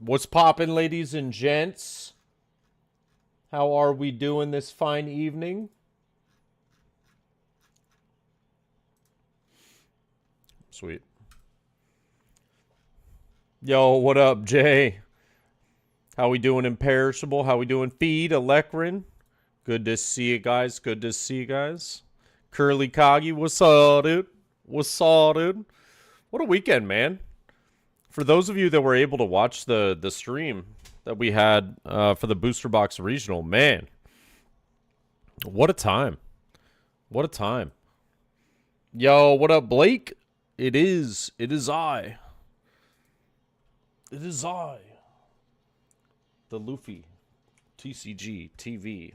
What's poppin', ladies and gents? How are we doing this fine evening? Sweet. Yo, what up, Jay? How we doing, Imperishable? How we doing, Feed, Electrin? Good to see you guys. Good to see you guys. Curly Kagi, what's up, dude? What's up, dude? What a weekend, man. For those of you that were able to watch the stream that we had for the Booster Box Regional, man, what a time. What a time. Yo, what up, Blake? It is I. It is I. The Luffy TCG TV.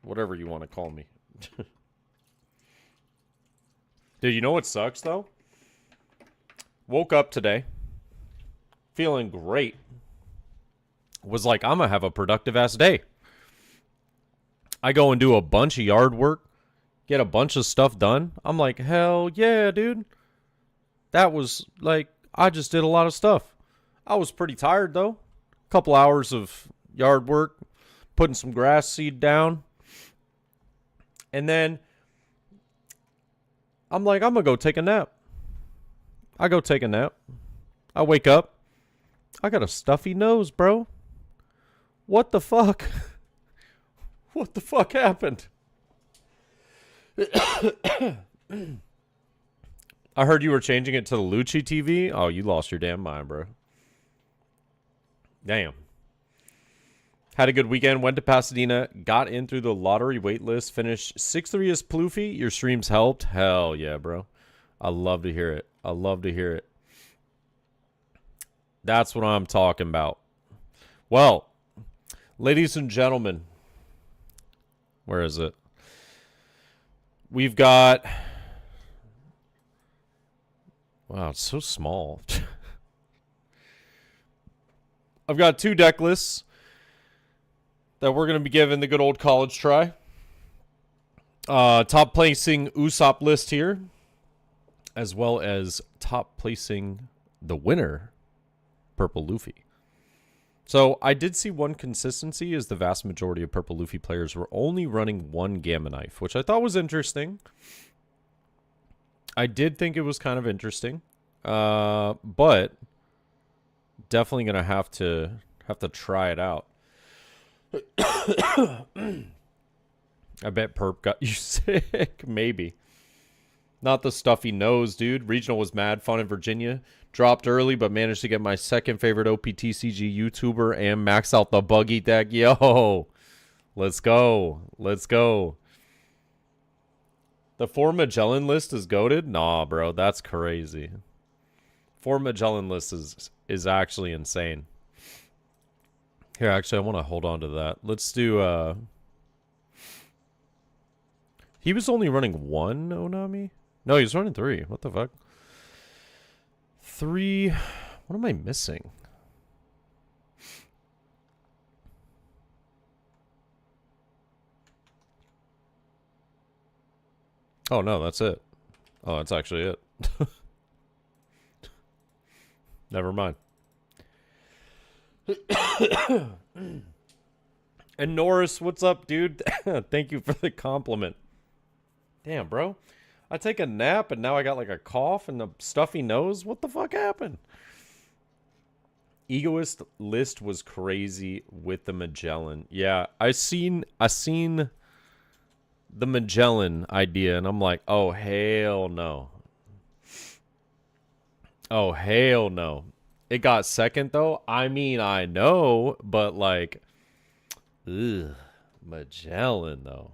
Whatever you want to call me. Dude, you know what sucks, though? Woke up today. Feeling great. Was like, I'm going to have a productive-ass day. I go and do a bunch of yard work. Get a bunch of stuff done. I'm like, hell yeah, dude. That was, like, I just did a lot of stuff. I was pretty tired, though. A couple hours of yard work. Putting some grass seed down. And then, I'm like, I'm going to go take a nap. I go take a nap. I wake up. I got a stuffy nose, bro. What the fuck? What the fuck happened? I heard you were changing it to the TheLuffyTV. Oh, you lost your damn mind, bro. Damn. Had a good weekend. Went to Pasadena. Got in through the lottery wait list. Finished 6-3 as Ploofy. Your streams helped. Hell yeah, bro. I love to hear it. I love to hear it. That's what I'm talking about. Well, ladies and gentlemen. Where is it? We've got... Wow, it's so small. I've got 2 deck lists that we're going to be giving the good old college try. Top placing Usopp list here, as well as top placing the winner, Purple Luffy. So I did see one consistency is the vast majority of Purple Luffy players were only running 1 Gamma Knife, which I thought was interesting. I did think it was kind of interesting, but definitely gonna have to try it out. I bet Perp got you sick. Maybe. Not the stuffy nose, dude. Regional was mad fun in Virginia. Dropped early, but managed to get my second favorite OPTCG YouTuber and max out the buggy deck. Yo, let's go. Let's go. The 4 Magellan list is goated? Nah, bro, that's crazy. 4 Magellan list is actually insane. Here, actually, I want to hold on to that. Let's do, He was only running 1 Onami? No, he was running 3. What the fuck? 3... What am I missing? Oh, no, that's it. Oh, that's actually it. Never mind. And Norris, what's up, dude? Thank you for the compliment. Damn, bro. I take a nap and now I got like a cough and a stuffy nose. What the fuck happened? Egoist list was crazy with the Magellan. Yeah, I seen the Magellan idea and I'm like, oh hell no. Oh hell no. It got second though. I mean, I know, but like, ugh, Magellan though.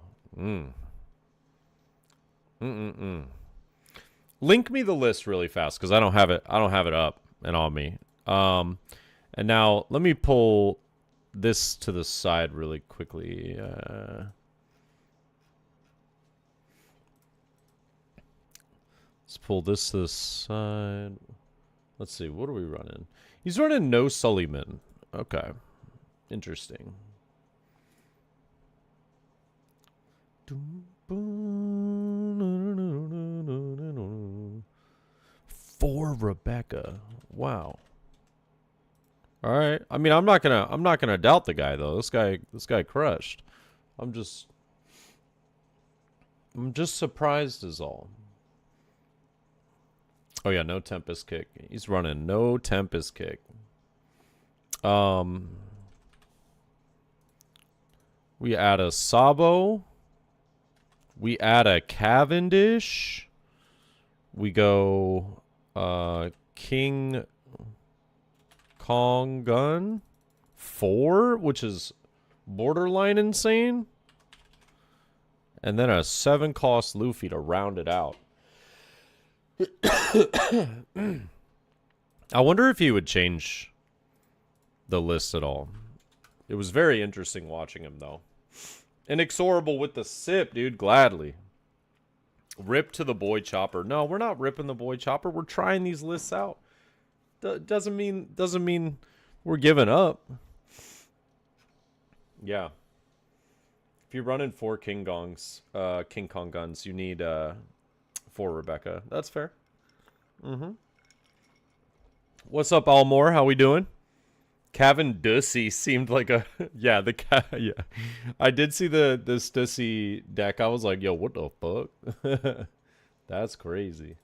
Link me the list really fast because I don't have it. I don't have it up and on me. And now let me pull this to the side really quickly. Let's pull this to the side. Let's see. What are we running? He's running no Sullyman. Okay. Interesting. For Rebecca. Wow. All right. I mean, I'm not gonna doubt the guy though. This guy crushed. I'm just surprised is all. Oh yeah, no Tempest Kick. He's running no Tempest Kick. We add a Sabo. We add a Cavendish. We go King Kong Gun 4, which is borderline insane. And then a 7-cost Luffy to round it out. I wonder if he would change the list at all. It was very interesting watching him, though. Inexorable with the sip, dude. Gladly. Rip to the boy chopper. No, we're not ripping the boy chopper. We're trying these lists out. Doesn't mean we're giving up. Yeah. If you're running 4 King Kong guns, you need 4 Rebecca. That's fair. What's up, Almore? How we doing? Cavan Dussy seemed like a yeah. I did see this Dussy deck. I was like, yo, what the fuck? That's crazy.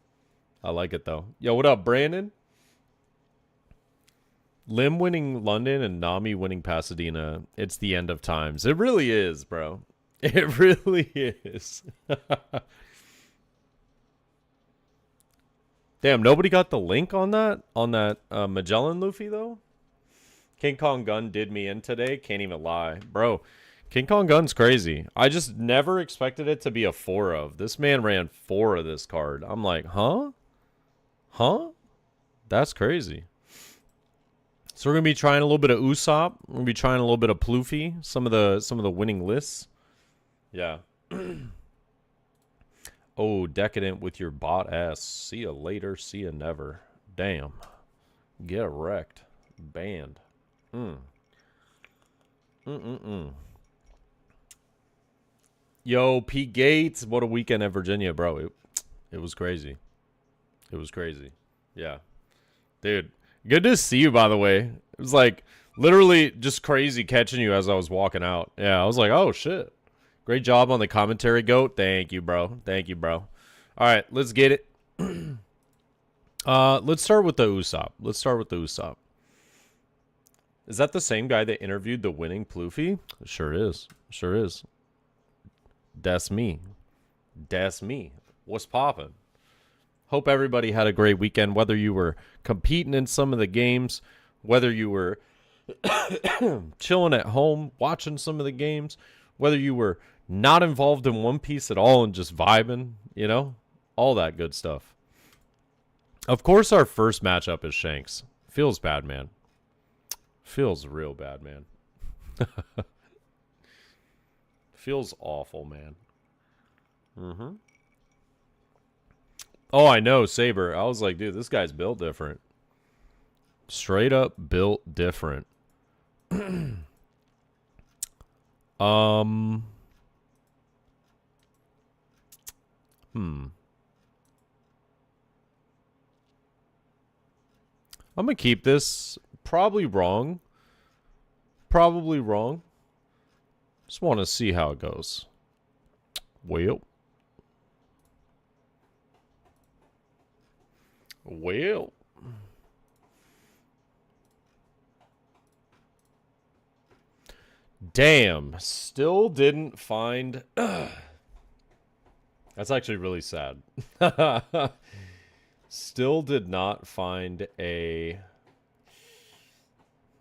I like it though. Yo, what up, Brandon? Lim winning London and Nami winning Pasadena. It's the end of times. It really is, bro. It really is. Damn, nobody got the link on that Magellan Luffy though. King Kong Gun did me in today. Can't even lie. Bro, King Kong Gun's crazy. I just never expected it to be a 4 of. This man ran 4 of this card. I'm like, huh? Huh? That's crazy. So we're going to be trying a little bit of Usopp. We're going to be trying a little bit of Ploofy. Some of the winning lists. Yeah. Oh, Decadent with your bot ass. See ya later. See ya never. Damn. Get wrecked. Banned. Yo, Pete Gates, what a weekend at Virginia, bro. It was crazy. It was crazy. Yeah. Dude, good to see you, by the way. It was like literally just crazy catching you as I was walking out. Yeah, I was like, oh shit. Great job on the commentary, GOAT. Thank you, bro. Thank you, bro. All right, let's get it. Let's start with the Usopp. Is that the same guy that interviewed the winning Ploofy? Sure is. Sure is. That's me. That's me. What's poppin'? Hope everybody had a great weekend, whether you were competing in some of the games, whether you were chilling at home, watching some of the games, whether you were not involved in One Piece at all and just vibing, you know? All that good stuff. Of course, our first matchup is Shanks. Feels bad, man. Feels real bad, man. Feels awful, man. Oh, I know, Saber. I was like, dude, this guy's built different. Straight up built different. I'm gonna keep this. Probably wrong. Probably wrong. Just want to see how it goes. Well. Damn. Still didn't find... That's actually really sad. Still did not find a...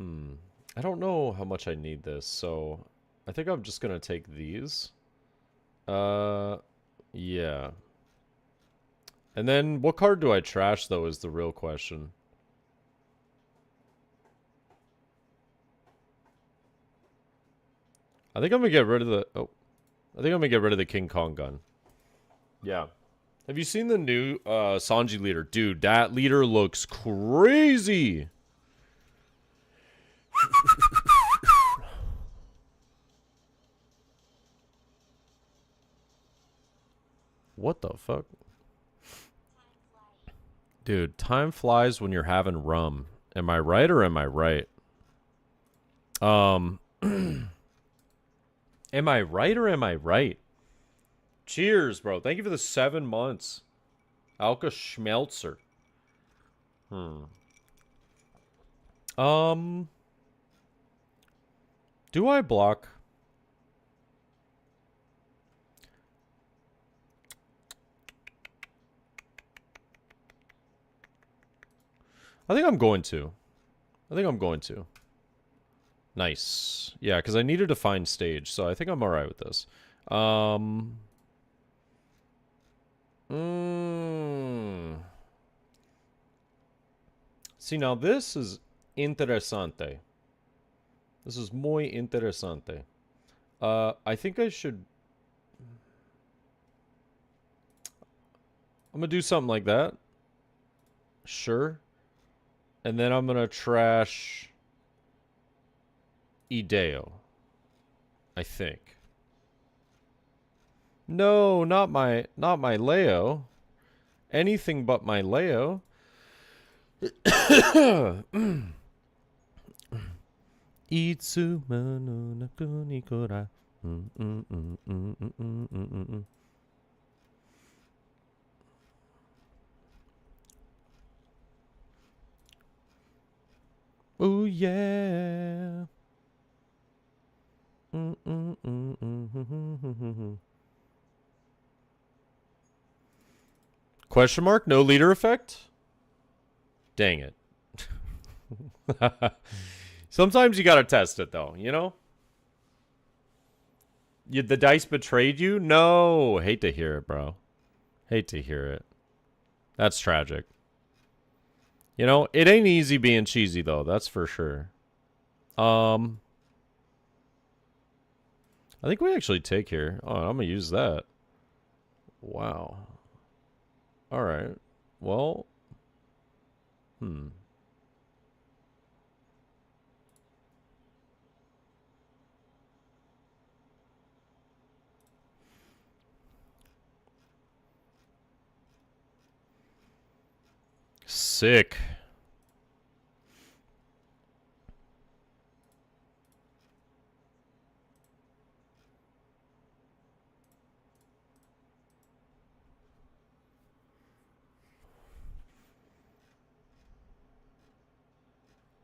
I don't know how much I need this, so I think I'm just gonna take these. Yeah. And then what card do I trash though is the real question. I think I'm gonna get rid of the I think I'm gonna get rid of the King Kong gun. Yeah. Have you seen the new Sanji leader? Dude, that leader looks crazy. What the fuck? Dude, time flies when you're having rum. Am I right or am I right? Am I right or am I right? Cheers, bro. Thank you for the 7 months. Alka Schmelzer. Do I block? I think I'm going to. Nice. Yeah, because I needed to find stage, so I think I'm alright with this. See, now this is interesante. This is muy interesante. I think I should... I'm gonna do something like that. Sure. And then I'm gonna trash... Ideo. I think. No, not my Leo. Anything but my Leo. Itsuma no naku ni kora. Oh yeah. Question mark? No leader effect? Dang it. Sometimes you gotta test it, though, you know? The dice betrayed you? No. Hate to hear it, bro. Hate to hear it. That's tragic. You know, it ain't easy being cheesy, though. That's for sure. I think we actually take here. Oh, I'm gonna use that. Wow. Alright. Well. Sick.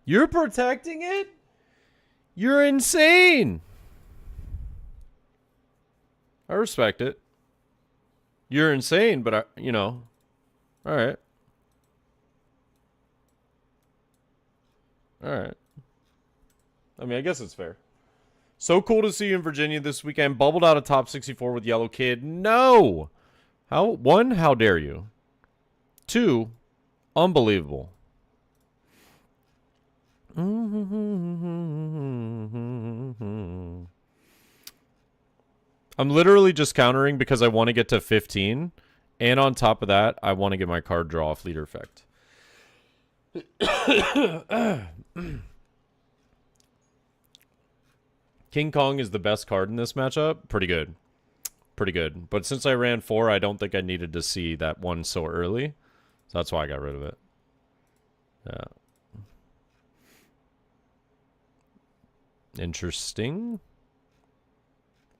You're protecting it? You're insane. I respect it. You're insane, but you know. All right. All right. I mean, I guess it's fair. So cool to see you in Virginia this weekend. Bubbled out of top 64 with Yellow Kid. No. One, how dare you? Two, unbelievable. I'm literally just countering because I want to get to 15. And on top of that, I want to get my card draw off leader effect. King Kong is the best card in this matchup. Pretty good. Pretty good. But since I ran 4, I don't think I needed to see that one so early. So that's why I got rid of it. Yeah. Interesting.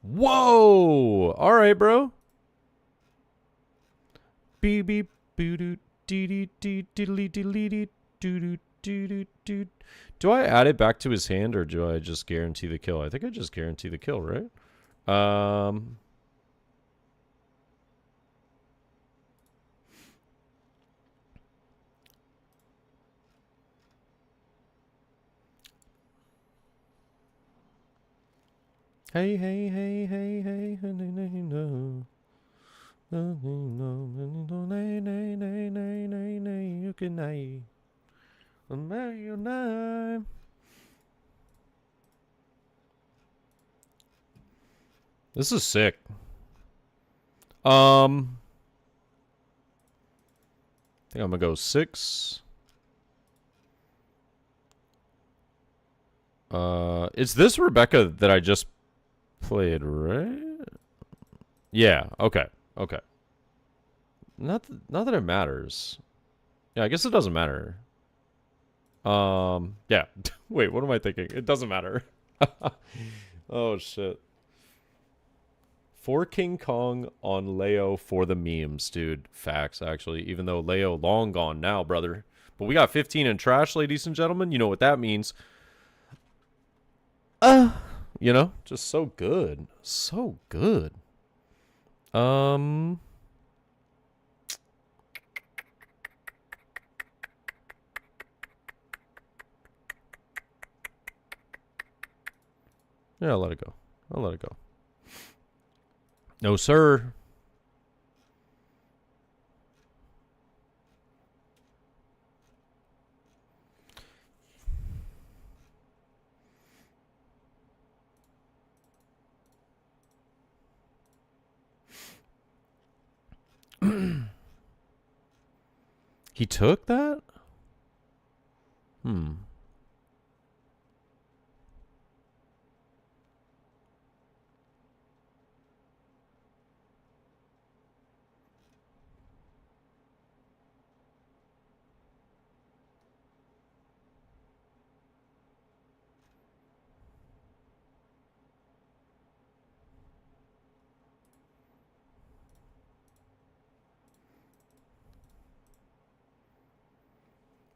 Whoa! All right, bro. Beep beep boo doo dee dee dee diddly diddly dee doo doo doo doo doo. Do I add it back to his hand or do I just guarantee the kill? I think I just guarantee the kill, right? Hey, hey, hey, hey, hey, no. You can This is sick. I think I'm gonna go 6. It's this Rebecca that I just played, right? Yeah, okay. Okay. Not that it matters. Yeah, I guess it doesn't matter. Yeah. Wait, what am I thinking? It doesn't matter. Oh, shit. For King Kong on Leo for the memes, dude. Facts, actually. Even though Leo long gone now, brother. But we got 15 in trash, ladies and gentlemen. You know what that means. You know, just so good. So good. Yeah, I'll let it go. I'll let it go. No, sir. He took that?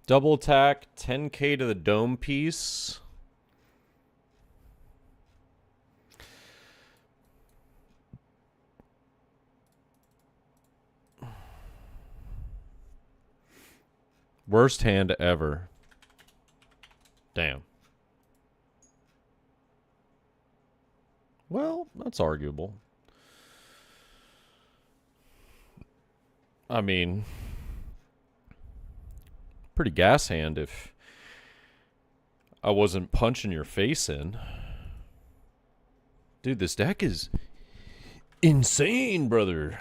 Double attack, 10k to the dome piece. Worst hand ever. Damn. Well, that's arguable. I mean, pretty gas hand if I wasn't punching your face in. Dude, this deck is insane, brother.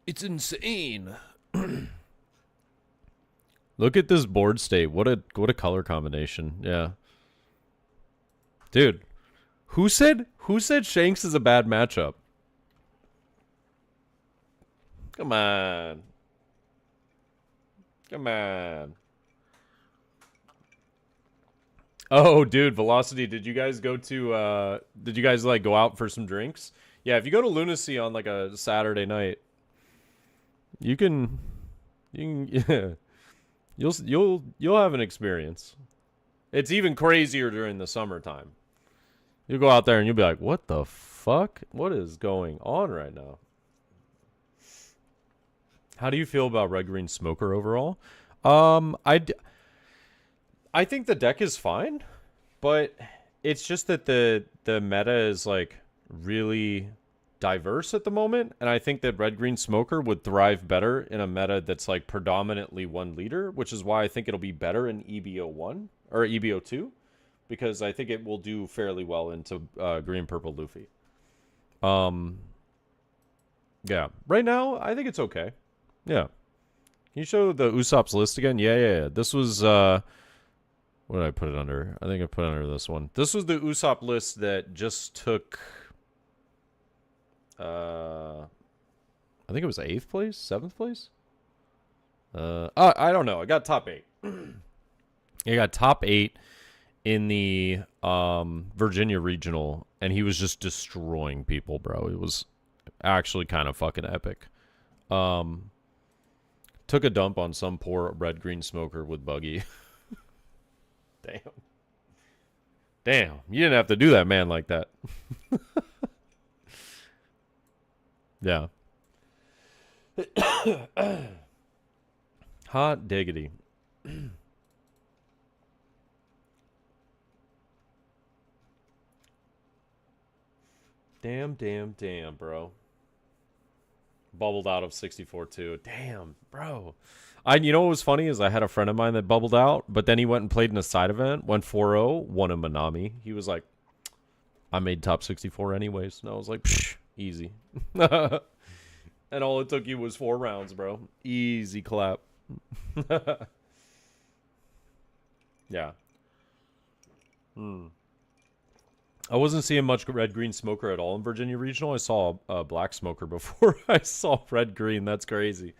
It's insane. Look at this board state. What a color combination. Yeah. Dude, who said Shanks is a bad matchup? Come on. Come on. Oh, dude, Velocity, did you guys go to did you guys like go out for some drinks? Yeah, if you go to Lunacy on like a Saturday night, you can yeah. You'll have an experience. It's even crazier during the summertime. You'll go out there and you'll be like, "What the fuck? What is going on right now?" How do you feel about Red Green Smoker overall? I think the deck is fine, but it's just that the meta is like really diverse at the moment, and I think that Red Green Smoker would thrive better in a meta that's like predominantly 1 liter, which is why I think it'll be better in EBO1 or EBO2, because I think it will do fairly well into Green Purple Luffy. Yeah, right now I think it's okay. Yeah. Can you show the Usopp's list again? Yeah. This was what did I put it under? I think I put it under this one. This was the Usopp list that just took I think it was 8th place, 7th place. I don't know. I got top 8. I got top 8 in the Virginia regional, and he was just destroying people, bro. It was actually kind of fucking epic. Took a dump on some poor Red Green Smoker with Buggy. Damn, you didn't have to do that, man, like that. Yeah. Hot diggity. Damn, bro. Bubbled out of 64 too. Damn, bro. You know what was funny is I had a friend of mine that bubbled out, but then he went and played in a side event, went 4-0, won a Manami. He was like, I made top 64 anyways. And I was like, psh, easy. And all it took you was 4 rounds, bro. Easy clap. Yeah. I wasn't seeing much Red Green Smoker at all in Virginia Regional. I saw a Black Smoker before I saw Red Green. That's crazy.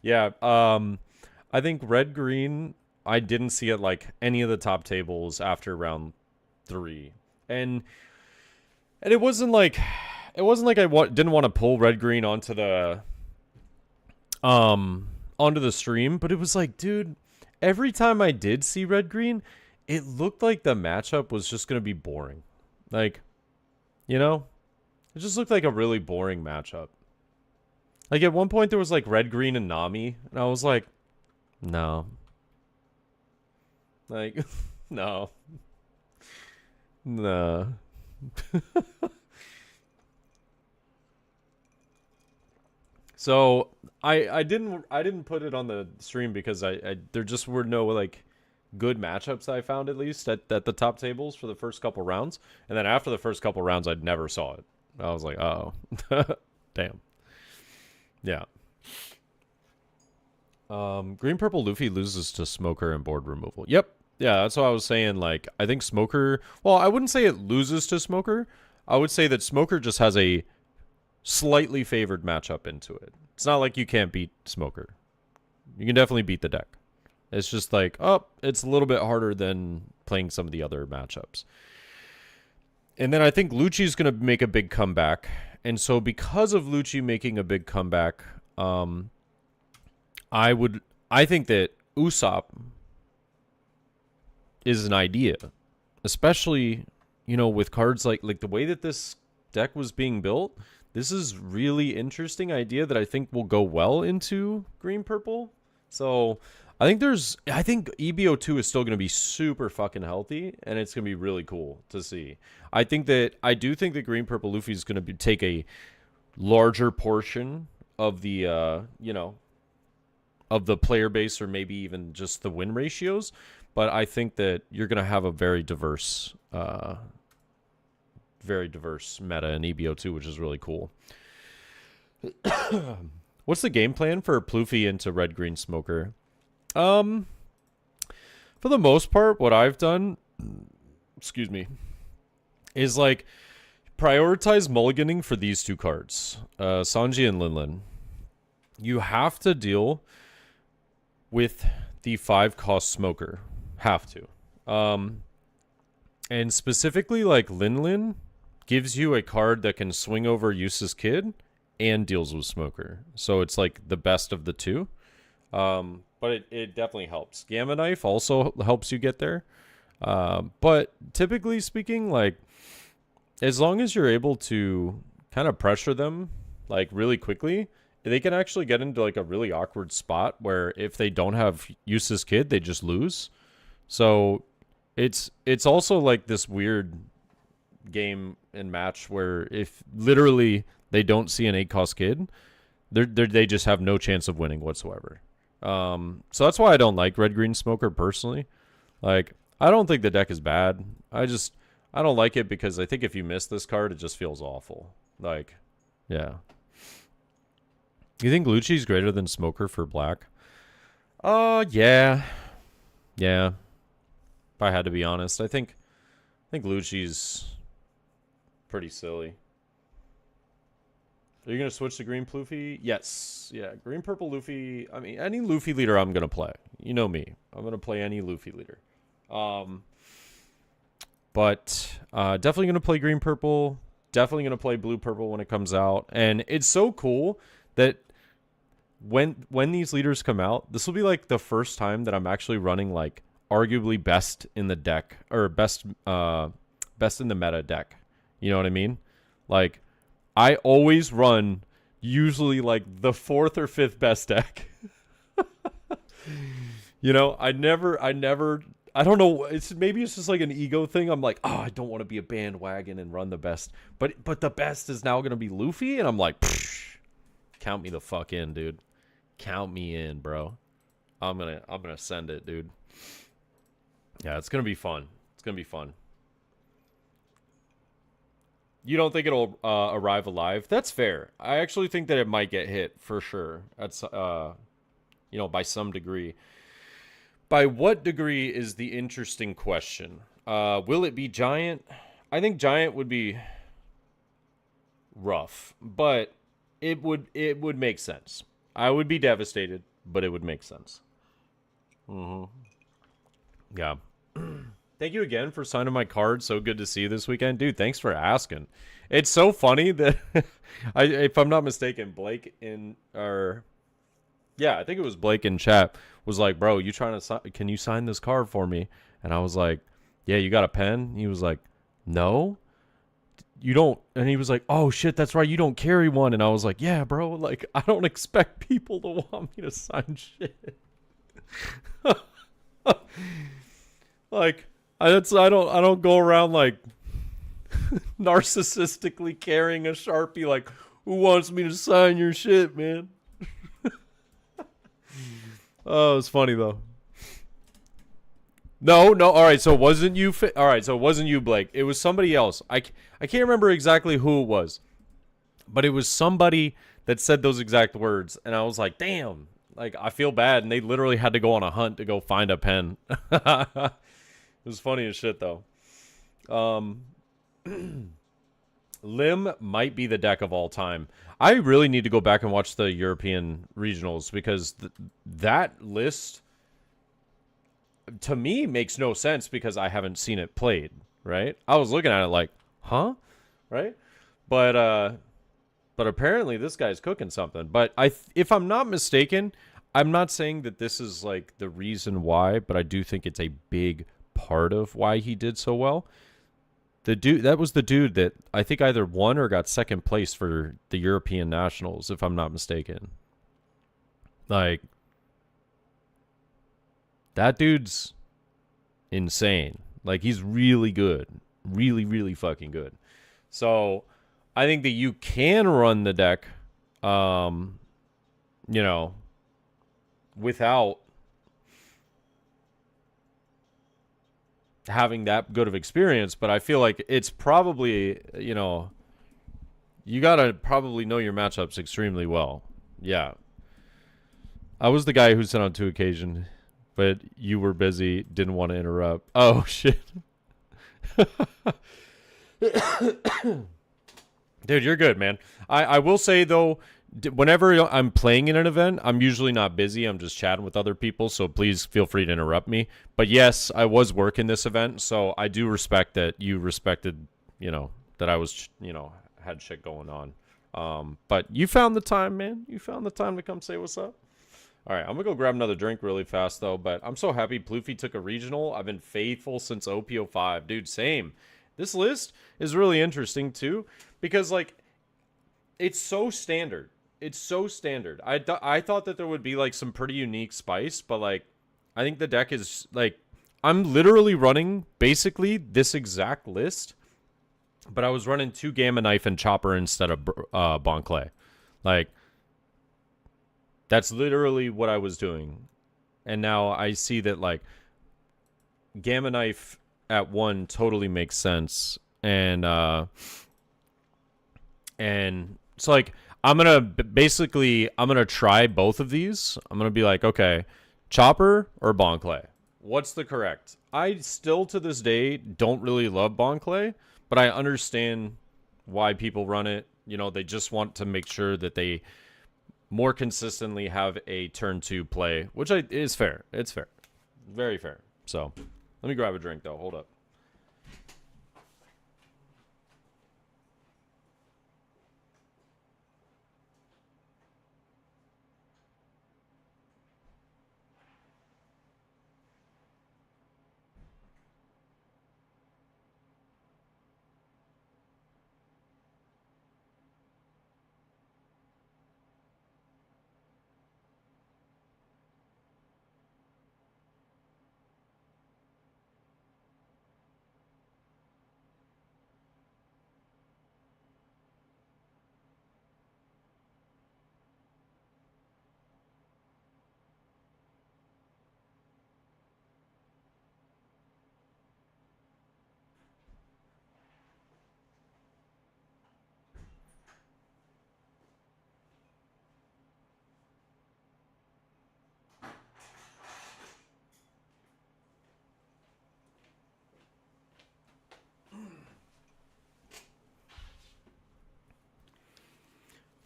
Yeah. I think Red Green I didn't see it like any of the top tables after round 3. And it wasn't like I didn't want to pull red green onto the stream, but it was like, dude, every time I did see red green, it looked like the matchup was just going to be boring. Like, you know, it just looked like a really boring matchup. Like at one point there was like red green and Nami, and I was like, no. Like, no. Nah. So I didn't put it on the stream because I there just were no like good matchups I found, at least at the top tables for the first couple rounds, and then after the first couple rounds I never saw it. I was like, oh, damn. Yeah. Green purple Luffy loses to Smoker and board removal. Yep. Yeah, that's what I was saying. Like, I think Smoker, well, I wouldn't say it loses to Smoker. I would say that Smoker just has a slightly favored matchup into it. It's not like you can't beat Smoker. You can definitely beat the deck. It's just like, oh, it's a little bit harder than playing some of the other matchups. And then I think Lucci's going to make a big comeback. And so because of Lucci making a big comeback, I think that Usopp is an idea, especially, you know, with cards like the way that this deck was being built. This is really interesting idea that I think will go well into green purple. So I think EBO2 is still going to be super fucking healthy, and it's going to be really cool to see. I do think that green purple Luffy is going to take a larger portion of the you know, of the player base, or maybe even just the win ratios. But I think that you're going to have a very diverse meta in EBO2, which is really cool. What's the game plan for Pluffy into red green Smoker? For the most part, what I've done, excuse me, is like prioritize mulliganing for these two cards, Sanji and Linlin. You have to deal with the 5-cost Smoker. Have to. And specifically, like, Linlin gives you a card that can swing over Yusa's Kid and deals with Smoker. So it's like the best of the two. But it definitely helps. Gamma Knife also helps you get there. But typically speaking, like, as long as you're able to kind of pressure them, like, really quickly, they can actually get into, like, a really awkward spot where if they don't have Yusa's Kid, they just lose. So it's also like this weird game and match where if literally they don't see an 8-cost Kid, they just have no chance of winning whatsoever. So that's why I don't like red green Smoker personally. Like, I don't think the deck is bad. I don't like it because I think if you miss this card, it just feels awful. Like, yeah. You think Lucci's greater than Smoker for black? Yeah. Yeah. If I had to be honest, I think Lucci's pretty silly. Are you going to switch to green Luffy? Yes. Yeah, green purple Luffy. I mean, any Luffy leader I'm going to play. You know me. I'm going to play any Luffy leader. But definitely going to play green purple. Definitely going to play blue purple when it comes out. And it's so cool that when these leaders come out, this will be like the first time that I'm actually running like arguably best in the deck, or best in the meta deck. You know what I mean? Like, I always run usually like the 4th or 5th best deck. You know, I don't know, maybe it's just like an ego thing. I'm like, oh, I don't want to be a bandwagon and run the best. But the best is now going to be Luffy, and I'm like, count me the fuck in, dude. Count me in, bro. I'm going to send it, dude. Yeah, it's going to be fun. It's going to be fun. You don't think it'll arrive alive? That's fair. I actually think that it might get hit for sure. That's you know, by some degree. By what degree is the interesting question. Will it be giant? I think giant would be rough, but it would make sense. I would be devastated, but it would make sense. Yeah. Thank you again for signing my card. So good to see you this weekend. Dude, thanks for asking. It's so funny that, if I'm not mistaken, Blake in, or, yeah, I think it was Blake in chat, was like, bro, you trying to, can you sign this card for me? And I was like, yeah, you got a pen? He was like, no, you don't. And he was like, oh, shit, that's right, you don't carry one. And I was like, yeah, bro, like, I don't expect people to want me to sign shit. Like, I don't go around like narcissistically carrying a Sharpie like, who wants me to sign your shit, man? Oh, it's funny though. No, all right, so it wasn't you. All right, so it wasn't you, Blake. It was somebody else. I can't remember exactly who it was, but it was somebody that said those exact words, and I was like, damn, like, I feel bad, and they literally had to go on a hunt to go find a pen. It was funny as shit, though. Lim might be the deck of all time. I really need to go back and watch the European regionals because that list, to me, makes no sense because I haven't seen it played, right? I was looking at it like, huh? Right? But apparently this guy's cooking something. But if I'm not mistaken, I'm not saying that this is like the reason why, but I do think it's a big part of why he did so well. The dude, that was the dude that I think either won or got second place for the European Nationals, if I'm not mistaken. Like, that dude's insane. Like, he's really good. Really, really fucking good. So, I think that you can run the deck, you know, without having that good of experience, but I feel like it's probably, you know, you gotta probably know your matchups extremely well. Yeah. I was the guy who sent on 2 occasions, but you were busy, didn't want to interrupt. Oh, shit. Dude, you're good, man. I will say, though, whenever I'm playing in an event, I'm usually not busy. I'm just chatting with other people, so please feel free to interrupt me. But yes, I was working this event, so I do respect that you respected, you know, that I was, you know, had shit going on. But you found the time, man. You found the time to come say what's up. All right, I'm going to go grab another drink really fast, though. But I'm so happy Ploofy took a regional. I've been faithful since OPO5. Dude, same. This list is really interesting, too, because, like, it's so standard. It's so standard. I thought that there would be, like, some pretty unique spice, but, like, I think the deck is, like, I'm literally running, basically, this exact list, but I was running 2 Gamma Knife and Chopper instead of Bon Clay. Like, that's literally what I was doing. And now I see that, like, Gamma Knife at 1 totally makes sense. And it's like, I'm going to try both of these. I'm going to be like, okay, Chopper or Bon Clay? What's the correct? I still, to this day, don't really love Bon Clay, but I understand why people run it. You know, they just want to make sure that they more consistently have a turn 2 play, which is fair. It's fair. Very fair. So, let me grab a drink, though. Hold up.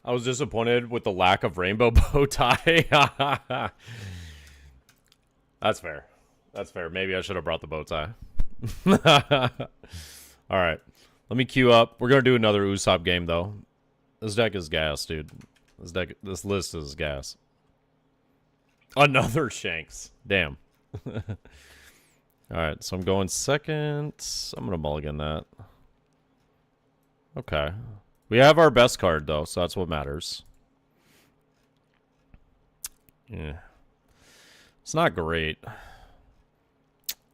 I was disappointed with the lack of rainbow bow tie. That's fair. That's fair. Maybe I should have brought the bow tie. All right. Let me queue up. We're going to do another Usopp game, though. This deck is gas, dude. This list is gas. Another Shanks. Damn. All right, so I'm going second. I'm going to mulligan that. Okay. We have our best card, though, so that's what matters. Yeah. It's not great.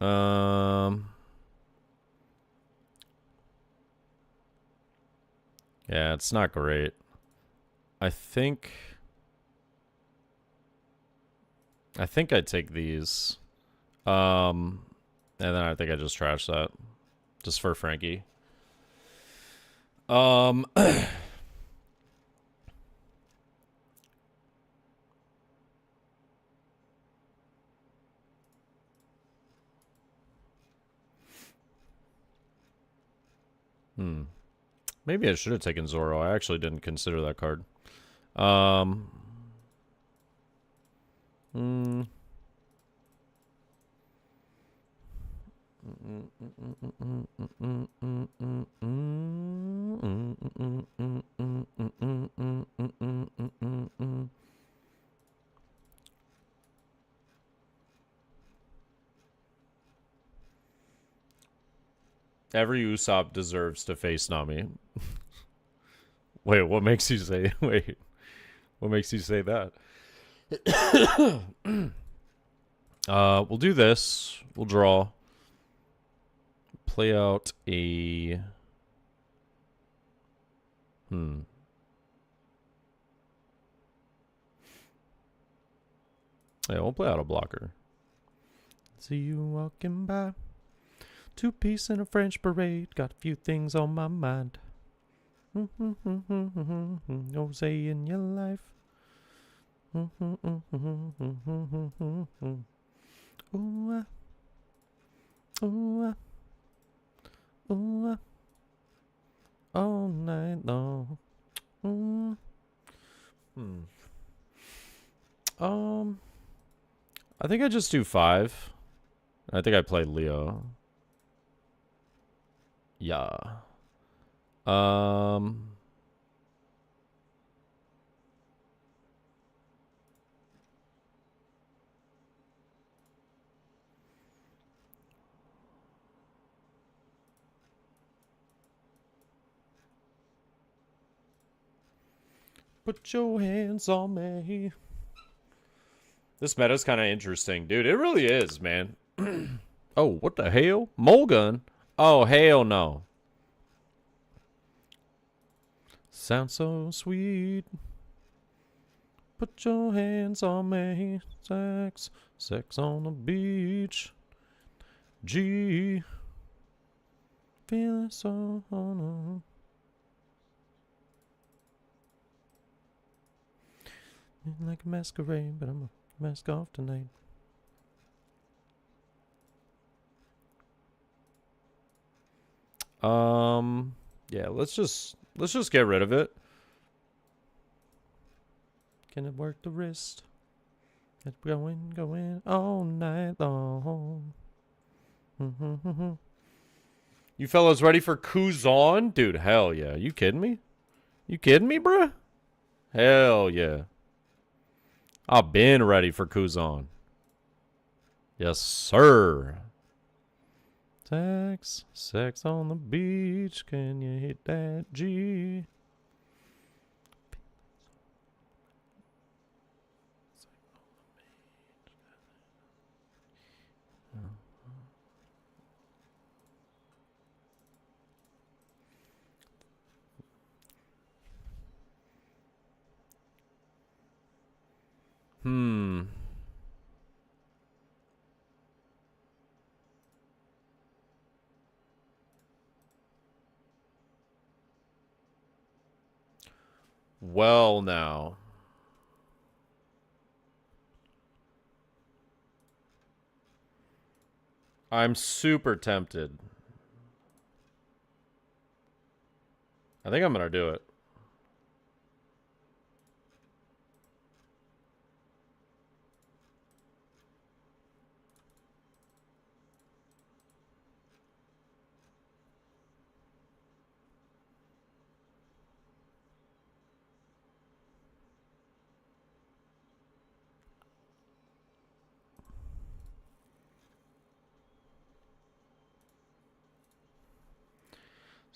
Yeah, it's not great. I think I'd take these. And then I think I just trash that. Just for Frankie. Maybe I should have taken Zoro. I actually didn't consider that card. Every Usopp deserves to face Nami. Wait, what makes you say? Wait, what makes you say that? We'll do this. We'll draw. Play out a. Yeah, we'll play out a blocker. See you walking by. Two-piece in a French parade. Got a few things on my mind. Jose in your life. Ooh, ooh, ooh, all night long. I think I just do 5. I think I play Leo. Yeah. Put your hands on me. This meta's kind of interesting, dude. It really is, man. Oh, what the hell? Mulgun? Oh, hell no. Sounds so sweet. Put your hands on me. Sex. Sex on the beach. G. Feeling so on. Like a masquerade, but I'm a mask off tonight. Yeah, let's just get rid of it. Can it work the wrist? It's going all night long. You fellas ready for Kuzan? Dude, hell yeah. You kidding me? You kidding me, bruh? Hell yeah. I've been ready for Kuzan. Yes, sir. Sex. Sex on the beach. Can you hit that G? Well, now. I'm super tempted. I think I'm going to do it.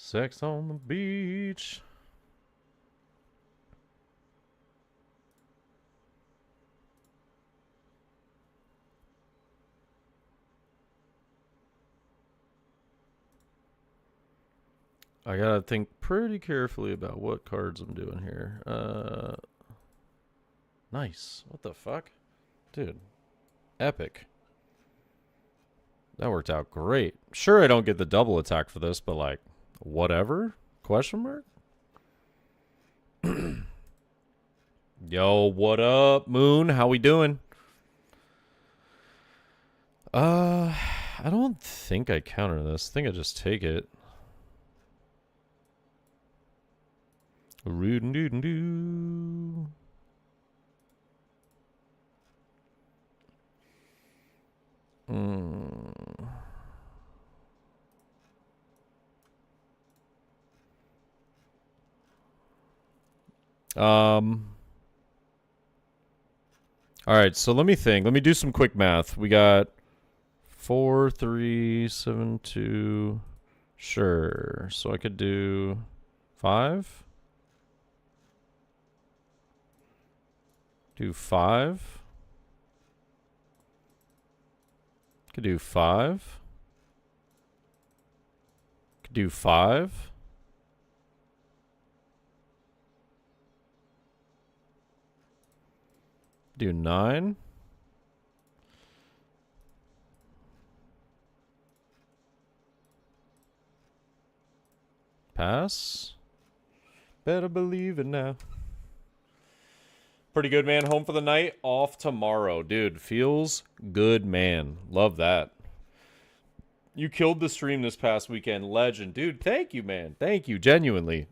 Sex on the beach. I gotta think pretty carefully about what cards I'm doing here. Nice. What the fuck? Dude. Epic. That worked out great. Sure, I don't get the double attack for this, but like, whatever? Question mark? Yo, what up, Moon? How we doing? I don't think I counter this. I think I just take it. Roo-doo-doo-doo. All right, so let me think. Let me do some quick math. We got 4, 3, 7, 2. Sure. So I could do 5. Do 5. Could do 5. Could do 5. Do 9. Pass. Better believe it now. Pretty good, man. Home for the night. Off tomorrow. Dude, feels good, man. Love that. You killed the stream this past weekend. Legend. Dude, thank you, man. Thank you. Genuinely.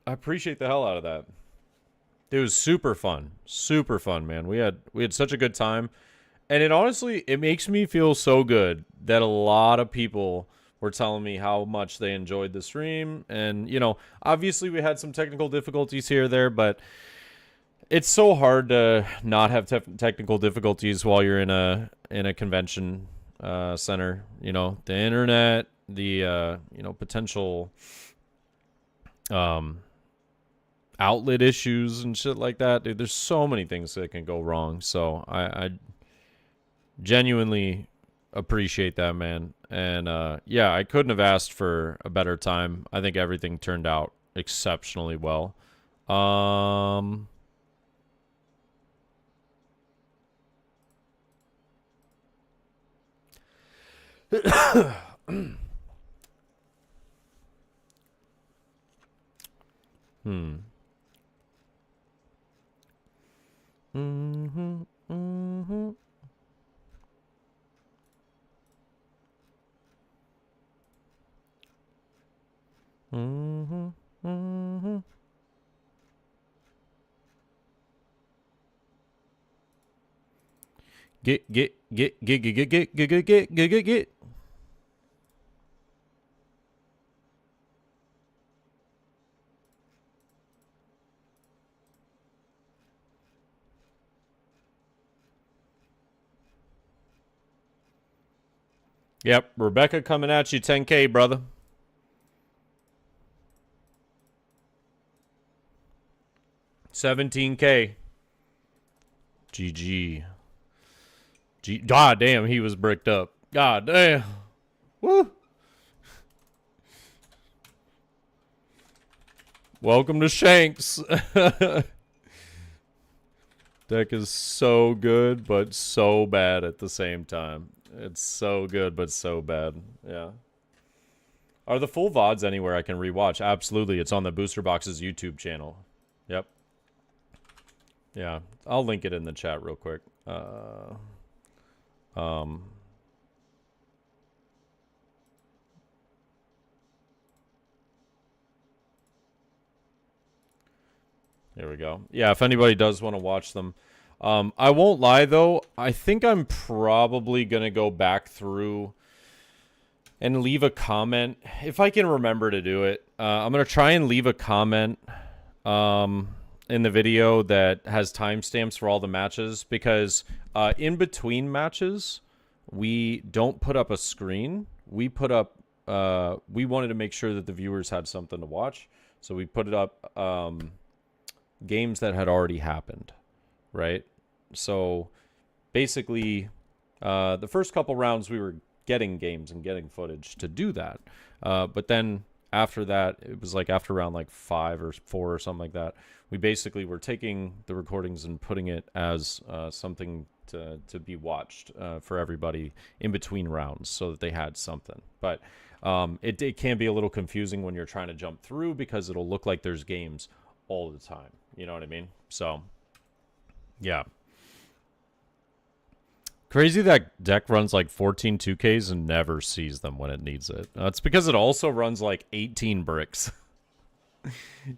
I appreciate the hell out of that. It was super fun. Super fun, man. We had such a good time. And it honestly, it makes me feel so good that a lot of people were telling me how much they enjoyed the stream. And, you know, obviously we had some technical difficulties here or there, but it's so hard to not have technical difficulties while you're in a convention center. You know, the internet, the you know, potential outlet issues and shit like that. Dude, there's so many things that can go wrong. So I genuinely appreciate that, man. And yeah, I couldn't have asked for a better time. I think everything turned out exceptionally well. Get. Yep, Rebecca coming at you, 10K, brother. $17K. GG. God damn, he was bricked up. God damn. Woo. Welcome to Shanks. Deck is so good, but so bad at the same time. It's so good, but so bad. Yeah. Are the full VODs anywhere I can rewatch? Absolutely. It's on the Booster Box's YouTube channel. Yep. Yeah. I'll link it in the chat real quick. There we go. Yeah, if anybody does want to watch them. I won't lie, though. I think I'm probably going to go back through and leave a comment. If I can remember to do it, I'm going to try and leave a comment in the video that has timestamps for all the matches. Because in between matches, we don't put up a screen. We put up we wanted to make sure that the viewers had something to watch. So we put it up games that had already happened, right? So basically, the first couple rounds we were getting games and getting footage to do that. But then after that, it was like after round like 5 or 4 or something like that, we basically were taking the recordings and putting it as something to be watched for everybody in between rounds so that they had something. But it can be a little confusing when you're trying to jump through because it'll look like there's games all the time. You know what I mean? So, yeah. Crazy that deck runs like 14 2Ks and never sees them when it needs it. It's because it also runs like 18 bricks.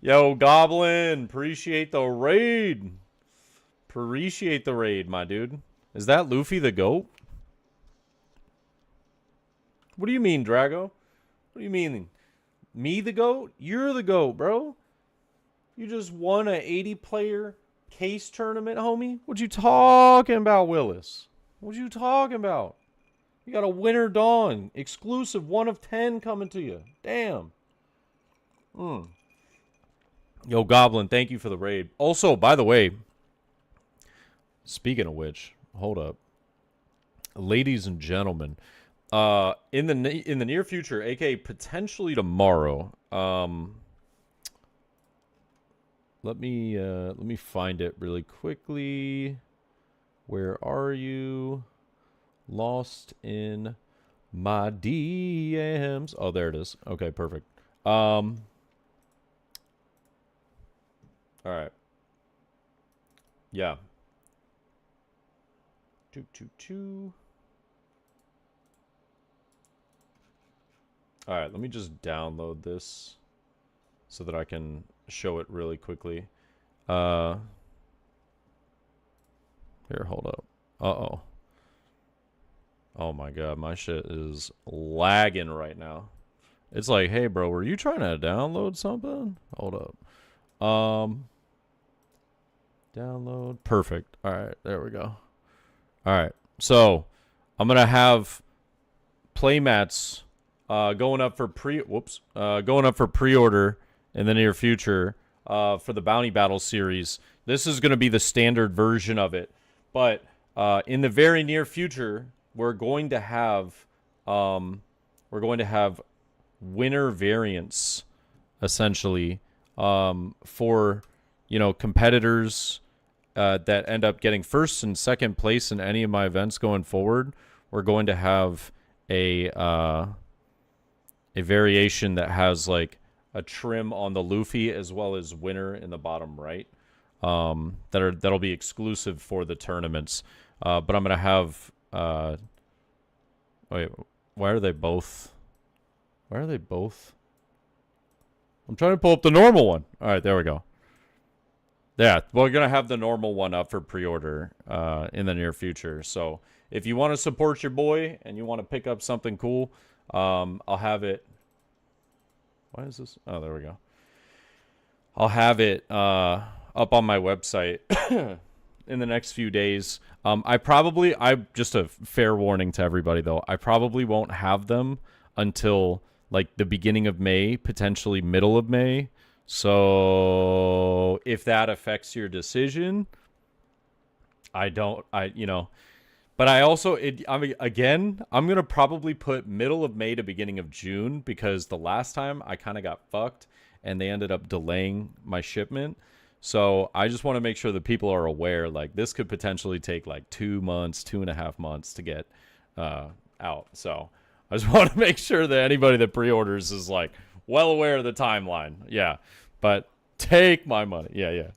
Yo, Goblin, appreciate the raid. Appreciate the raid, my dude. Is that Luffy the GOAT? What do you mean, Drago? What do you mean? Me the GOAT? You're the GOAT, bro. You just won a 80-player case tournament, homie. What you talking about, Willis? What you talking about? You got a Winter Dawn. Exclusive 1 of 10 coming to you. Damn. Yo, Goblin, thank you for the raid. Also, by the way, speaking of which, hold up. Ladies and gentlemen, in the near future, aka potentially tomorrow, let me find it really quickly. Where are you? Lost in my DMs. Oh, there it is. Okay, perfect. All right. Yeah. 222. All right, let me just download this so that I can show it really quickly. Here, hold up. Uh-oh. Oh my god, my shit is lagging right now. It's like, hey bro, were you trying to download something? Hold up. Download. Perfect. Alright, there we go. Alright, so I'm gonna have playmats going up for pre-order in the near future for the Bounty Battle series. This is gonna be the standard version of it. But in the very near future, we're going to have winner variants, essentially, for competitors that end up getting first and second place in any of my events going forward. We're going to have a variation that has like a trim on the Luffy as well as winner in the bottom right. That'll be exclusive for the tournaments. But I'm gonna have wait, why are they both? I'm trying to pull up the normal one. All right, there we go. Yeah, we're gonna have the normal one up for pre-order in the near future. So if you want to support your boy and you want to pick up something cool, I'll have it. Why is this? Oh, there we go. I'll have it up on my website in the next few days. I just a fair warning to everybody though, I probably won't have them until like the beginning of May, potentially middle of May. So if that affects your decision, but I also, I'm going to probably put middle of May to beginning of June because the last time I kind of got fucked and they ended up delaying my shipment. So I just want to make sure that people are aware, like this could potentially take like 2 months, 2.5 months to get out. So I just want to make sure that anybody that pre-orders is like well aware of the timeline. Yeah, but take my money. Yeah.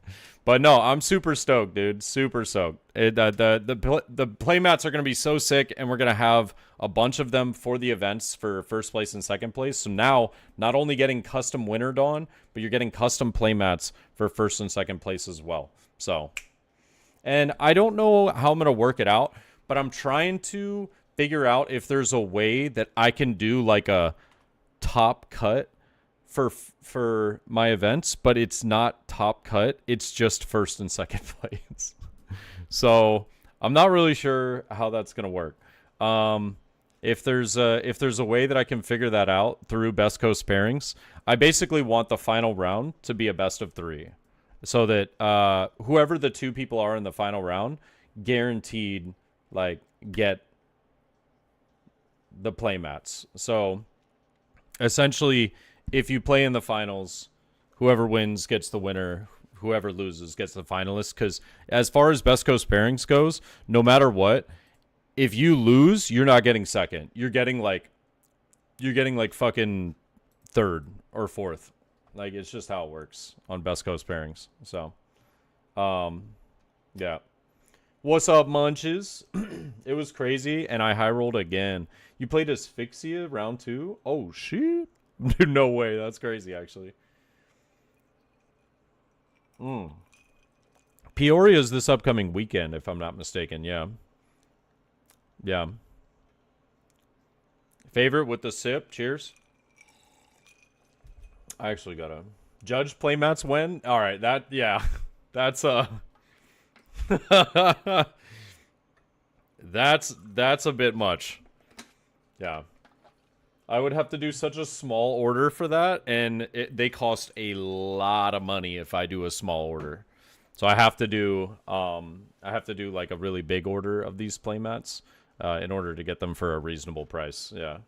But no, I'm super stoked, dude. Super stoked. The playmats are going to be so sick, and we're going to have a bunch of them for the events for first place and second place. So now, not only getting custom Winter Dawn, but you're getting custom playmats for first and second place as well. So, and I don't know how I'm going to work it out, but I'm trying to figure out if there's a way that I can do like a top cut for my events, but it's not top cut. It's just first and second place. So I'm not really sure how that's going to work. If there's a way that I can figure that out through Best Coast pairings, I basically want the final round to be a best of 3, so that whoever the 2 people are in the final round, guaranteed like get the play mats. So essentially, if you play in the finals, whoever wins gets the winner. Whoever loses gets the finalist. Because as far as Best Coast pairings goes, no matter what, if you lose, you're not getting second. You're getting like fucking third or fourth. Like, it's just how it works on Best Coast pairings. So, yeah. What's up, Munches? It was crazy, and I high rolled again. You played Asphyxia round 2? Oh shit! Dude, no way. That's crazy, actually. Peoria's this upcoming weekend, if I'm not mistaken. Yeah. Yeah. Favorite with the sip. Cheers. I actually gotta judge playmats when. All right, that that's that's a bit much. Yeah. I would have to do such a small order for that, and they cost a lot of money if I do a small order. So I have to do like a really big order of these playmats in order to get them for a reasonable price. Yeah.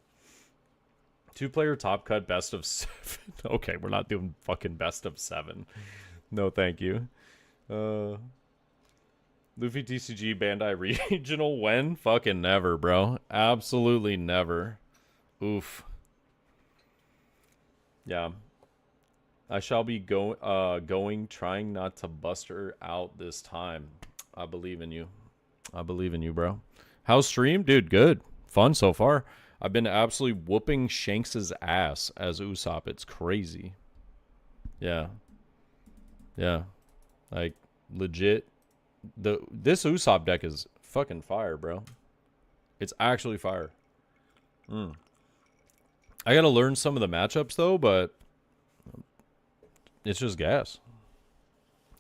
2-player top cut best of 7. Okay, we're not doing fucking best of 7. No, thank you. Luffy TCG Bandai Regional when? Fucking never, bro. Absolutely never. Oof. Yeah. I shall be going, trying not to bust her out this time. I believe in you. I believe in you, bro. How's stream? Dude, good. Fun so far. I've been absolutely whooping Shanks's ass as Usopp. It's crazy. Yeah. Yeah. Like, legit. This Usopp deck is fucking fire, bro. It's actually fire. I gotta learn some of the matchups, though, but it's just gas.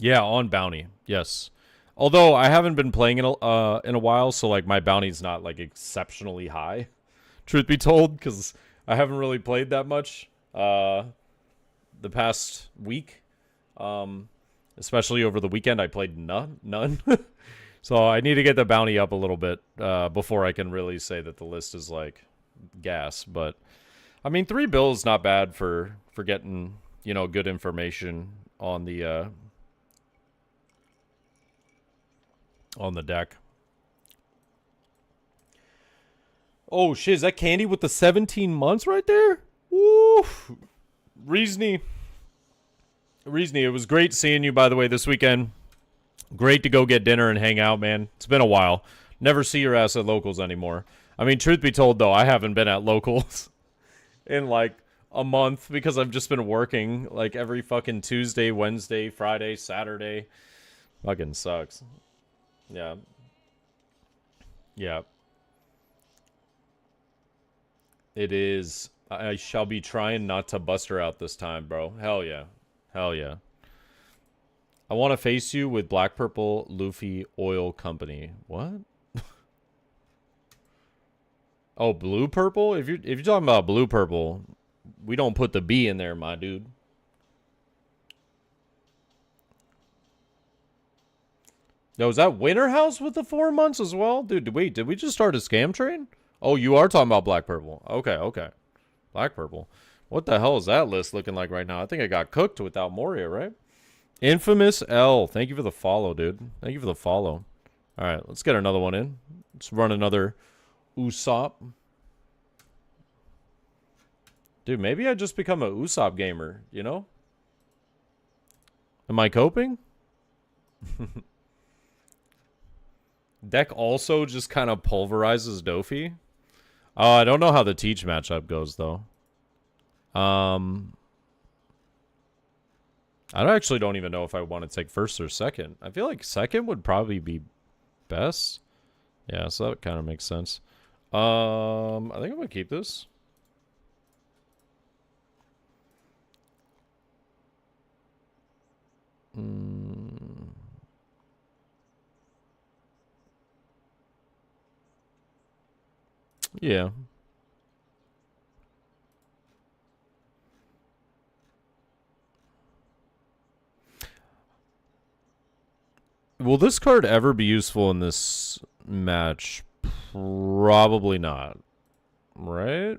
Yeah, on bounty. Yes. Although I haven't been playing in a while, so like my bounty's not like exceptionally high, truth be told, because I haven't really played that much the past week. Especially over the weekend, I played none. So I need to get the bounty up a little bit before I can really say that the list is like gas. But I mean, 3 bills not bad for getting, you know, good information on the deck. Oh shit, is that Candy with the 17 months right there? Woo! Reasony, it was great seeing you, by the way, this weekend. Great to go get dinner and hang out, man. It's been a while. Never see your ass at locals anymore. I mean, truth be told, though, I haven't been at locals in like a month because I've just been working like every fucking Tuesday, Wednesday, Friday, Saturday. Fucking sucks. Yeah. Yeah. It is. I shall be trying not to bust her out this time, bro. Hell yeah. Hell yeah. I want to face you with Black Purple Luffy Oil Company. What? Oh, blue purple? If you're talking about blue purple, we don't put the B in there, my dude. Yo, is that Winter House with the 4 months as well? Dude, wait, did we just start a scam train? Oh, you are talking about Black Purple. Okay, okay. Black Purple. What the hell is that list looking like right now? I think I got cooked without Moria, right? Infamous L. Thank you for the follow, dude. Thank you for the follow. All right, let's get another one in. Let's run another Usopp. Dude, maybe I just become a Usopp gamer, you know? Am I coping? Deck also just kind of pulverizes Dofi. I don't know how the Teach matchup goes, though. I actually don't even know if I want to take first or second. I feel like second would probably be best. Yeah, so that kind of makes sense. I think I'm going to keep this. Yeah, Will this card ever be useful in this match? Probably not. Right?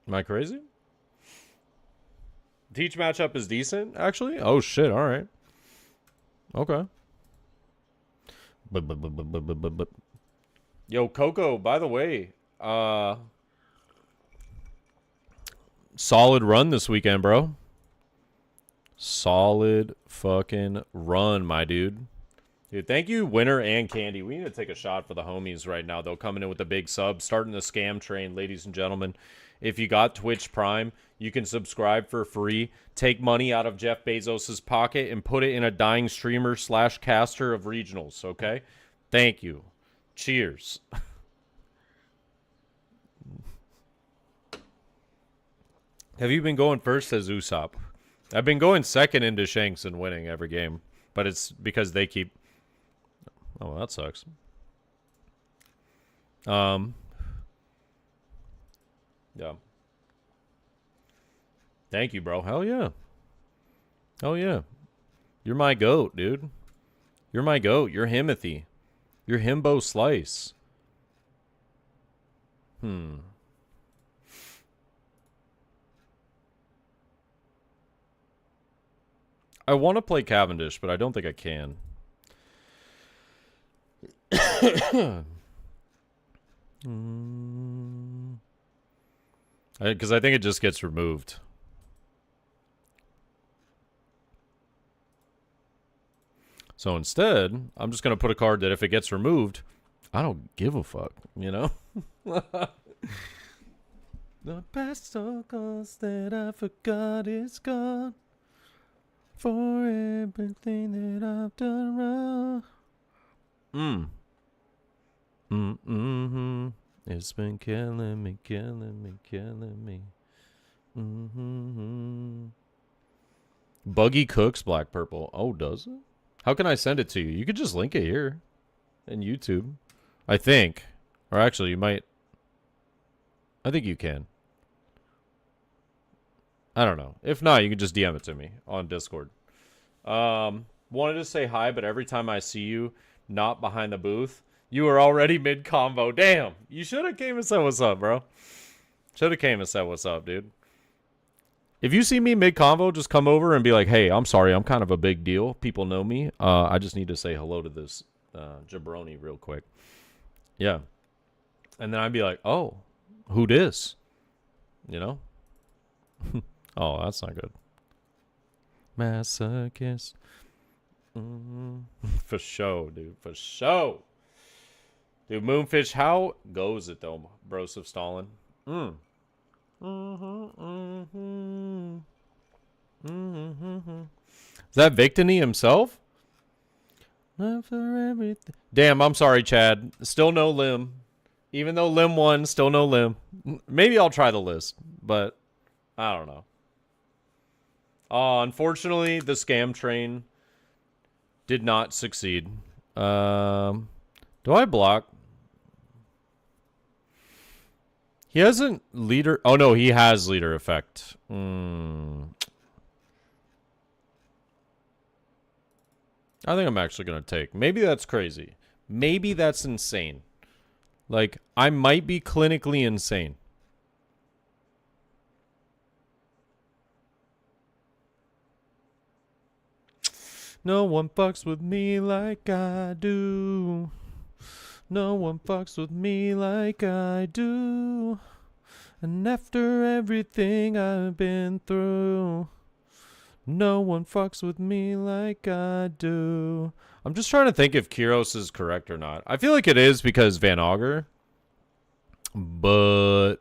Am I crazy? Teach matchup is decent, actually? Oh, shit. All right. Okay. But. Yo, Coco, by the way, solid run this weekend, bro. Solid fucking run, my dude. Dude, thank you, Winner and Candy. We need to take a shot for the homies right now. They'll come in with a big sub, starting the scam train, ladies and gentlemen. If you got Twitch Prime, you can subscribe for free, take money out of Jeff Bezos' pocket, and put it in a dying streamer / caster of regionals, okay? Thank you. Cheers. Have you been going first as Usopp? I've been going second into Shanks and winning every game, but it's because they keep... Oh, that sucks. Yeah. Thank you, bro. Hell yeah. Hell yeah. You're my goat, dude. You're my goat. You're Himothy. You're Himbo Slice. I want to play Cavendish, but I don't think I can. Because I think it just gets removed. So instead, I'm just going to put a card that if it gets removed, I don't give a fuck, you know? The past circles that I forgot is gone. For everything that I've done wrong. It's been killing me, killing me, killing me. Buggy Cooks Black Purple. Oh, does it? How can I send it to you? You could just link it here in YouTube, I think. Or actually, you might. I think you can. I don't know. If not, you can just DM it to me on Discord. Wanted to say hi, but every time I see you not behind the booth, you are already mid-combo. Damn. You should have came and said what's up, bro. Should have came and said what's up, dude. If you see me mid-combo, just come over and be like, hey, I'm sorry. I'm kind of a big deal. People know me. I just need to say hello to this jabroni real quick. Yeah. And then I'd be like, oh, who dis? You know? Oh, that's not good. Masochist. For sure, dude. For sure. Dude, Moonfish, how goes it, though, Broseph Stalin? Is that Victini himself? Not for everything. Damn, I'm sorry, Chad. Still no Lim. Even though Lim won, still no Lim. Maybe I'll try the list, but I don't know. Unfortunately, the scam train did not succeed. Do I block? He hasn't leader... Oh, no, he has leader effect. I think I'm actually going to take. Maybe that's crazy. Maybe that's insane. Like, I might be clinically insane. No one fucks with me like I do. No one fucks with me like I do. And after everything I've been through, no one fucks with me like I do. I'm just trying to think if Kyros is correct or not. I feel like it is because Van Auger. But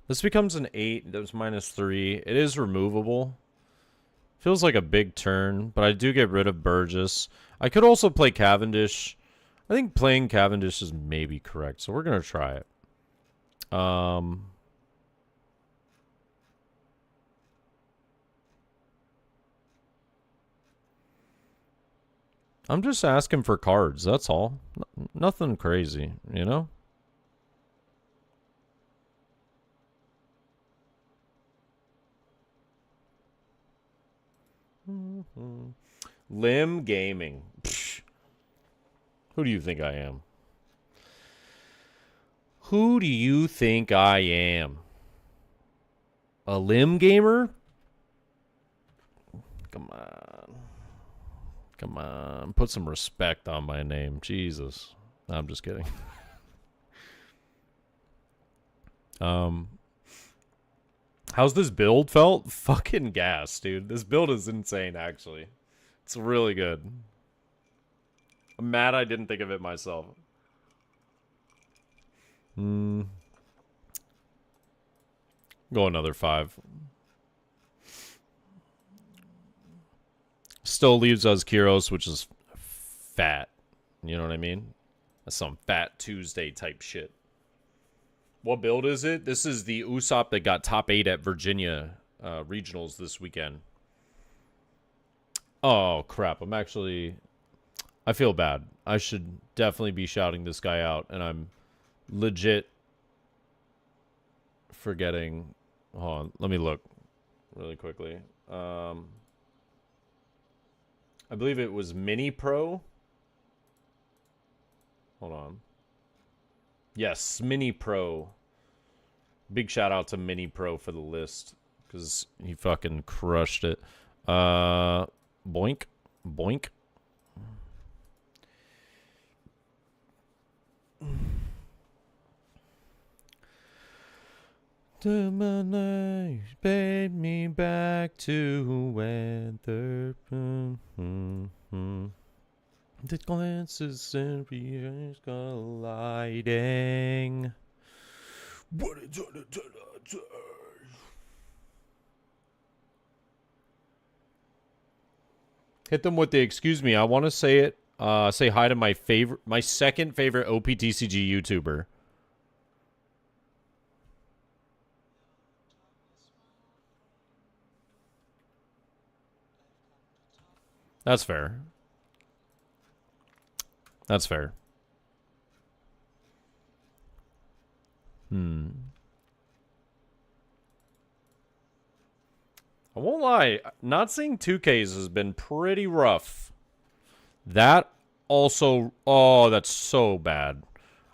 this becomes an 8. That was -3. It is removable. Feels like a big turn, but I do get rid of Burgess. I could also play Cavendish. I think playing Cavendish is maybe correct, so we're going to try it. I'm just asking for cards, that's all. Nothing crazy, you know? Limb Gaming. Psh. Who do you think I am? Who do you think I am? A limb gamer? Come on. Come on. Put some respect on my name. Jesus. No, I'm just kidding. How's this build felt? Fucking gas, dude. This build is insane, actually. It's really good. I'm mad I didn't think of it myself. Go another 5. Still leaves us Kyros, which is fat. You know what I mean? That's some Fat Tuesday type shit. What build is it? This is the Usopp that got top 8 at Virginia regionals this weekend. Oh, crap. I feel bad. I should definitely be shouting this guy out, and I'm legit forgetting. Hold on. Let me look really quickly. I believe it was Mini Pro. Hold on. Yes, Mini Pro. Big shout out to Mini Pro for the list, because he fucking crushed it. Boink. Boink. To my night, paid me back to weather. The glances and rears colliding. Hit them with the excuse me. I want to say it. Say hi to my second favorite OPTCG YouTuber. That's fair. That's fair. I won't lie. Not seeing 2Ks has been pretty rough. That also... Oh, that's so bad.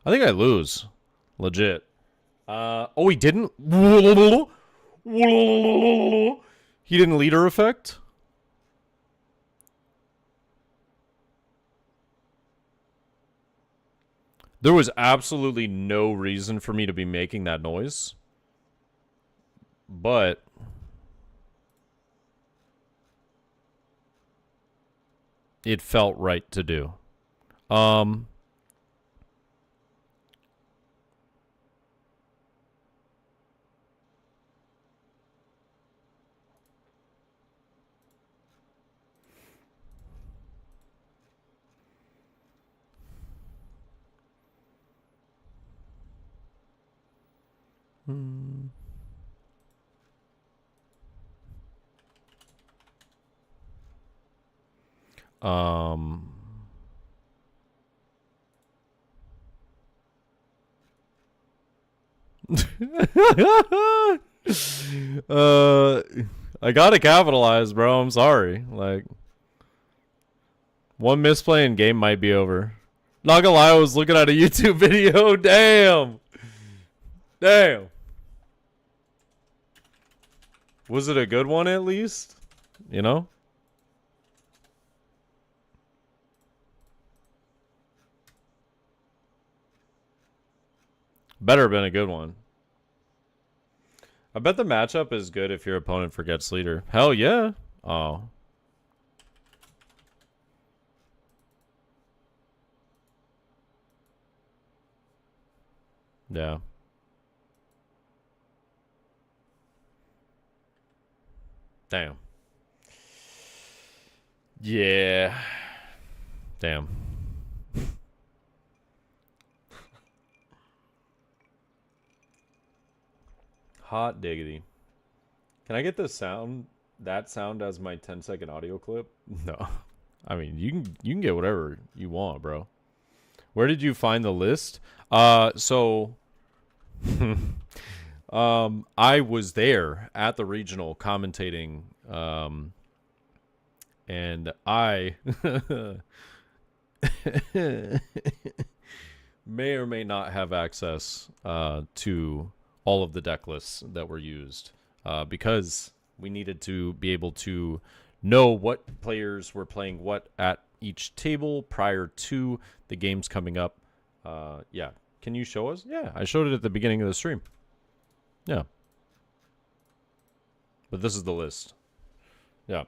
I think I lose. Legit. Oh, he didn't? He didn't leader effect? There was absolutely no reason for me to be making that noise. But... it felt right to do. I gotta capitalize, bro. I'm sorry. Like, one misplay and game might be over. Not gonna lie, I was looking at a YouTube video. Damn. Damn. Was it a good one at least? You know? Better have been a good one. I bet the matchup is good if your opponent forgets leader. Hell yeah. Oh. Yeah. Damn. Yeah. Damn. Hot diggity. Can I get the sound, that sound as my 10-second audio clip? No. I mean, you can get whatever you want, bro. Where did you find the list? So I was there at the regional commentating and I may or may not have access to all of the deck lists that were used because we needed to be able to know what players were playing what at each table prior to the games coming up. Yeah. Can you show us? Yeah, I showed it at the beginning of the stream. Yeah. But this is the list. Yeah.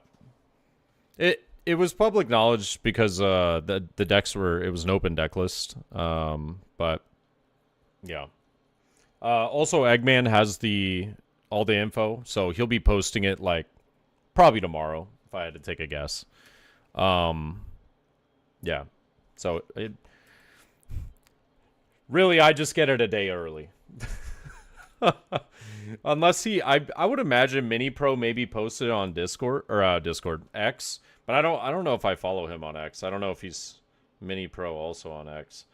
It was public knowledge because the decks were, it was an open deck list. But yeah. Also Eggman has all the info, so he'll be posting it like probably tomorrow if I had to take a guess. Yeah. So really I just get it a day early. Unless I would imagine Mini Pro maybe posted it on Discord or Discord X, but I don't know if I follow him on X. I don't know if he's Mini Pro also on X.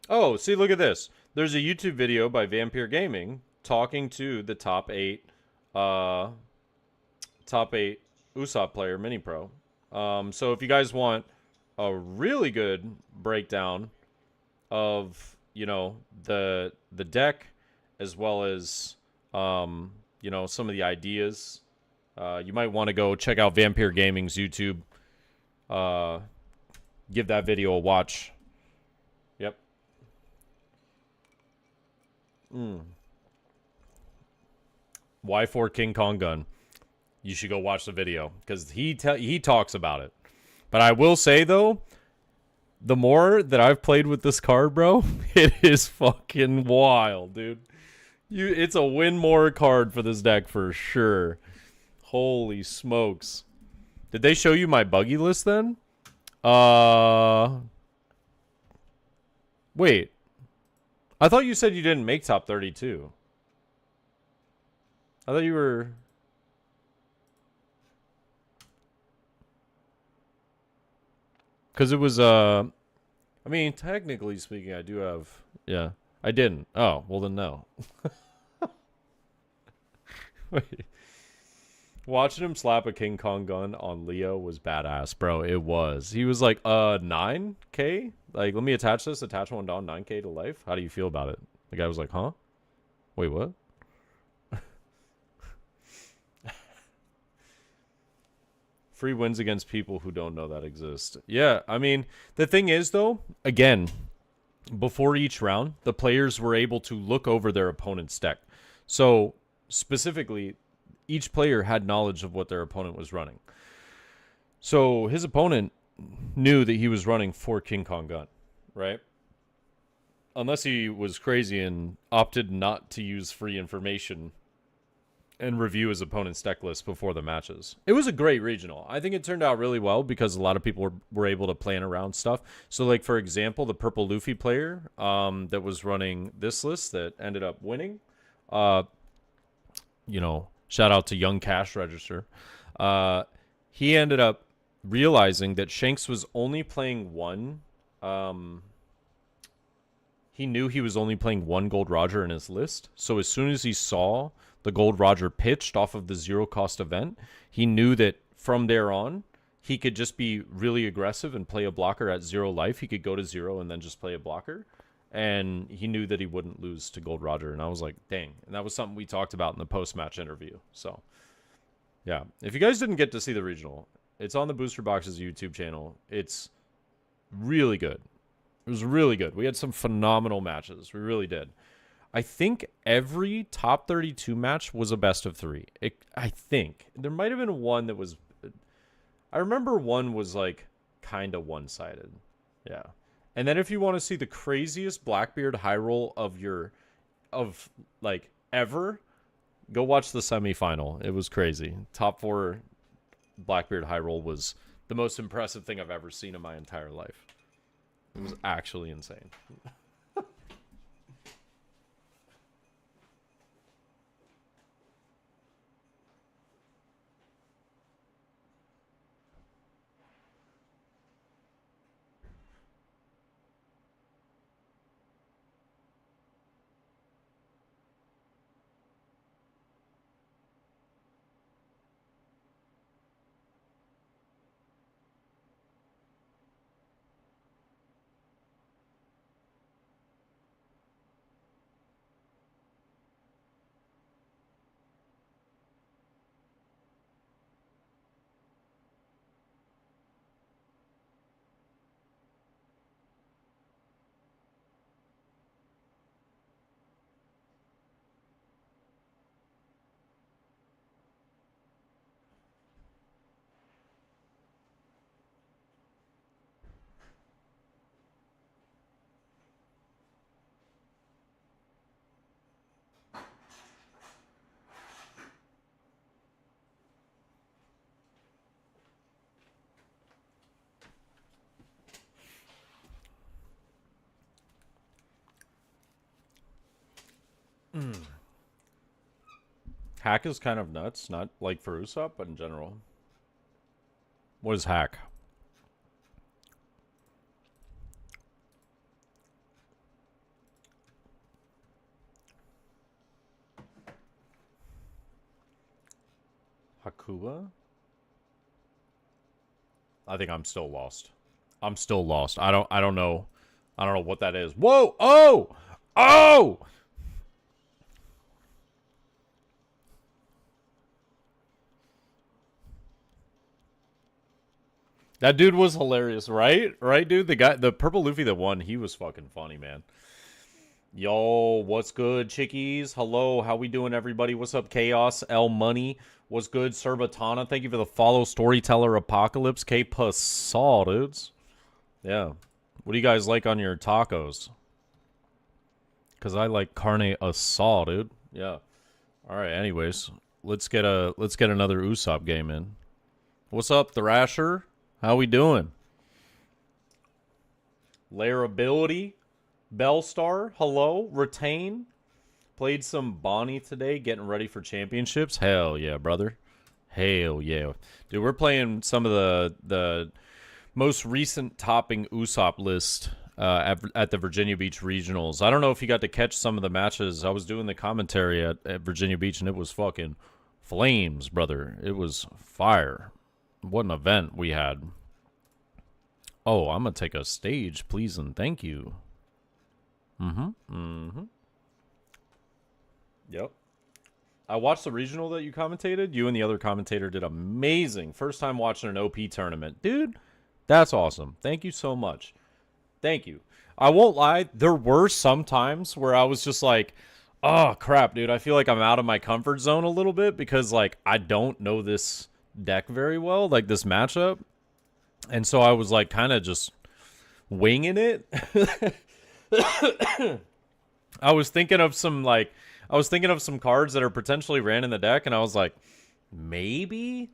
Oh, see, look at this. There's a YouTube video by Vampire Gaming talking to the top 8 Usopp player Mini Pro. So if you guys want a really good breakdown of, you know, the deck as well as you know, some of the ideas, you might want to go check out Vampire Gaming's YouTube. Give that video a watch. Yep. Why for King Kong gun? You should go watch the video because he talks about it. But I will say though, the more that I've played with this card, bro, it is fucking wild, dude. It's a win more card for this deck for sure. Holy smokes. Did they show you my buggy list then? Wait. I thought you said you didn't make top 32. I thought you were... Because it was, I mean, technically speaking, I do have... Yeah. I didn't. Oh, well then no. Wait. Watching him slap a King Kong gun on Leo was badass, bro. It was. He was like, 9K? Like, let me attach this. Attach one down, 9K to life. How do you feel about it? The guy was like, huh? Wait, what? Free wins against people who don't know that exist. Yeah, I mean, the thing is, though, again, before each round, the players were able to look over their opponent's deck. So, specifically, each player had knowledge of what their opponent was running. So, his opponent knew that he was running 4 King Kong gun, right? Unless he was crazy and opted not to use free information and review his opponent's deck list before the matches. It was a great regional. I think it turned out really well because a lot of people were able to plan around stuff. So, like, for example, the Purple Luffy player that was running this list that ended up winning, you know, shout out to Young Cash Register. He ended up realizing that Shanks was only playing one. He knew he was only playing one Gold Roger in his list. So as soon as he saw the Gold Roger pitched off of the zero cost event, he knew that from there on, he could just be really aggressive and play a blocker at 0 life. He could go to 0 and then just play a blocker. And he knew that he wouldn't lose to Gold Roger. And I was like, dang. And that was something we talked about in the post-match interview. So, yeah. If you guys didn't get to see the regional, it's on the Booster Box's YouTube channel. It's really good. It was really good. We had some phenomenal matches. We really did. I think every top 32 match was a best of 3. I think. There might have been one that was... I remember one was, like, kind of one-sided. Yeah. And then if you want to see the craziest Blackbeard high roll of like, ever, go watch the semifinal. It was crazy. Top 4 Blackbeard high roll was the most impressive thing I've ever seen in my entire life. It was actually insane. Hack is kind of nuts, not like for Usopp, but in general. What is hack? Hakuba? I think I'm still lost. I'm still lost. I don't know. I don't know what that is. Whoa! Oh! Oh! That dude was hilarious, right? Right, dude? The purple Luffy that won, he was fucking funny, man. Yo, what's good, chickies? Hello, how we doing, everybody? What's up, Chaos? L Money. What's good, Serbatana? Thank you for the follow, Storyteller Apocalypse. K Pasal, dudes. Yeah. What do you guys like on your tacos? Because I like carne asada, dude. Yeah. All right, anyways. Let's get another Usopp game in. What's up, Thrasher? How we doing? Layerability. Bellstar, hello. Retain. Played some Bonnie today, getting ready for championships. Hell yeah, brother. Hell yeah. Dude, we're playing some of the most recent topping Usopp list at the Virginia Beach Regionals. I don't know if you got to catch some of the matches. I was doing the commentary at Virginia Beach, and it was fucking flames, brother. It was fire. What an event we had. Oh, I'm going to take a stage, please and thank you. Yep. I watched the regional that you commentated. You and the other commentator did amazing. First time watching an OP tournament. Dude, that's awesome. Thank you so much. Thank you. I won't lie. There were some times where I was just like, oh, crap, dude. I feel like I'm out of my comfort zone a little bit because, like, I don't know this deck very well, like this matchup. And so I was, like, kind of just winging it. I was thinking of some cards that are potentially ran in the deck, and I was like, maybe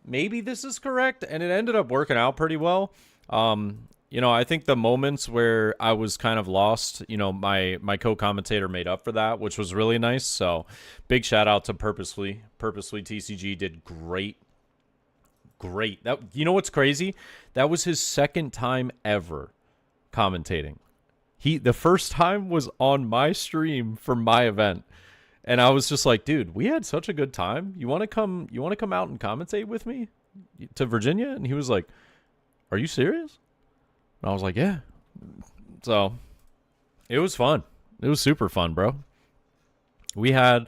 this is correct, and it ended up working out pretty well. You know, I think the moments where I was kind of lost, you know, my co-commentator made up for that, which was really nice. So, big shout out to Purposely TCG did great. That, you know what's crazy? That was his second time ever commentating. The first time was on my stream for my event. And I was just like, dude, we had such a good time. You want to come out and commentate with me to Virginia? And he was like, are you serious? And I was like, yeah. So it was fun. It was super fun, bro. We had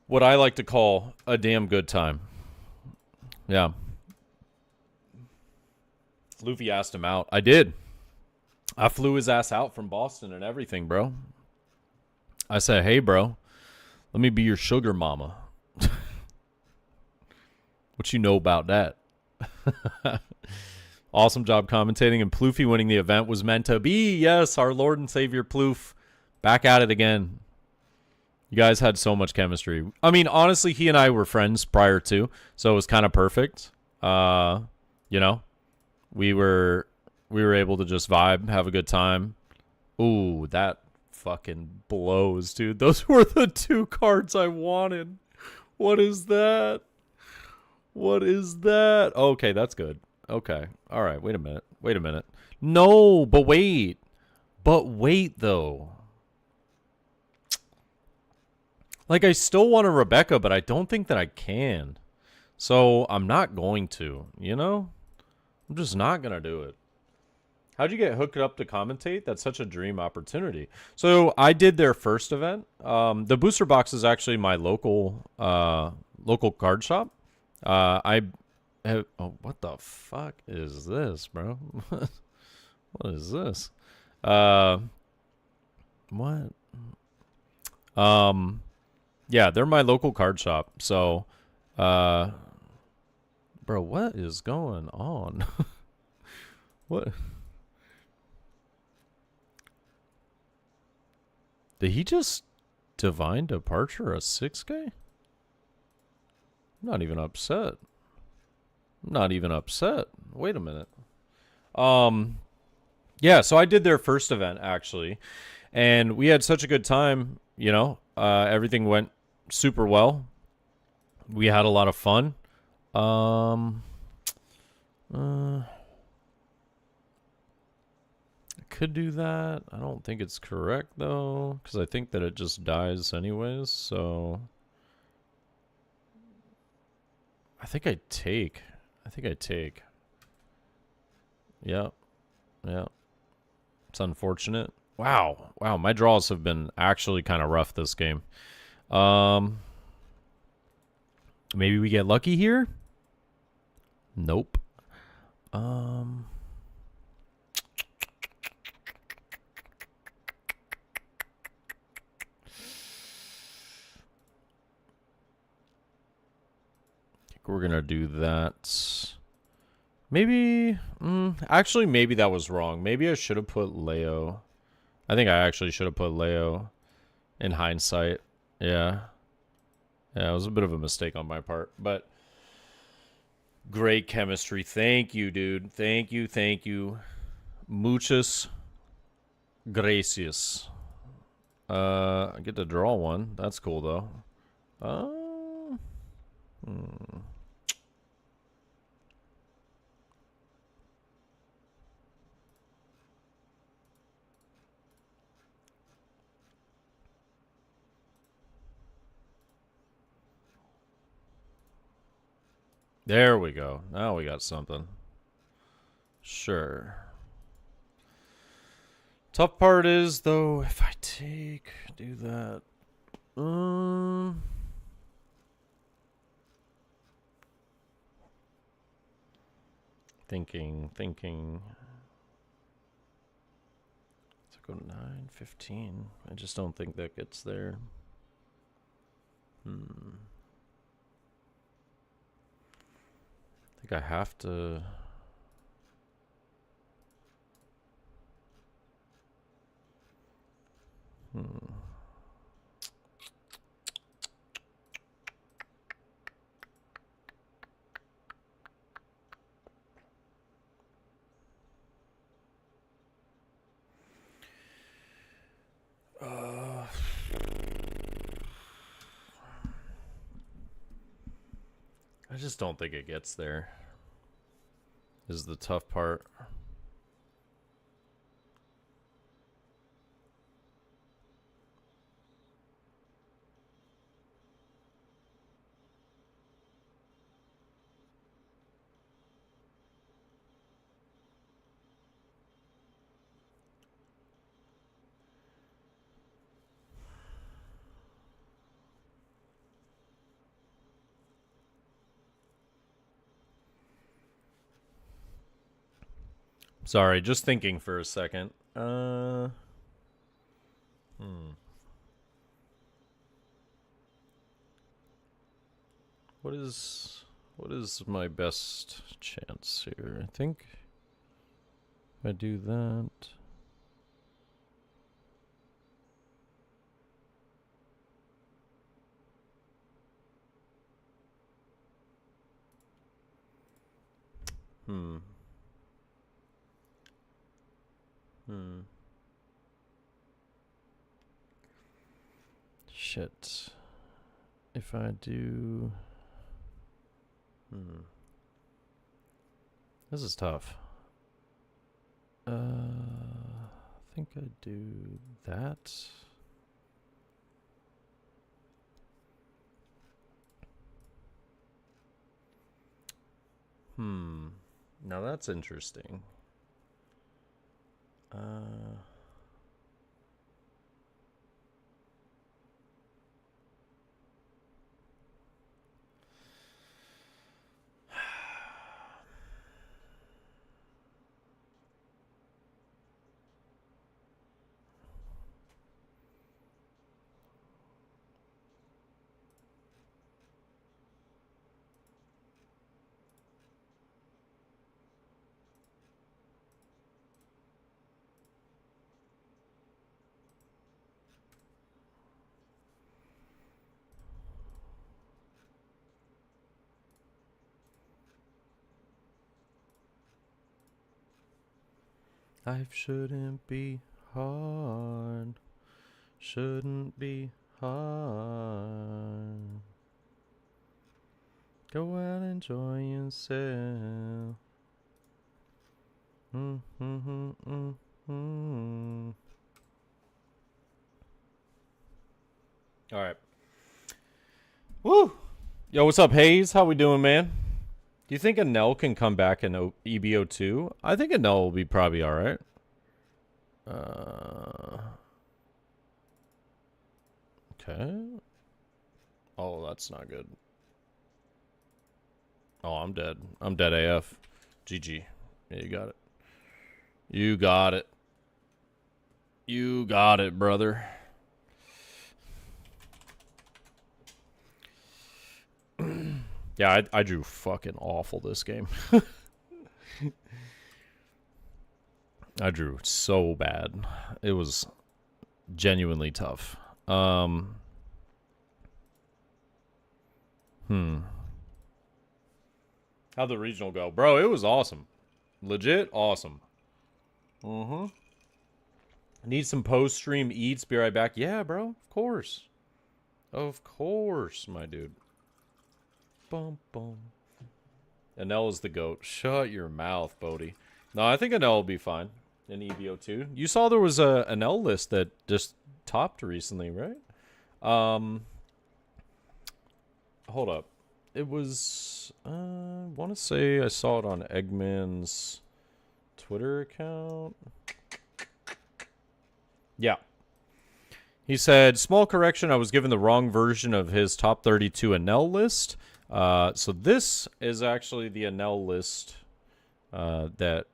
what I like to call a damn good time. Yeah. Luffy asked him out. I did. I flew his ass out from Boston and everything, bro. I said, hey, bro, let me be your sugar mama. What you know about that? Awesome job commentating, and Ploofy winning the event was meant to be. Yes, our Lord and Savior Ploof. Back at it again. You guys had so much chemistry. I mean, honestly, he and I were friends prior to, so it was kind of perfect. You know, we were able to just vibe, have a good time. Ooh, that fucking blows, dude. Those were the two cards I wanted. What is that? What is that? Okay, that's good. Okay. All right, wait a minute. No, but wait. Though. Like, I still want a Rebecca, but I don't think that I can. So, I'm not going to, you know? I'm just not going to do it. How'd you get hooked up to commentate? That's such a dream opportunity. So, I did their first event. The booster box is actually my local card shop. Oh, what the fuck is this, bro? What is this? What? Yeah, they're my local card shop. So, bro, what is going on? What? Did he just Divine Departure a 6K? I'm not even upset. Wait a minute. Yeah, so I did their first event, actually. And we had such a good time. you know, everything went super well. We had a lot of fun. I could do that. I don't think it's correct though, because I think that it just dies anyways. So I think I take. Yep. Yep. It's unfortunate. Wow. Wow. My draws have been actually kind of rough this game. Maybe we get lucky here? Nope. We're gonna do that. Maybe, actually, maybe that was wrong. Maybe I should have put Leo. I think I actually should have put Leo in hindsight. Yeah. Yeah, it was a bit of a mistake on my part, but great chemistry. Thank you, dude. Thank you. Muchas gracias. I get to draw one. That's cool, though. There we go. Now we got something. Sure. Tough part is, though, if I do that. Thinking. Let's go 9, 15. I just don't think that gets there. I think I have to. I just don't think it gets there. Is the tough part. Sorry, just thinking for a second. What is my best chance here? I think if I do that. Shit. If I do. This is tough. I think I do that. Now that's interesting. Life shouldn't be hard. shouldn't be hard. Go out and enjoy yourself. All right. Woo! Yo, what's up, Hayes? How we doing, man? Do you think Anel can come back in EBO2? I think Anel will be probably all right. Okay. Oh, that's not good. Oh, I'm dead. I'm dead AF. GG. Yeah, you got it. You got it. You got it, brother. Yeah, I drew fucking awful this game. I drew so bad. It was genuinely tough. How'd the regional go? Bro, it was awesome. Legit awesome. Need some post-stream eats. Be right back. Yeah, bro. Of course. Of course, my dude. Bum, bum. Anel is the GOAT. Shut your mouth, Bodie. No, I think Anel will be fine in EBO2. You saw there was a Anel list that just topped recently, right? Hold up. It was, I want to say I saw it on Eggman's Twitter account. Yeah. He said, small correction, I was given the wrong version of his top 32 Anel list. So this is actually the Anel list that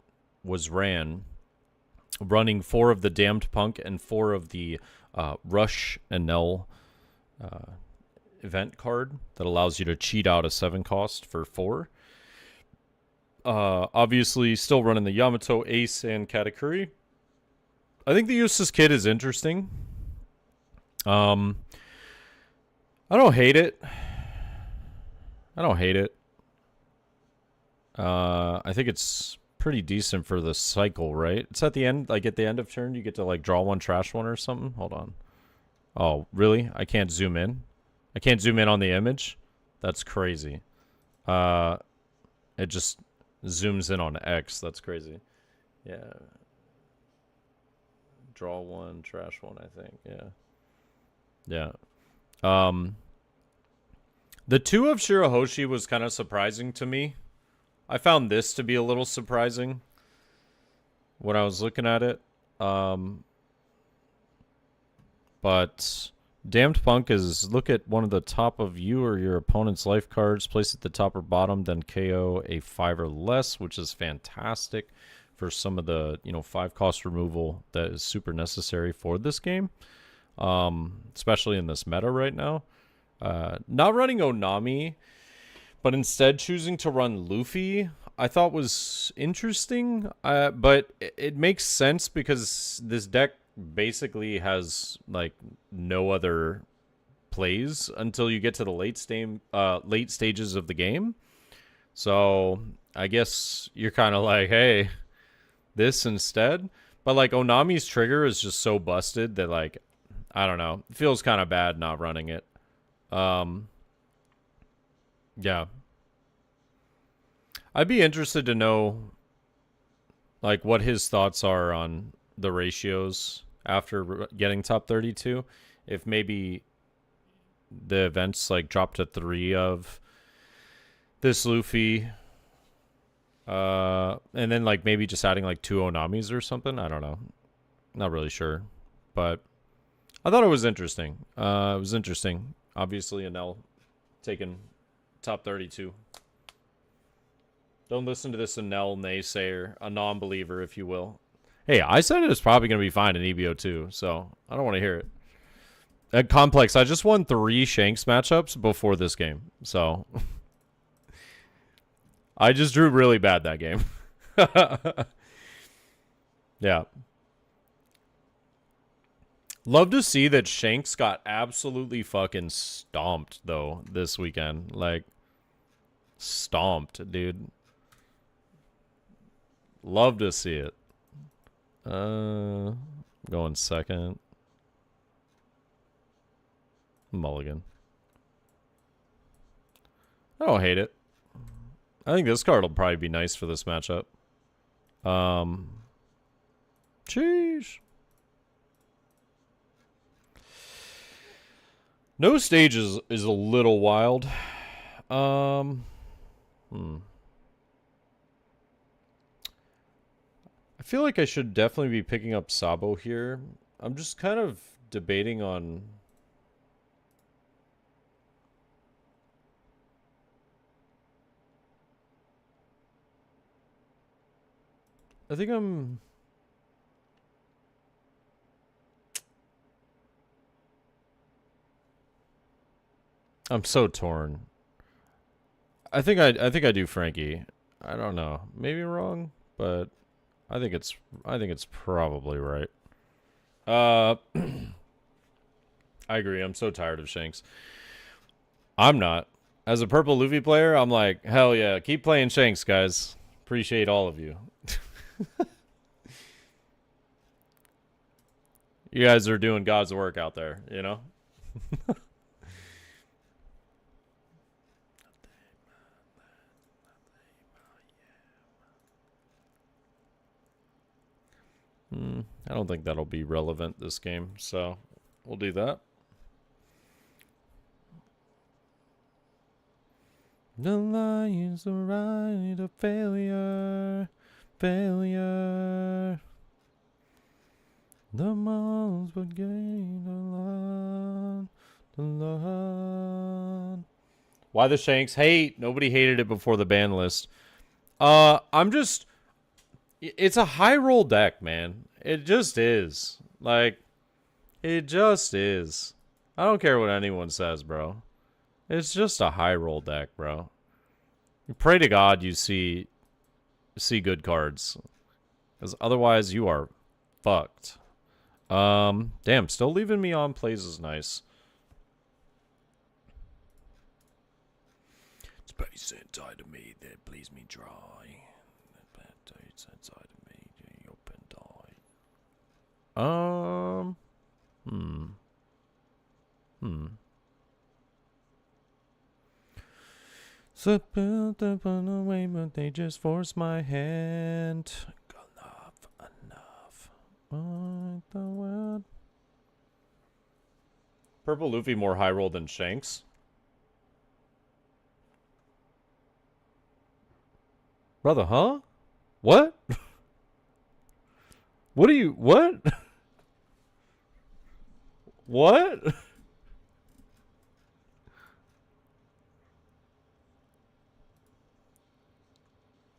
was running 4 of the Damned Punk and 4 of the Rush Anel event card that allows you to cheat out a 7 cost for 4. Obviously, still running the Yamato, Ace, and Katakuri. I think the Eustace Kid is interesting. I don't hate it. I think it's pretty decent for the cycle, right? It's at the end, like at the end of turn, you get to like draw 1, trash 1 or something. Hold on. Oh, really? I can't zoom in. I can't zoom in on the image. That's crazy. It just zooms in on X. That's crazy. Yeah. Draw 1, trash 1, I think. Yeah. The 2 of Shirahoshi was kind of surprising to me. I found this to be a little surprising when I was looking at it. But Damned Punk is look at one of the top of you or your opponent's life cards, place it at the top or bottom, then KO a 5 or less, which is fantastic for some of the 5 cost removal that is super necessary for this game, especially in this meta right now. Not running Onami, but instead choosing to run Luffy, I thought was interesting. But it makes sense because this deck basically has like no other plays until you get to the late stages of the game. So I guess you're kind of like, hey, this instead. But like Onami's trigger is just so busted that like, I don't know, it feels kind of bad not running it. Yeah. I'd be interested to know like what his thoughts are on the ratios after getting top 32. If maybe the events like drop to 3 of this Luffy, and then like maybe just adding like 2 Onamis or something. I don't know. Not really sure, but I thought it was interesting. It was interesting. Obviously, Anel taking top 32. Don't listen to this Anel naysayer, a non-believer, if you will. Hey, I said it was probably going to be fine in EBO too, so I don't want to hear it. At Complex, I just won 3 Shanks matchups before this game, so I just drew really bad that game. Yeah. Love to see that Shanks got absolutely fucking stomped, though, this weekend. Like, stomped, dude. Love to see it. Going second. Mulligan. I don't hate it. I think this card will probably be nice for this matchup. Sheesh. No stage is a little wild. I feel like I should definitely be picking up Sabo here. I'm just kind of debating on... I think I'm so torn. I think I do Frankie. I don't know. Maybe wrong, but I think it's probably right. I agree. I'm so tired of Shanks. I'm not. As a purple Luffy player, I'm like, hell yeah, keep playing Shanks, guys. Appreciate all of you. You guys are doing God's work out there, you know? I don't think that'll be relevant this game, so we'll do that. The lion's the right of failure. Failure. The moms would gain the lot. Why the Shanks hate? Nobody hated it before the ban list. I'm just... It's a high roll deck, man. It just is. Like, it just is. I don't care what anyone says, bro. It's just a high roll deck, bro. You pray to God you see good cards. Because otherwise you are fucked. Damn, still leaving me on plays is nice. Space inside of me that please me dry. It's inside of me, open die. So built up on the way, but they just forced my hand. Enough. What the world? Purple Luffy more high roll than Shanks. Brother, huh? What? What are you... What? What?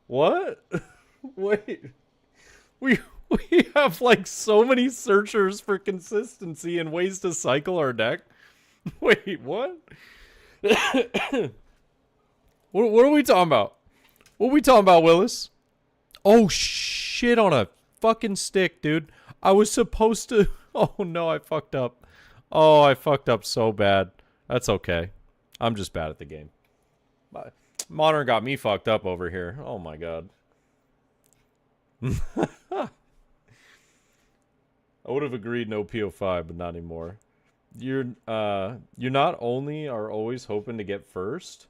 What? Wait. We have like so many searchers for consistency and ways to cycle our deck. Wait, what? What are we talking about? What are we talking about, Willis? Oh, shit on a fucking stick, dude. I was supposed to... Oh, no, I fucked up. Oh, I fucked up so bad. That's okay. I'm just bad at the game. Modern got me fucked up over here. Oh, my God. I would have agreed no PO5, but not anymore. You not only are always hoping to get first...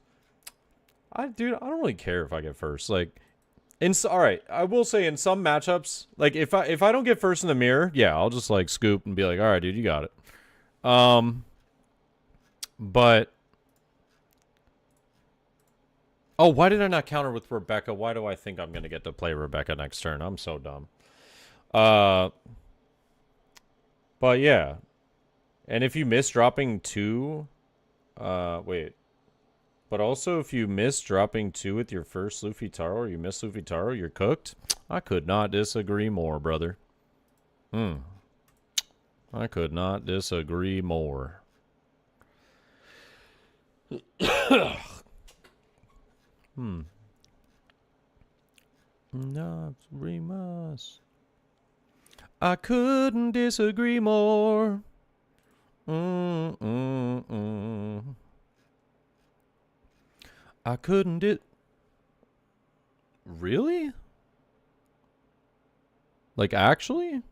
Dude, I don't really care if I get first. Like... all right, I will say in some matchups, like if I don't get first in the mirror, yeah, I'll just like scoop and be like, all right, dude, you got it. But oh, why did I not counter with Rebecca? Why do I think I'm gonna get to play Rebecca next turn? I'm so dumb. But yeah, and if you miss dropping 2, wait. But also, if you miss dropping 2 with your first Luffy Taro, or you miss Luffy Taro, you're cooked. I could not disagree more, brother. I could not disagree more. Not remus. I couldn't disagree more. I couldn't Really? Like, actually?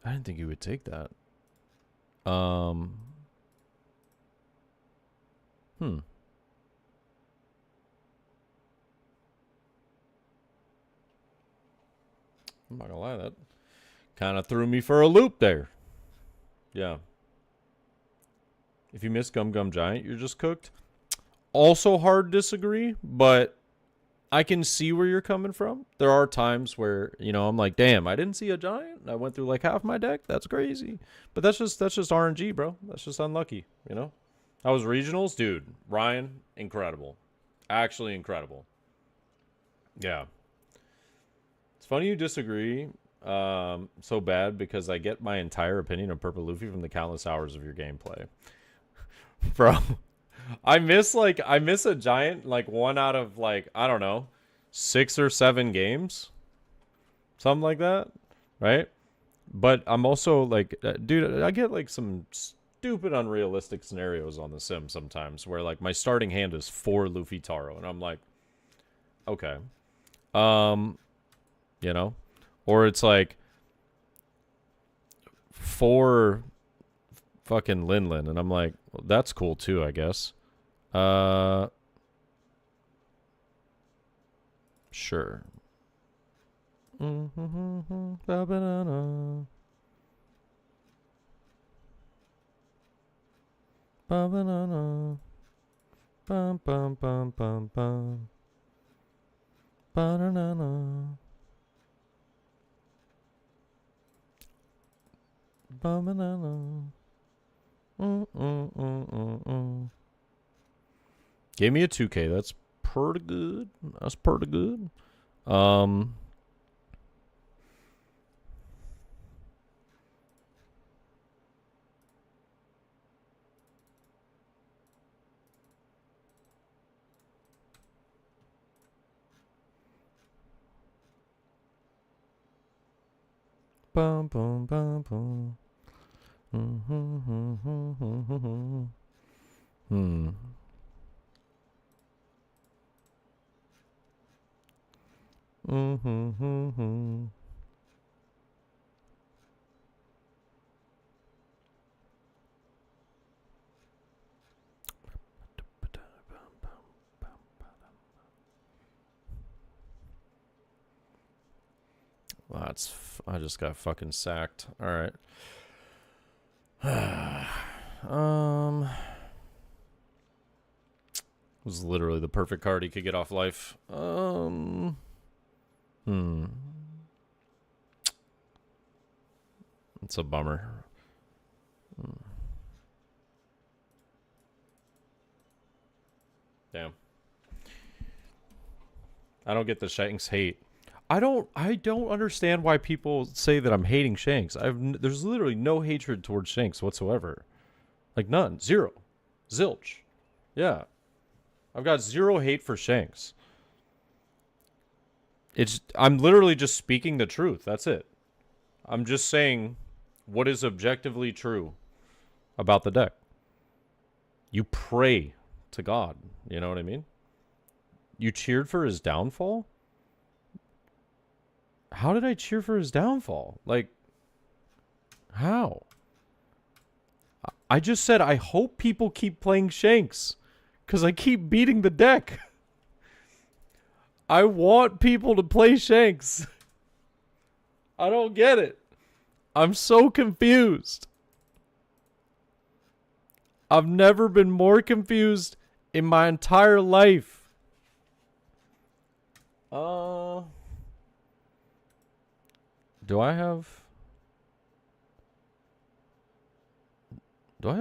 I didn't think you would take that. I'm not gonna lie, that kind of threw me for a loop there. Yeah. If you miss Gum Gum Giant, you're just cooked. Also hard to disagree, but I can see where you're coming from. There are times where, you know, I'm like, damn, I didn't see a giant. I went through like half my deck. That's crazy. But that's just RNG, bro. That's just unlucky, you know? That was regionals, dude. Ryan, incredible. Actually incredible. Yeah. It's funny you disagree so bad because I get my entire opinion of Purple Luffy from the countless hours of your gameplay. Bro, I miss a giant like 1 out of like, I don't know, 6 or 7 games. Something like that, right? But I'm also like, dude, I get like some stupid unrealistic scenarios on the sim sometimes where like my starting hand is 4 Luffy Taro and I'm like, okay. You know? Or it's like 4 fucking Lin and I'm like, well, that's cool too, I guess. Sure. Ba-banana. Ba-banana. Bum bum bum bum bum. Ba-banana. Ba-banana. Gave me a 2K. That's pretty good. That's pretty good. Bum bum bum bum. I just got fucking sacked. All right. Was literally the perfect card he could get off life. It's a bummer. Damn. I don't get the Shanks hate. I don't understand why people say that I'm hating Shanks. There's literally no hatred towards Shanks whatsoever. Like none. Zero. Zilch. Yeah. I've got zero hate for Shanks. I'm literally just speaking the truth. That's it. I'm just saying what is objectively true about the deck. You pray to God. You know what I mean? You cheered for his downfall? How did I cheer for his downfall? Like, how? I just said I hope people keep playing Shanks because I keep beating the deck. I want people to play Shanks. I don't get it. I'm so confused. I've never been more confused in my entire life. Do I have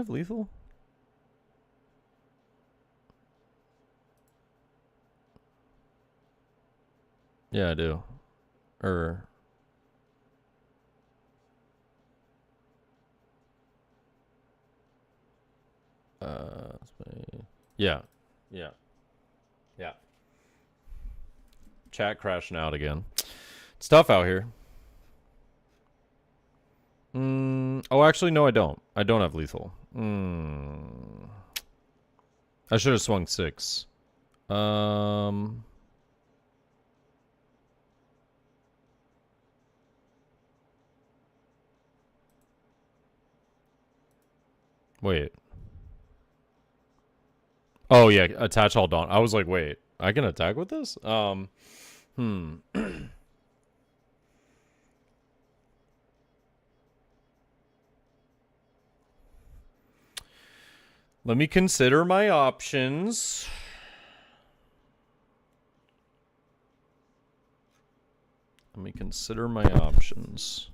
lethal? Yeah, I do. Yeah. Yeah. Yeah. Chat crashing out again. It's tough out here. Oh, actually, no, I don't. I don't have lethal. I should have swung 6. Wait. Oh, yeah. Attach all dawn. I was like, wait. I can attack with this? Let me consider my options. Let me consider my options.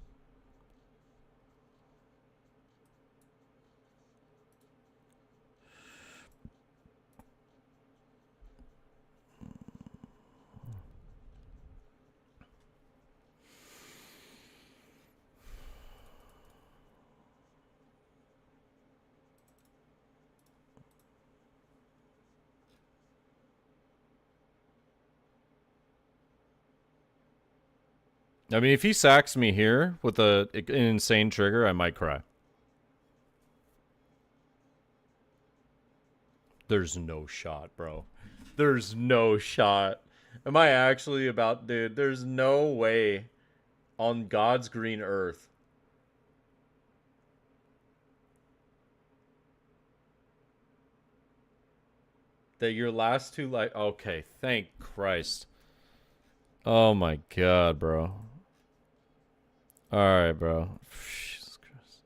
I mean, if he sacks me here with an insane trigger, I might cry. There's no shot, bro. There's no shot. Am I actually about... Dude, there's no way on God's green earth. That your last two... Okay, thank Christ. Oh my God, bro. Alright, bro. Jesus Christ.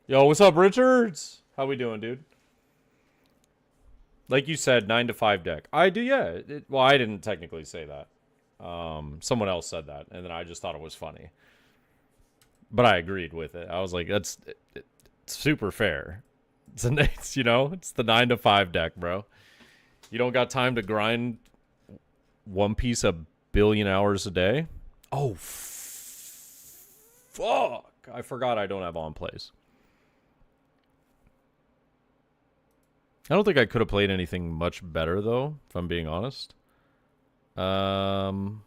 Yo, what's up, Richards? How we doing, dude? Like you said, 9 to 5 deck. I do, yeah. Well, I didn't technically say that. Someone else said that, and then I just thought it was funny. But I agreed with it. I was like, it's super fair. It's you know, it's the 9 to 5 deck, bro. You don't got time to grind One Piece a billion hours a day? Oh, fuck. I forgot I don't have on plays. I don't think I could have played anything much better, though, if I'm being honest. That's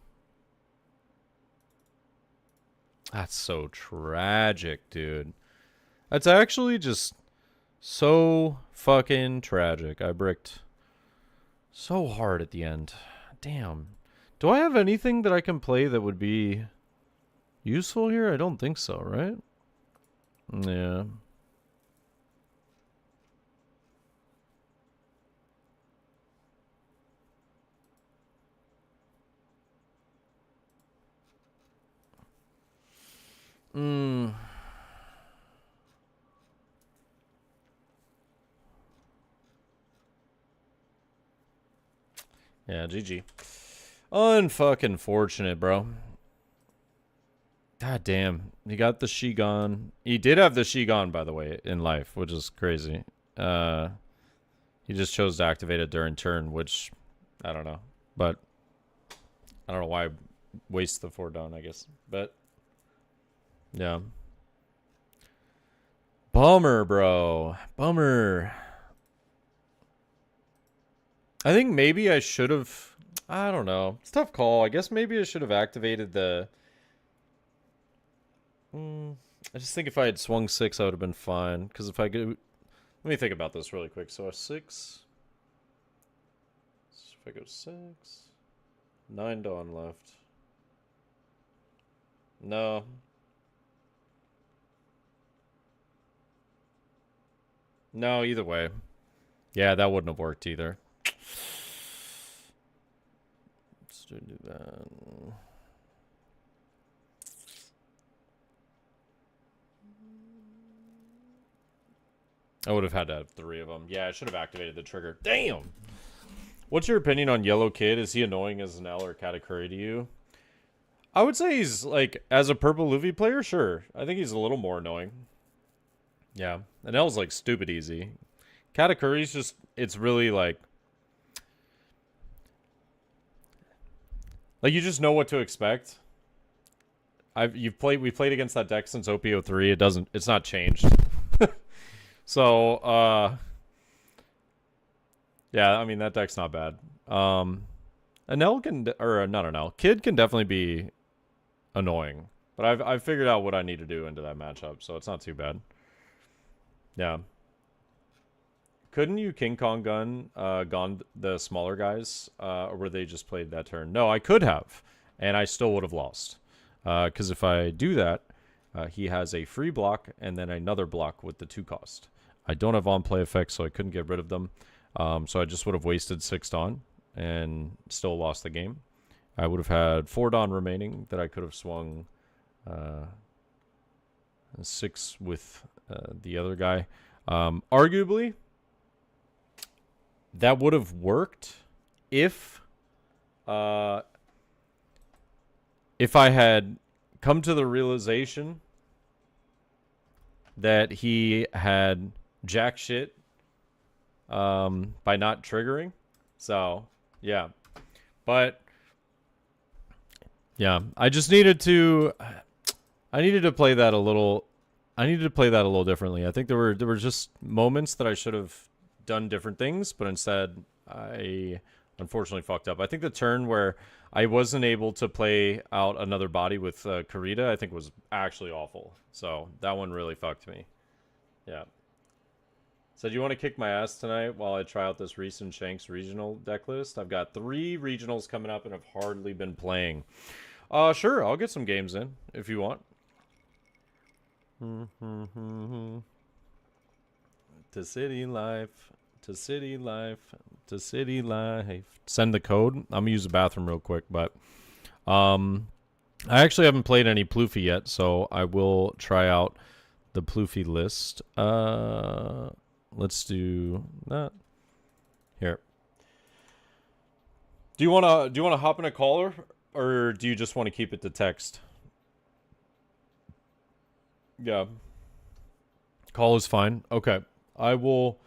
so tragic, dude. That's actually just so fucking tragic. I bricked so hard at the end. Damn. Do I have anything that I can play that would be useful here? I don't think so, right? Yeah. Yeah, GG. Unfucking fortunate, bro. God damn. He got the Shigon. He did have the Shigon, by the way, in life, which is crazy. He just chose to activate it during turn, which I don't know. But I don't know why I waste the 4 down, I guess. But yeah. Bummer, bro. Bummer. I think maybe I should have... I don't know. It's a tough call. I guess maybe I should have activated the... I just think if I had swung 6, I would have been fine. Because if I go... Let me think about this really quick. So a 6... If I go 6... 9 dawn left. No. No, either way. Yeah, that wouldn't have worked either. Let's do that. I would have had to have 3 of them. Yeah, I should have activated the trigger. Damn! What's your opinion on Yellow Kid? Is he annoying as an L or Katakuri to you? I would say he's, like, as a Purple Luffy player, sure. I think he's a little more annoying. Yeah. And L's, like, stupid easy. Katakuri's just, it's really, like... Like, you just know what to expect. We played against that deck since OP03. It's not changed. So, yeah, I mean, that deck's not bad. An L can, or not an L, Kid can definitely be annoying. But I've figured out what I need to do into that matchup, so it's not too bad. Yeah. Couldn't you King Kong gone the smaller guys, or were they just played that turn? No, I could have. and I still would have lost. Because if I do that, he has a free block and then another block with the 2 cost. I don't have on-play effects, so I couldn't get rid of them. So I just would have wasted 6 Dawn and still lost the game. I would have had 4 Dawn remaining that I could have swung 6 with the other guy. Arguably, that would have worked if I had come to the realization that he had jack shit by not triggering. So, yeah. But yeah, I just needed to play that a little differently. I think there were just moments that I should have done different things, but instead I unfortunately fucked up. I think the turn where I wasn't able to play out another body with Karita, I think was actually awful. So that one really fucked me. Yeah. So do you want to kick my ass tonight while I try out this recent Shanks regional deck list? I've got 3 regionals coming up and have hardly been playing. Sure, I'll get some games in if you want. To city life, to city life, to city life. Send the code. I'm gonna use the bathroom real quick, but I actually haven't played any Ploofy yet, so I will try out the Ploofy list. Let's do that. Here. Do you wanna hop in a caller, or do you just want to keep it to text? Yeah. Call is fine. Okay. I will.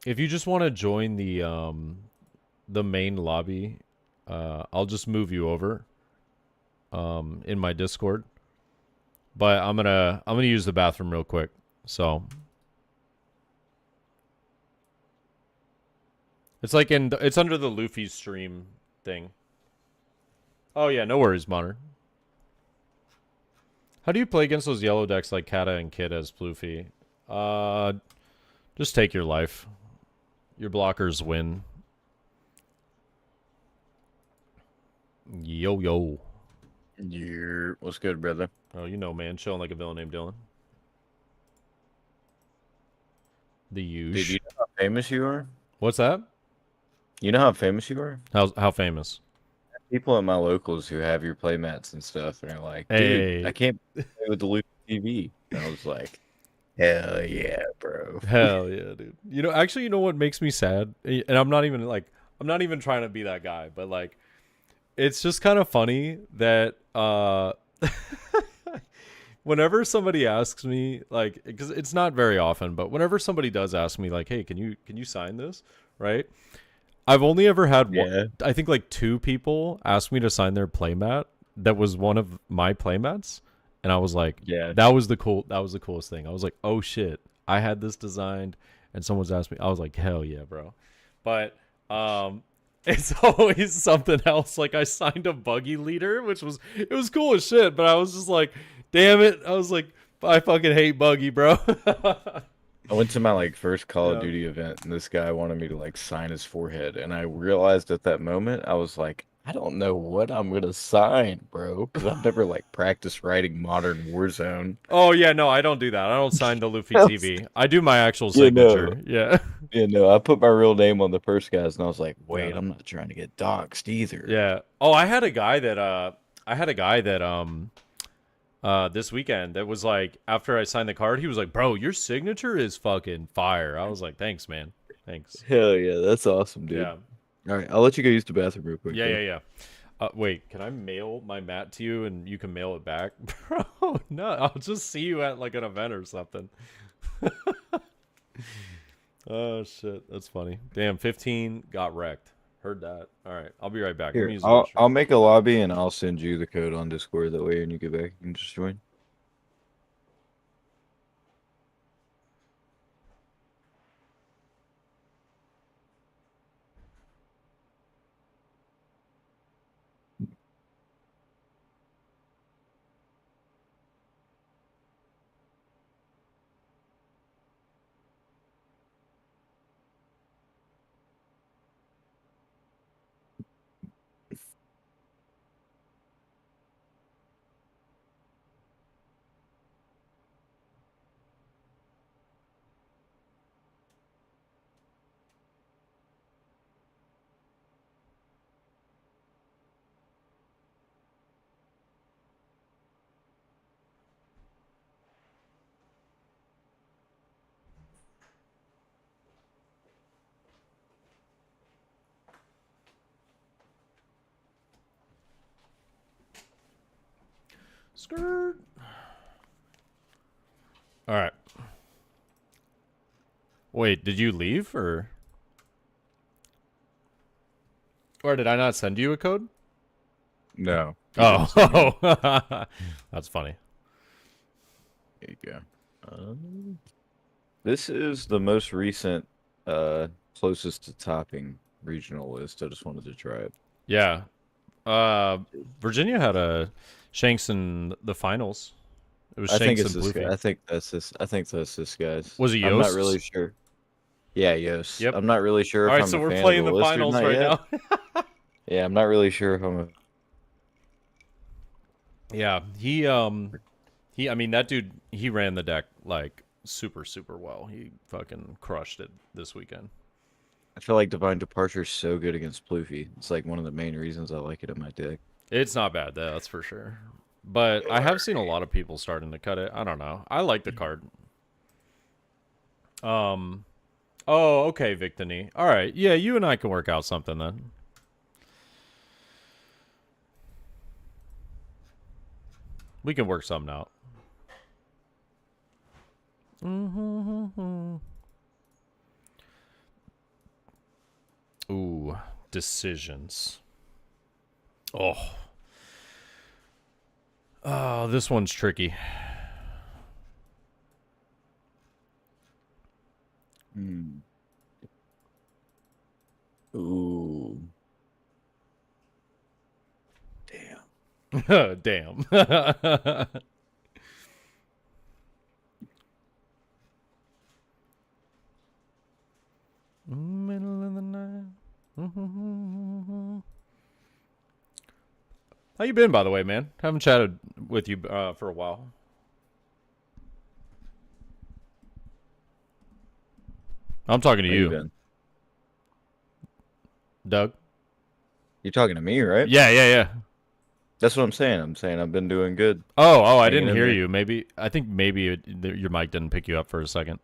If you just want to join the main lobby, I'll just move you over in my Discord. But I'm gonna use the bathroom real quick. So it's like it's under the Luffy stream thing. Oh yeah, no worries, Monner. How do you play against those yellow decks like Kata and Kid as Ploofy? Just take your life. Your blockers win. Yo, yo. What's good, brother? Oh, you know, man. Chilling like a villain named Dylan. The use. Dude, you know how famous you are? What's that? You know how famous you are? How famous? People at my locals who have your playmats and stuff, and they're like, dude, I can't play with the Luke TV. And I was like, hell yeah, bro. Hell yeah, dude. You know, actually, you know what makes me sad? And I'm not even trying to be that guy, but like, it's just kind of funny that whenever somebody asks me, like, because it's not very often, but whenever somebody does ask me, like, hey, can you sign this, right? I've only ever had one, I think like 2 people ask me to sign their playmat that was one of my playmats, and I was like, Yeah, that was the coolest thing. I was like, oh shit, I had this designed, and someone's asked me. I was like, hell yeah, bro. But it's always something else. Like I signed a buggy leader, which was cool as shit, but I was just like, damn it. I was like, I fucking hate buggy, bro. I went to my first Call of Duty event, and this guy wanted me to sign his forehead, and I realized at that moment I was like, I don't know what I'm gonna sign, bro, because I've never practiced writing Modern Warzone. Oh yeah, no, I don't do that. I don't sign the TheLuffyTV. I do my actual signature. Yeah. I put my real name on the first guys, and I was like, wait, I'm not trying to get doxxed either. Yeah. Oh, I had a guy that this weekend that was like, after I signed the card, he was like, bro, your signature is fucking fire. I was like, thanks, man. Thanks. Hell yeah, that's awesome, dude. Yeah. All right, I'll let you go use the bathroom real quick. Yeah. Wait, can I mail my mat to you and you can mail it back? Bro, no, I'll just see you at an event or something. Oh shit, that's funny. Damn, 15 got wrecked. Heard that. All right, I'll be right back. Here, I'll make a lobby and I'll send you the code on Discord. That way when you get back, you can just join. Skirt. All right. Wait, did you leave or did I not send you a code? No. Oh, that's funny. There you go. This is the most recent, closest to topping regional list. I just wanted to try it. Yeah. Virginia had a Shanks in the finals. It was I think Shanks it's and this guy. Bluefy. I think that's this guy's. Was it I'm not Yost's? really sure. Yeah, Yost. Yep. I'm not really sure All if right, I'm so a we're fan of playing the the list or finals not right yet. now. Yeah, I'm not really sure if I'm a. Yeah, I mean that dude, he ran the deck like super well. He fucking crushed it this weekend. I feel like Divine Departure is so good against Ploofy. It's like one of the main reasons I like it in my deck. It's not bad, that's for sure. But I have seen a lot of people starting to cut it. I don't know. I like the card. Oh, okay, Victini. All right. Yeah, you and I can work out something then. We can work something out. Ooh, decisions. Oh. Oh, this one's tricky. Ooh. Damn. Damn. Middle of the night. How you been, by the way, man? Haven't chatted with you for a while. I'm talking to How you, been? Doug. You're talking to me, right? Yeah. That's what I'm saying. I'm saying I've been doing good. Oh, I Hanging didn't in hear there. you. I think your mic didn't pick you up for a second.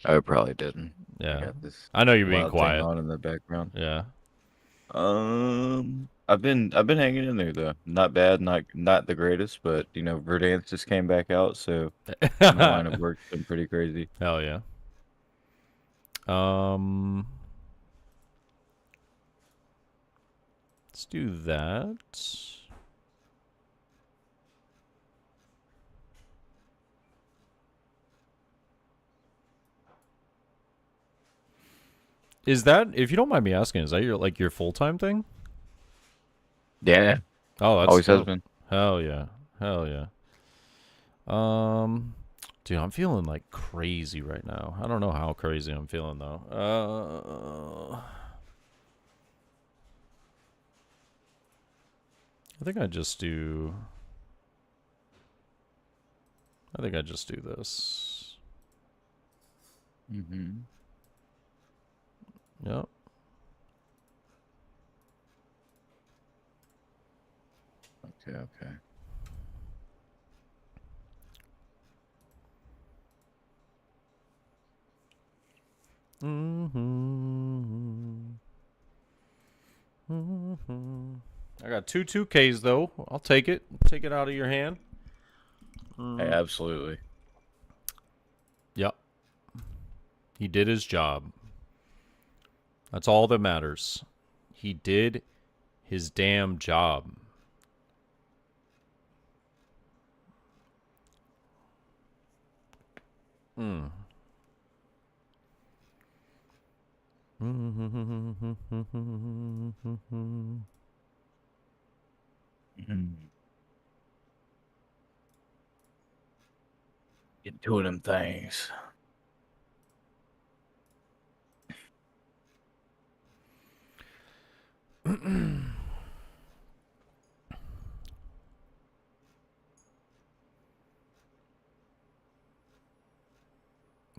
I probably didn't. Yeah. I got this I know you're being loud thing quiet. on in the background. Yeah. I've been hanging in there though. Not bad, not the greatest, but you know, Verdansk just came back out, so my line of work's been pretty crazy. Hell yeah. Let's do that. Is that, if you don't mind me asking, is that your full-time thing? Yeah, Oh, that's always has dope. been. Hell yeah. Dude, I'm feeling like crazy right now. I don't know how crazy I'm feeling though. I think I just do this. Mm-hmm. Yep. Okay. I got two 2Ks though. I'll take it. Take it out of your hand. Hey, absolutely. Yep. He did his job. That's all that matters. He did his damn job. Get doing them things.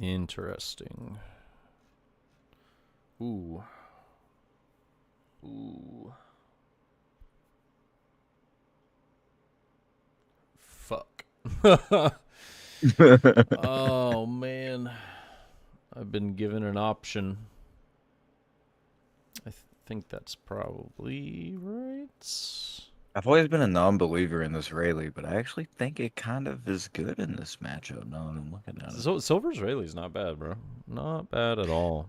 Interesting. Ooh. Fuck. Oh, man. I've been given an option. I think that's probably right. I've always been a non-believer in this Rayleigh, but I actually think it kind of is good in this matchup now that I'm looking at it. So Silver's Rayleigh's not bad, bro. Not bad at all.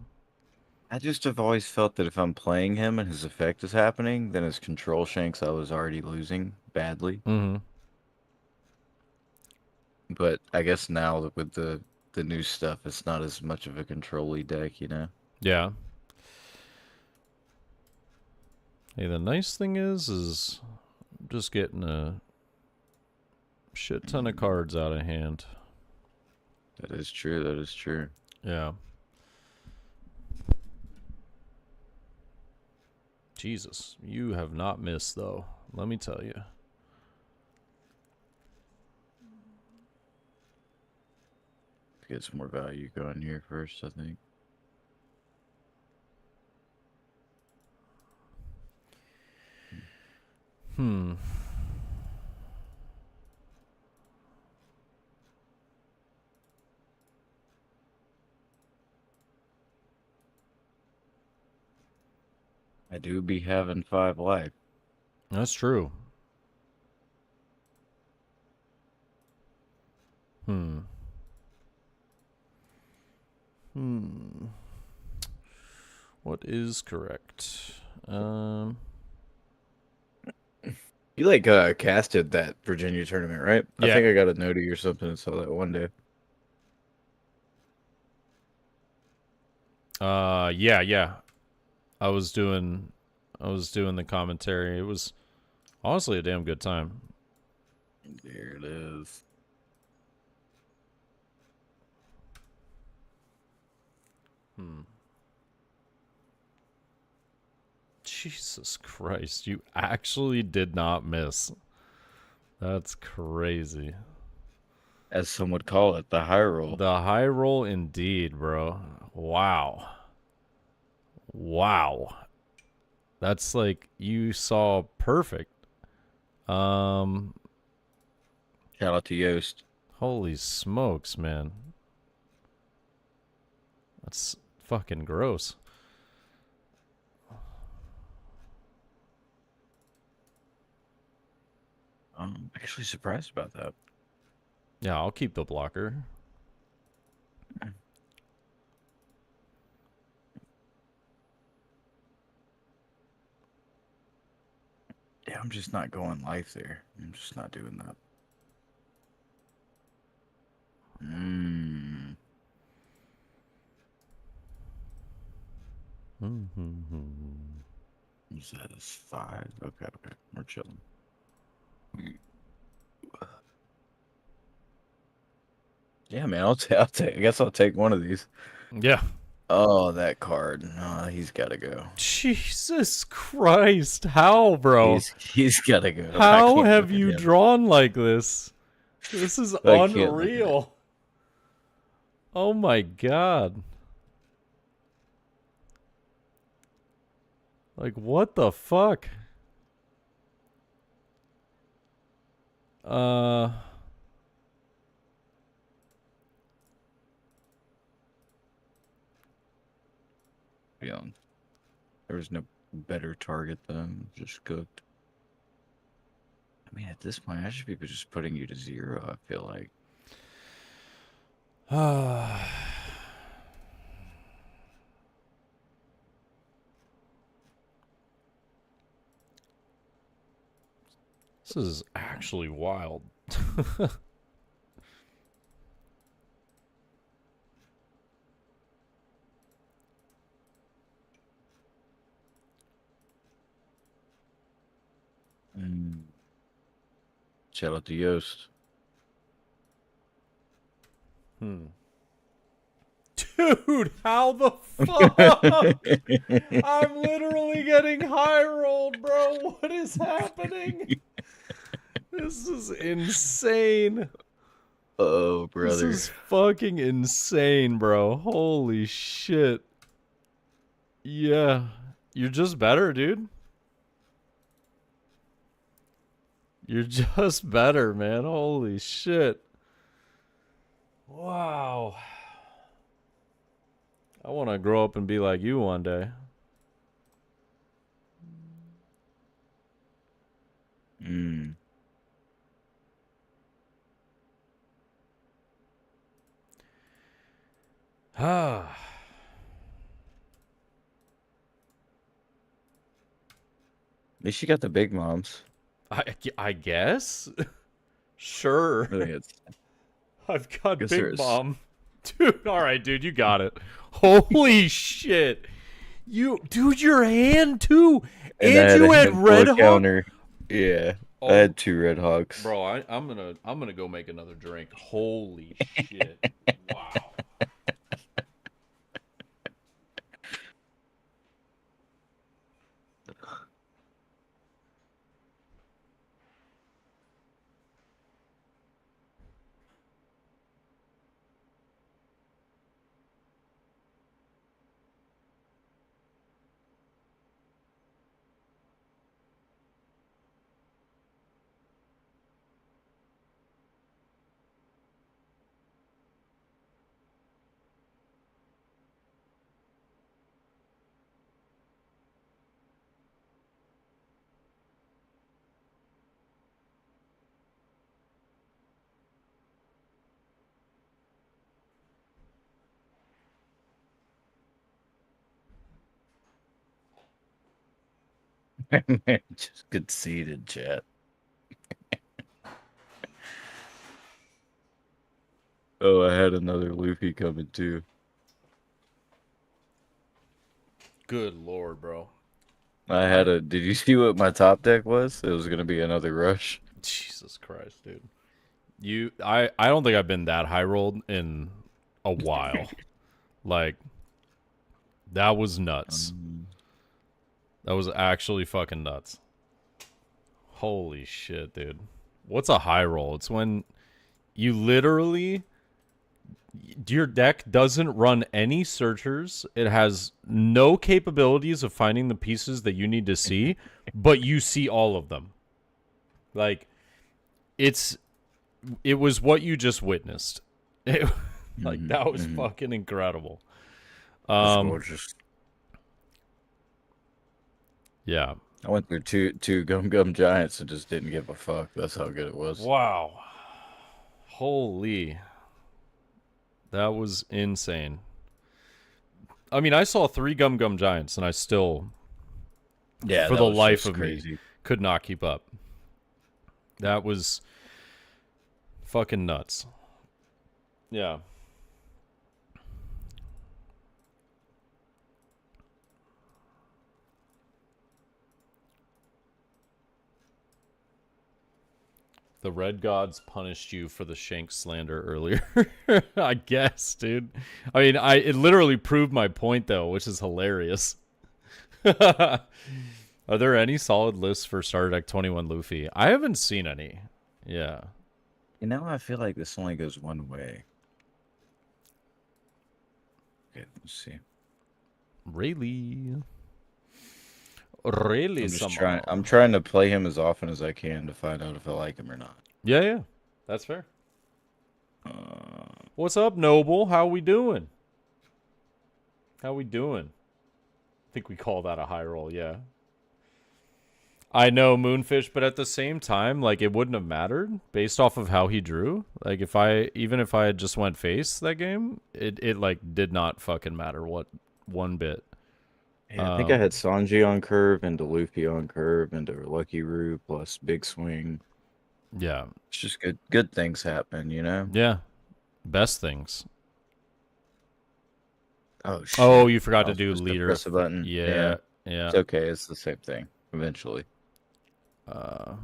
I just have always felt that if I'm playing him and his effect is happening, then his control shanks I was already losing badly. Mm-hmm. But I guess now that with the new stuff, it's not as much of a control-y deck, you know? Yeah. Hey, the nice thing is I'm just getting a shit ton of cards out of hand. That is true. That is true. Yeah. Jesus, you have not missed, though. Let me tell you. Get some more value going here first, I think. Hmm. I do be having 5 life. That's true. Hmm. Hmm. What is correct? You like casted that Virginia tournament, right? I Yeah. think I got a notey or something and saw that one day. Yeah. I was doing the commentary. It was honestly a damn good time. There it is. Hmm. Jesus Christ, you actually did not miss. That's crazy. As some would call it, the high roll. The high roll indeed, bro. Wow. Wow. That's like you saw perfect. Um Shout out to Yoast. Holy smokes, man. That's fucking gross. I'm actually surprised about that. Yeah, I'll keep the blocker. Yeah, I'm just not going life there. I'm just not doing that. Mmm. That is 5. Okay. We're chilling. Yeah, man, I'll take. I guess I'll take one of these. Yeah. Oh, that card. No, he's got to go. Jesus Christ. How, bro? He's got to go. I How can't have look at you him. drawn like this? This is I can't look at it. unreal. Oh my god. Like, what the fuck? Uh. Yeah, there was no better target than just cooked. I mean, at this point, I should be just putting you to 0. I feel like. This is actually wild. Shout out to Yoast. Dude, how the fuck? I'm literally getting high rolled, bro. What is happening? This is insane. Oh, This brother. is fucking insane, bro. Holy shit. Yeah. You're just better, dude. You're just better, man. Holy shit. Wow. I want to grow up and be like you one day. Mm. Ah. At least you got the big moms. I guess. Sure. I think it's. I've got Guess Big there's. Mom. Dude, all right, dude, you got it. Holy shit. Dude, your hand too. And I And had a you had handful Red of Hawk? counter. Yeah, I Oh, had 2 Red Hawks. bro, I'm gonna go make another drink. Holy shit. Wow. Just conceded, chat. Oh, I had another Luffy coming too. Good lord, bro. I had a. Did you see what my top deck was? It was gonna be another rush. Jesus Christ, dude. I don't think I've been that high rolled in a while. Like, that was nuts. That was actually fucking nuts. Holy shit, dude. What's a high roll? It's when you literally, your deck doesn't run any searchers. It has no capabilities of finding the pieces that you need to see, but you see all of them. Like, it was what you just witnessed. Like, that was fucking incredible. It's gorgeous. Yeah. I went through two Gum Giants and just didn't give a fuck. That's how good it was. Wow. Holy. That was insane. I mean, I saw 3 Gum Giants, and I still, for the life of me, could not keep up. That was fucking nuts. Yeah. The Red Gods punished you for the Shank slander earlier. I guess, dude. I mean, it literally proved my point, though, which is hilarious. Are there any solid lists for Starter Deck 21 Luffy? I haven't seen any. Yeah. You know, I feel like this only goes one way. Okay, let's see. Really? I'm trying to play him as often as I can to find out if I like him or not. Yeah. That's fair. What's up, Noble? How we doing? I think we call that a high roll, yeah. I know, Moonfish, but at the same time, like, it wouldn't have mattered based off of how he drew. Like, even if I had just went face that game, it like did not fucking matter one bit. Yeah, I think I had Sanji on curve and Luffy on curve and Lucky Roo plus Big Swing. Yeah. It's just good things happen, you know? Yeah. Best things. Oh shit. Oh, you forgot to do leader. Press a button. Yeah. It's okay, it's the same thing eventually. Yeah,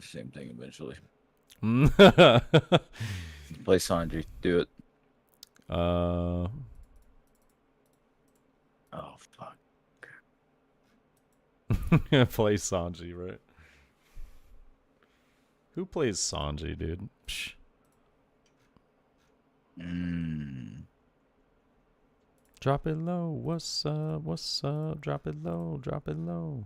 same thing eventually. Play Sanji. Do it. Oh, fuck. Play Sanji, right? Who plays Sanji, dude? Psh. Drop it low. What's up? What's up? Drop it low. Drop it low.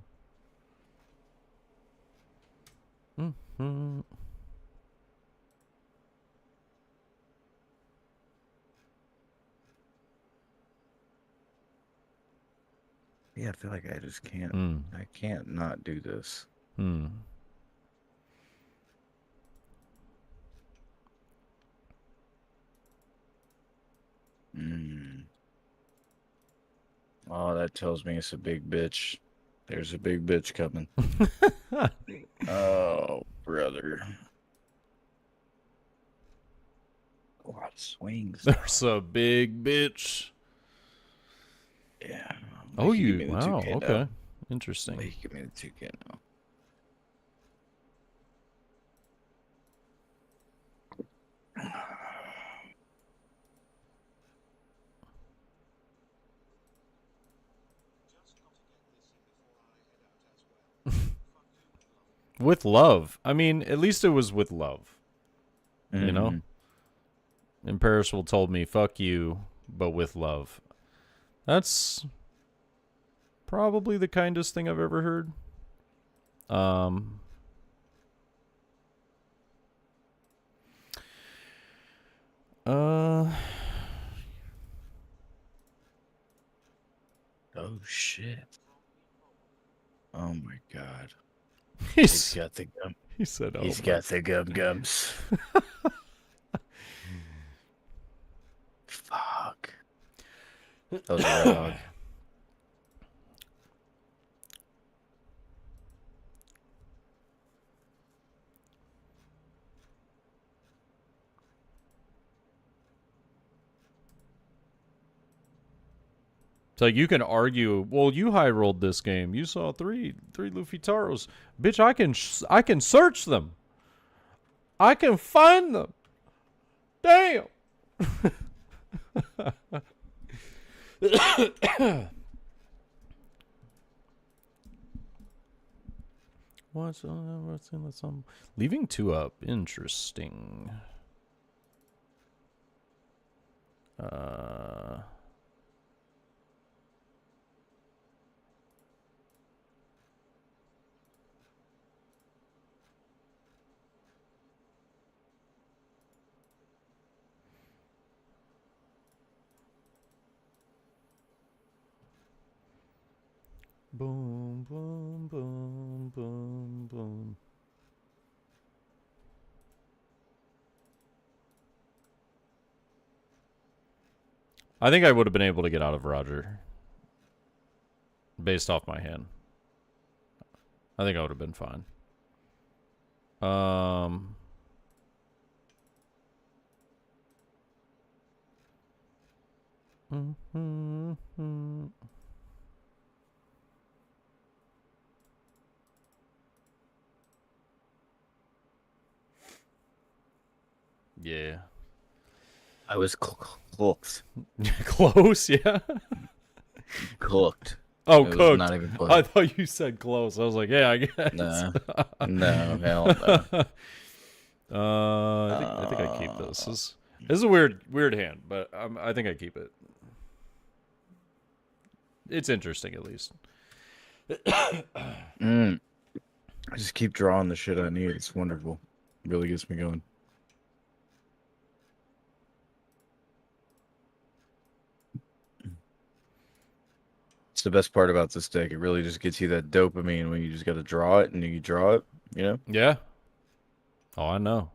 Yeah, I feel like I just can't. I can't not do this. Oh, that tells me it's a big bitch. There's a big bitch coming. Oh, brother. A lot of swings. There's a big bitch. Yeah. Oh, you wow. Okay. Now. Interesting. He give me the 2K now. With love. I mean, at least it was with love. You know? Imperishable told me, fuck you, but with love. That's probably the kindest thing I've ever heard. Oh, shit. Oh, my God. He's got the gum. He said, oh, He's got the gums. Fuck. That was a red dog. It's like you can argue, well, you high rolled this game. You saw three Luffy Taros. Bitch, I can search them. I can find them. Damn. What's in the sum? Leaving 2 up. Interesting. Boom, boom, boom, boom, boom. I think I would have been able to get out of Roger based off my hand. I think I would have been fine. Yeah. I was cooked. Close, yeah. Cooked. Oh, it cooked. Not even close. I thought you said close. I was like, yeah, I guess. No, hell no. I think I keep this. This is a weird hand, but I think I keep it. It's interesting, at least. I just keep drawing the shit I need. It's wonderful. It really gets me going. It's the best part about this deck. It really just gets you that dopamine when you just got to draw it, and you draw it, you know? Yeah. Oh, I know.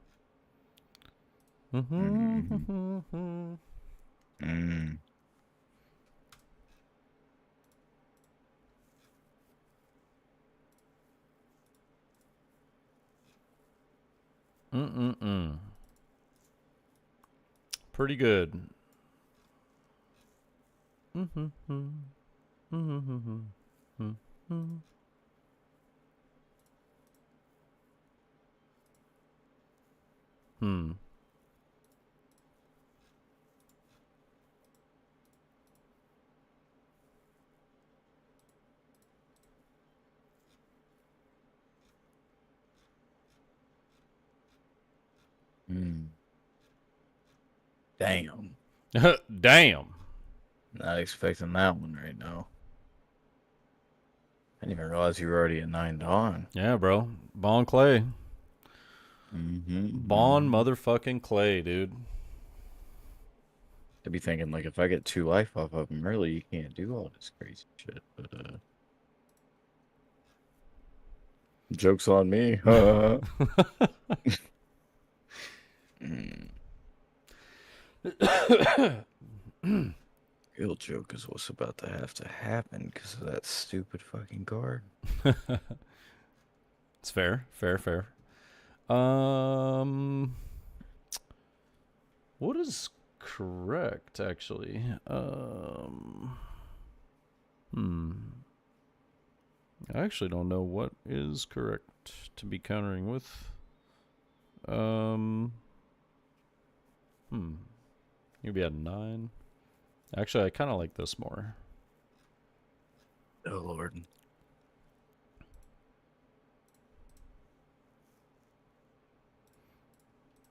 Pretty good. Damn. Damn. Not expecting that one right now. I didn't even realize you were already at 9 Dawn. Yeah, bro. Bon Clay. Bon motherfucking Clay, dude. I'd be thinking, like, if I get 2 life off of him early, you can't do all this crazy shit. But, joke's on me. Real joke is what's about to have to happen because of that stupid fucking guard. It's fair. What is correct, actually? I actually don't know what is correct to be countering with. Maybe at 9. Actually, I kind of like this more. Oh, Lord.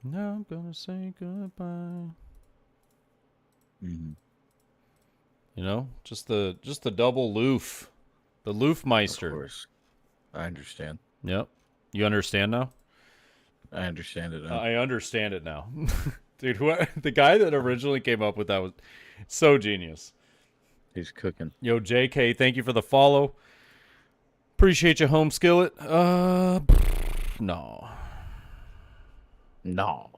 Now I'm gonna say goodbye. Mm-hmm. You know, just the double loof, the Loofmeister. Of course, I understand. Yep, you understand now. I understand it now. I understand it now, dude. The guy that originally came up with that was so genius. He's cooking. Yo, JK, thank you for the follow. Appreciate you, home skillet. No. No.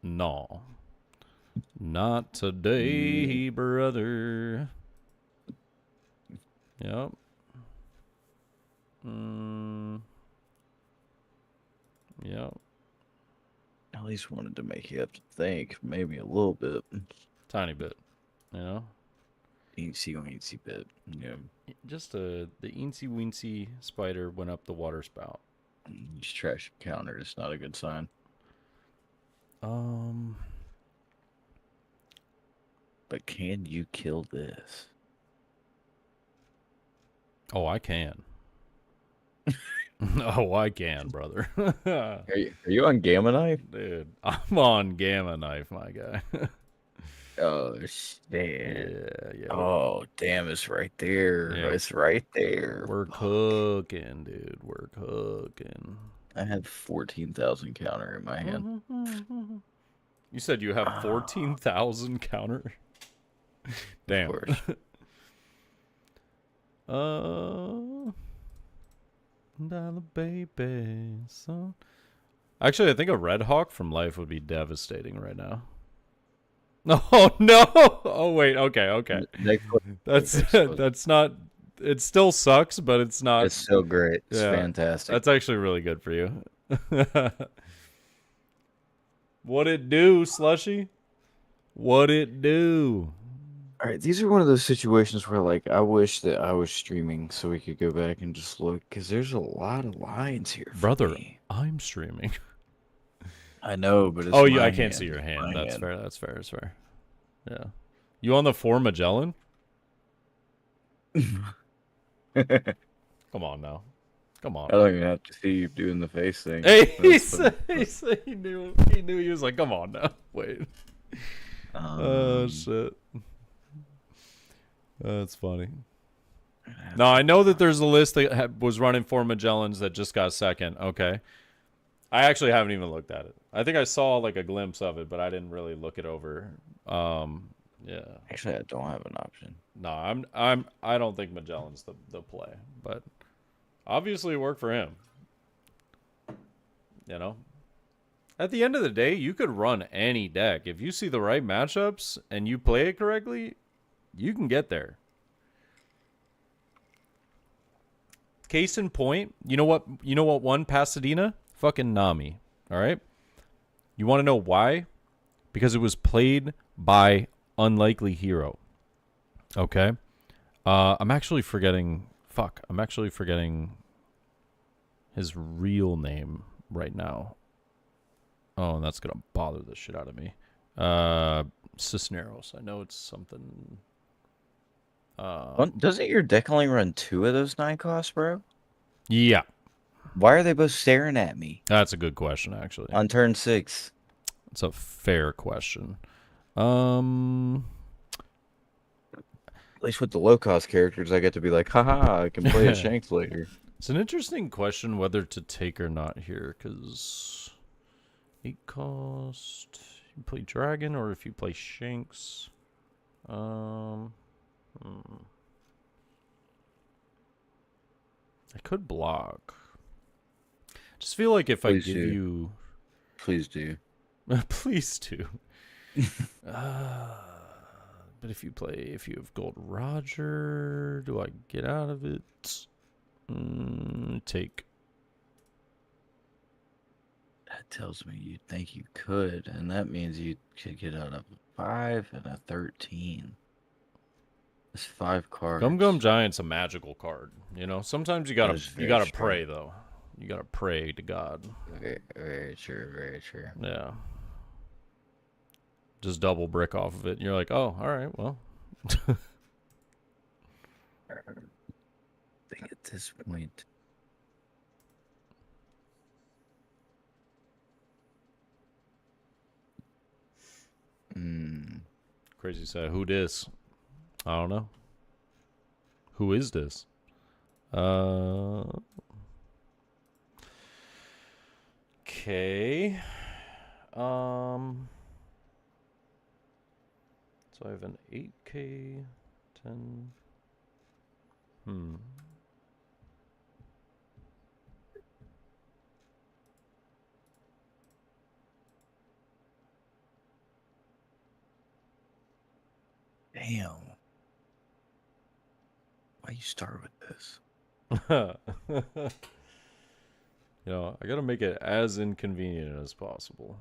No. Not today, brother. Yep. Yep. At least wanted to make you have to think, maybe a little bit. Tiny bit, you know? Eensy bit. Yeah. Just the eensy weensy spider went up the water spout. Just trash counter. It's not a good sign. But can you kill this? Oh, I can. Oh, I can, brother. Are you on Gamma Knife? Dude, I'm on Gamma Knife, my guy. Oh, shit. Yeah. Oh, damn, it's right there. Yeah. It's right there. We're cooking, dude. We're cooking. I had 14,000 counter in my hand. You said you have 14,000 counter? Damn. Of course. Dollar baby, son. Actually, I think a Red Hawk from Life would be devastating right now. Oh no! Oh wait, okay. That's not. It still sucks, but it's not. It's so great. It's fantastic. That's actually really good for you. What it do, Slushy? What it do? All right, these are one of those situations where, like, I wish that I was streaming so we could go back and just look, because there's a lot of lines here, brother. Me. I'm streaming. I know, but it's I can't see your hand. That's fair. That's fair. Yeah, you on the 4 Magellan? Come on now. Come on. I don't even have to see you doing the face thing. Hey, he said he knew he was like, come on now. Wait. Oh shit. That's funny. No, I know that there's a list that was running 4 Magellans that just got second. Okay. I actually haven't even looked at it. I think I saw like a glimpse of it, but I didn't really look it over. Yeah. Actually, I don't have an option. No, I don't think Magellan's the play, but obviously it worked for him. You know? At the end of the day, you could run any deck. If you see the right matchups and you play it correctly, you can get there. Case in point, you know what won Pasadena? Fucking Nami. All right? You want to know why? Because it was played by Unlikely Hero. Okay? I'm actually forgetting his real name right now. Oh, and that's going to bother the shit out of me. Cisneros. I know it's something. Doesn't your deck only run 2 of those 9 costs, bro? Yeah. Why are they both staring at me? That's a good question, actually. On turn 6. It's a fair question. At least with the low-cost characters, I get to be like, haha, I can play a Shanks later. It's an interesting question whether to take or not here, because 8 cost, you play Dragon, or if you play Shanks. I could block. Just feel like if I Please give do. you, Please do. please do. But if you have Gold Roger, do I get out of it? Take. That tells me you think you could, and that means you could get out of a 5 and a 13. It's 5 cards. Gum Gum Giant's a magical card. You know, sometimes you That is gotta very true. pray though. You gotta pray to God. Very, very true. Very true. Yeah. Just double brick off of it. And you're like, oh, all right, well. I think at this point. Crazy sad. Who dis? I don't know. Who is this? Okay. So I have an 8K, 10. Damn. Why you start with this? You know, I gotta make it as inconvenient as possible.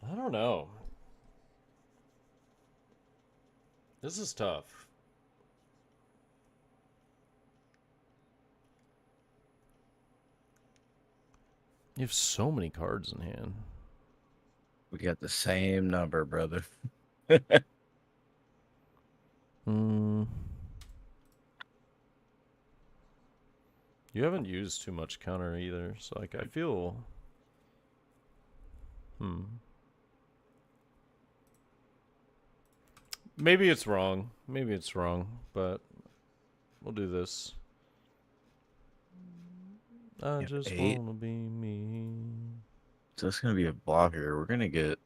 I don't know. This is tough. You have so many cards in hand. We got the same number, brother. You haven't used too much counter either, so like I feel. Maybe it's wrong. Maybe it's wrong, but we'll do this. I just wanna be me. So it's gonna be a blocker. We're gonna get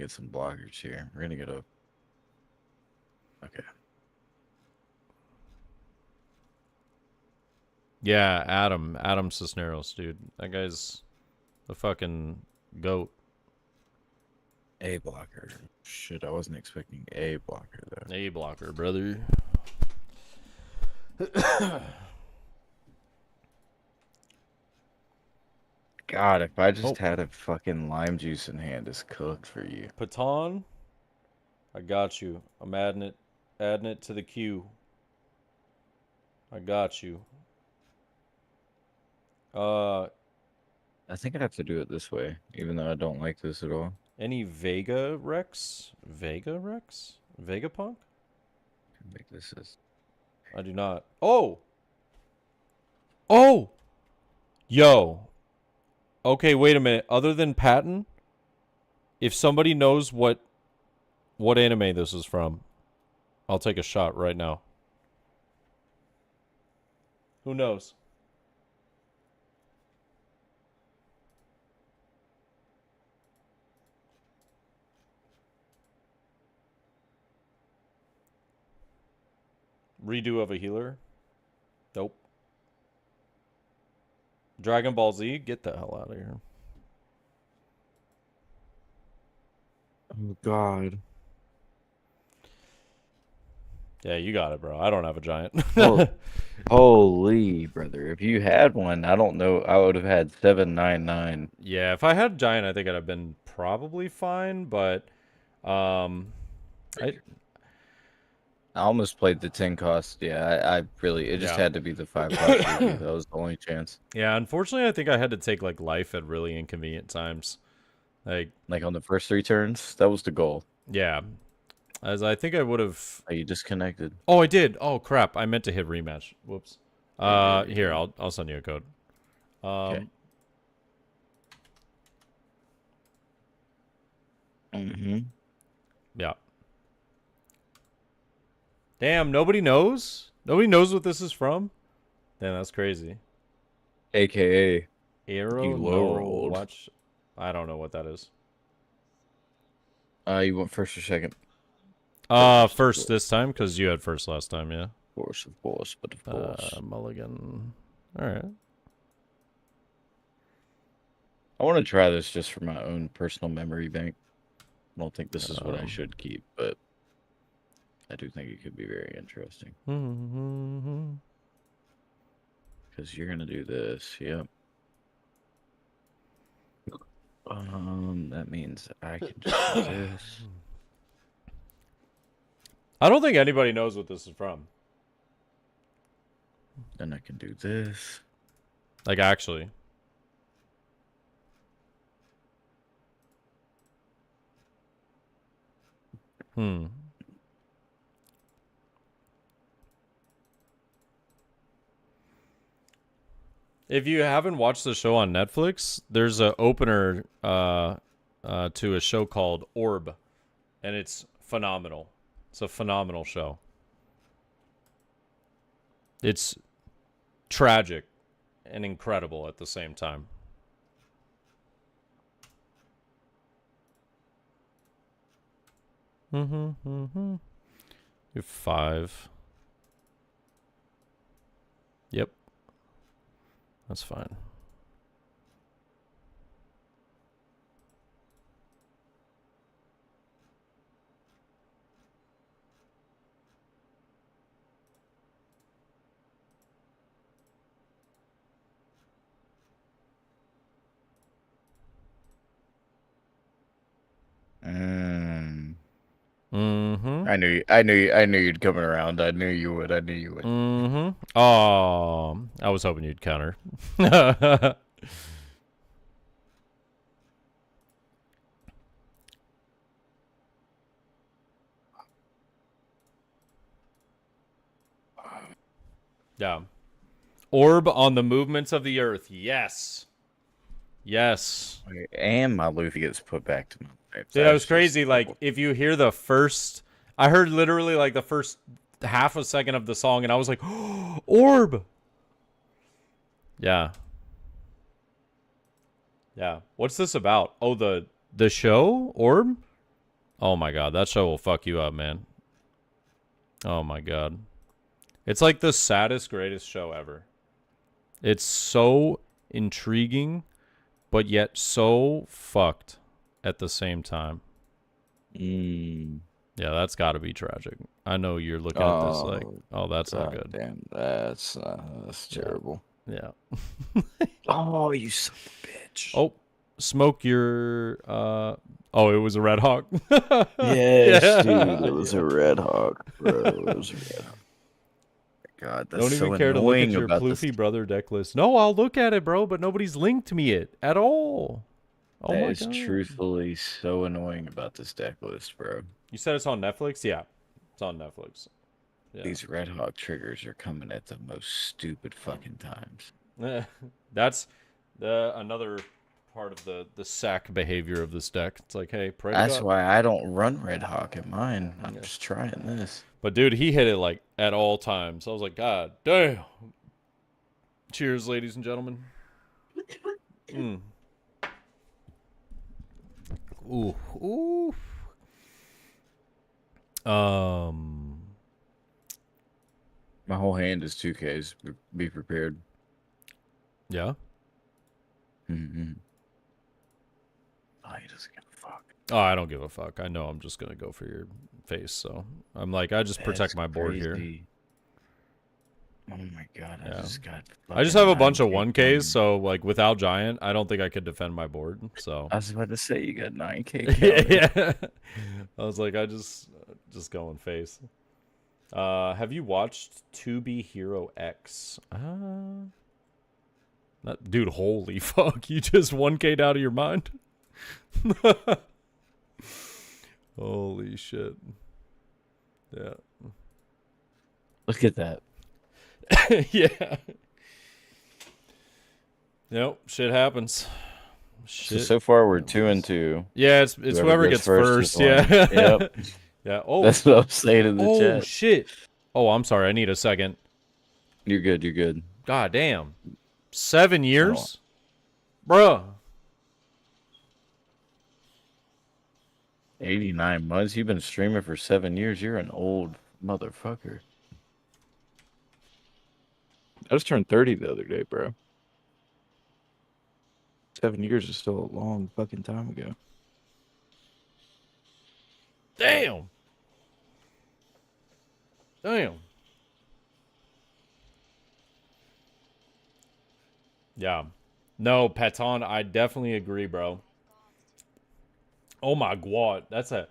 some blockers here. We're gonna get a. Okay. Yeah, Adam Cisneros, dude. That guy's the fucking goat. A blocker. Shit, I wasn't expecting a blocker though. A blocker, brother. God, if I just had a fucking lime juice in hand, it's cooked for you. Patan, I got you. I'm adding it to the queue. I got you. I think I'd have to do it this way, even though I don't like this at all. Any Vega Rex? Vega Rex? Vegapunk? Make this as. I do not. Oh! Oh! Yo. Okay, wait a minute. Other than Patton, if somebody knows what anime this is from, I'll take a shot right now. Who knows? Redo of a healer? Nope. Dragon Ball Z? Get the hell out of here. Oh, God. Yeah, you got it, bro. I don't have a giant. Holy, brother. If you had one, I don't know. I would have had 799. Yeah, if I had a giant, I think I'd have been probably fine, but I almost played the 10 cost. Yeah, I really, it just had to be the 5 cost. That was the only chance. Yeah, unfortunately, I think I had to take like life at really inconvenient times. Like on the first 3 turns, that was the goal. Yeah. As I think I would have. Oh, you disconnected. Oh, I did. Oh crap! I meant to hit rematch. Whoops. Here, I'll send you a code. Okay. Mm-hmm. Yeah. Damn, nobody knows? Nobody knows what this is from? Damn, that's crazy. AKA, Arrow? you low No. rolled. Watch. I don't know what that is. You went first or second? First this time, because you had first last time, yeah. Of course, but of course. Mulligan. Alright. I want to try this just for my own personal memory bank. I don't think this is what I should keep, but I do think it could be very interesting. Because you're gonna do this, yep. That means I can just do this. I don't think anybody knows what this is from. Then I can do this. Like, actually. If you haven't watched the show on Netflix, there's an opener to a show called Orb, and it's phenomenal. It's a phenomenal show. It's tragic and incredible at the same time. You're 5. Yep. That's fine. I knew you'd come around. I knew you would. Oh, I was hoping you'd counter. Yeah. Orb on the movements of the earth. Yes. Yes. And my Luffy gets put back to my life. Dude, that was crazy. Like, if you hear the first... I heard literally, like, the first half a second of the song, and I was like, oh, Orb! Yeah. Yeah. What's this about? Oh, the show? Orb? Oh, my God. That show will fuck you up, man. Oh, my God. It's like the saddest, greatest show ever. It's so intriguing, but yet so fucked at the same time. Yeah, that's got to be tragic. I know you're looking at this like, oh, that's not good. Damn, that's terrible. Yeah. Oh, you son of a bitch. Oh, smoke your... Oh, it was a Red Hawk. Yes, yeah. Dude, it was a Red Hawk, bro. It was a Red Hawk. God, that's don't even so care to look at your about Floofy brother deck list. No, I'll look at it, bro, but nobody's linked me it at all. Oh that my is God. Truthfully so annoying about this deck list, bro. You said it's on Netflix? Yeah, it's on Netflix. Yeah. These Red Hawk triggers are coming at the most stupid fucking times. That's another part of the sack behavior of this deck. It's like, hey, pray That's to God. why I don't run Red Hawk in mine. I'm just trying this. But dude, he hit it like at all times. I was like, God damn. Cheers, ladies and gentlemen. Ooh, ooh. My whole hand is 2Ks. Be prepared. Yeah. Mm-hmm. Oh, he doesn't give a fuck. Oh, I don't give a fuck. I know I'm just gonna go for your face, so I'm like, I just protect my board here. Oh my God, I just have a bunch of 1Ks, so like without Giant, I don't think I could defend my board. So I was about to say you got 9K. Yeah. I was like, I just going face. Have you watched To Be Hero X? Dude, holy fuck! You just 1K'd out of your mind. Holy shit! Yeah. Look at that. Yeah. Nope, shit happens. Shit. So far we're 2-2. Yeah, it's whoever gets first. is one. Yeah. Yep. Yeah. Oh. That's what I'm saying in the Oh chat. shit. Oh, I'm sorry. I need a second. You're good. You're good. God damn. 7 Hold on. years, bruh. 89 months. You've been streaming for 7 years. You're an old motherfucker. I just turned 30 the other day, bro. 7 years is still a long fucking time ago. Damn. Damn. Yeah. No, Patton, I definitely agree, bro. Oh my god. That's a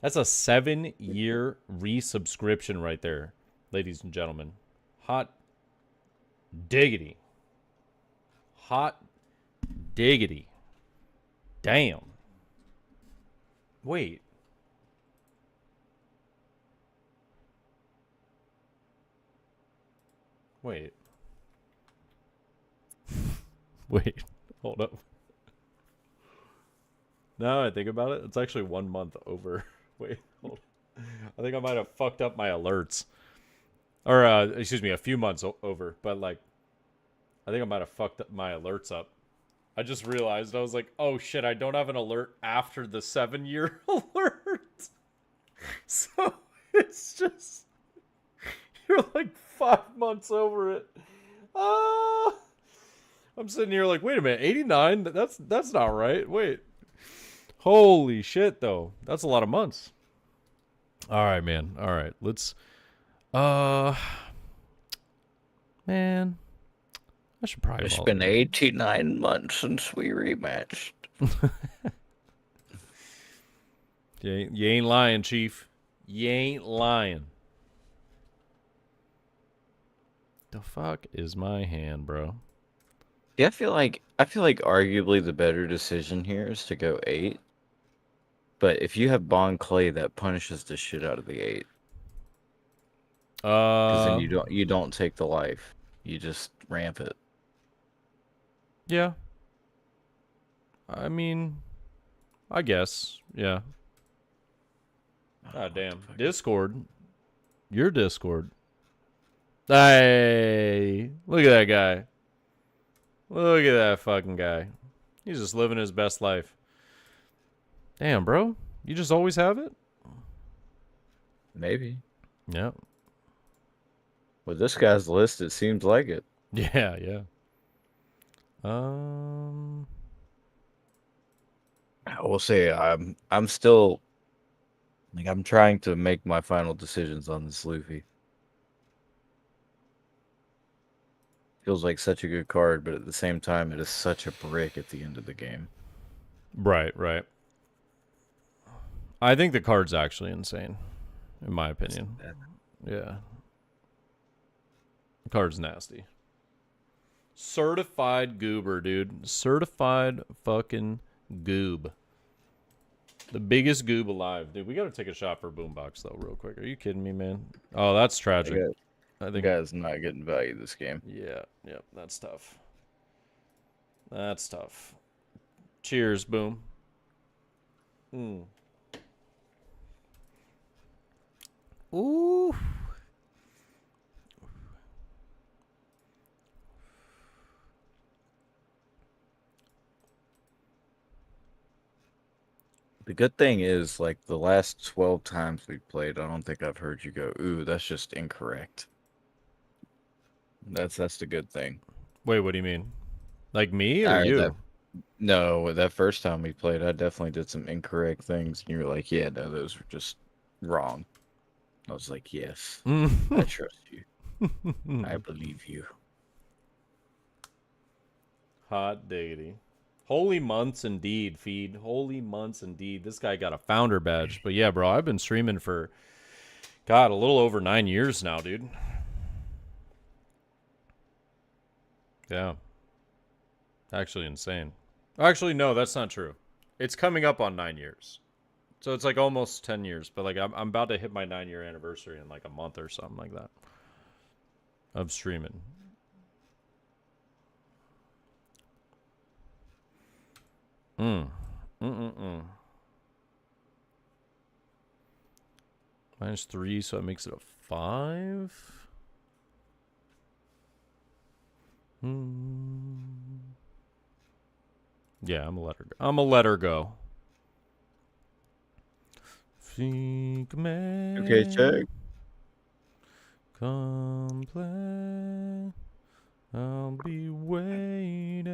7-year resubscription right there, ladies and gentlemen. Hot diggity. Hot diggity. Damn. Wait. Wait. Wait. Hold up. Now I think about it, it's actually 1 month over. Wait, hold on. I think I might have fucked up my alerts. Or, excuse me, a few months over. But, like, I think I might have fucked up my alerts up. I just realized, I was like, oh shit, I don't have an alert after the 7-year alert. So, it's just, you're like 5 months over it. I'm sitting here like, wait a minute, 89? That's not right. Wait. Holy shit, though. That's a lot of months. All right, man. All right. Let's, man, I should probably. It's been 89 months since we rematched. You ain't lying, Chief. You ain't lying. The fuck is my hand, bro? Yeah, I feel like arguably the better decision here is to go 8. But if you have Bond Clay, that punishes the shit out of the 8. Because then you don't take the life. You just ramp it. Yeah. I mean, I guess. Yeah. God damn. Discord. Your Discord. Hey, look at that guy. Look at that fucking guy. He's just living his best life. Damn, bro. You just always have it? Maybe. Yep. With this guy's list, it seems like it. Yeah, yeah. I will say I'm still like I'm trying to make my final decisions on this Luffy. Feels like such a good card, but at the same time, it is such a brick at the end of the game. Right, right. I think the card's actually insane, in my opinion. Yeah. The card's nasty. Certified goober, dude. Certified fucking goob. The biggest goob alive. Dude, we gotta take a shot for Boombox, though, real quick. Are you kidding me, man? Oh, that's tragic. I think the guy's not getting value this game. Yeah, yep, that's tough. That's tough. Cheers, Boom. Ooh. The good thing is, like, the last 12 times we played, I don't think I've heard you go, ooh, that's just incorrect. That's the good thing. Wait, what do you mean? Like me or you? No, that first time we played, I definitely did some incorrect things. And you were like, yeah, no, those were just wrong. I was like, yes, I trust you. I believe you. Hot diggity. Holy months indeed, Feed. Holy months indeed. This guy got a founder badge. But yeah, bro, I've been streaming for, God, a little over 9 years now, dude. Yeah. Actually insane. Actually, no, that's not true. It's coming up on 9 years. So it's like almost 10 years. But like I'm about to hit my 9-year anniversary in like a month or something like that. Of streaming. Mm. Mm-mm-mm. -3, so it makes it a 5. Yeah, I'm gonna let her go. I'm gonna let her go. Okay, check. Come play. I'll be waiting.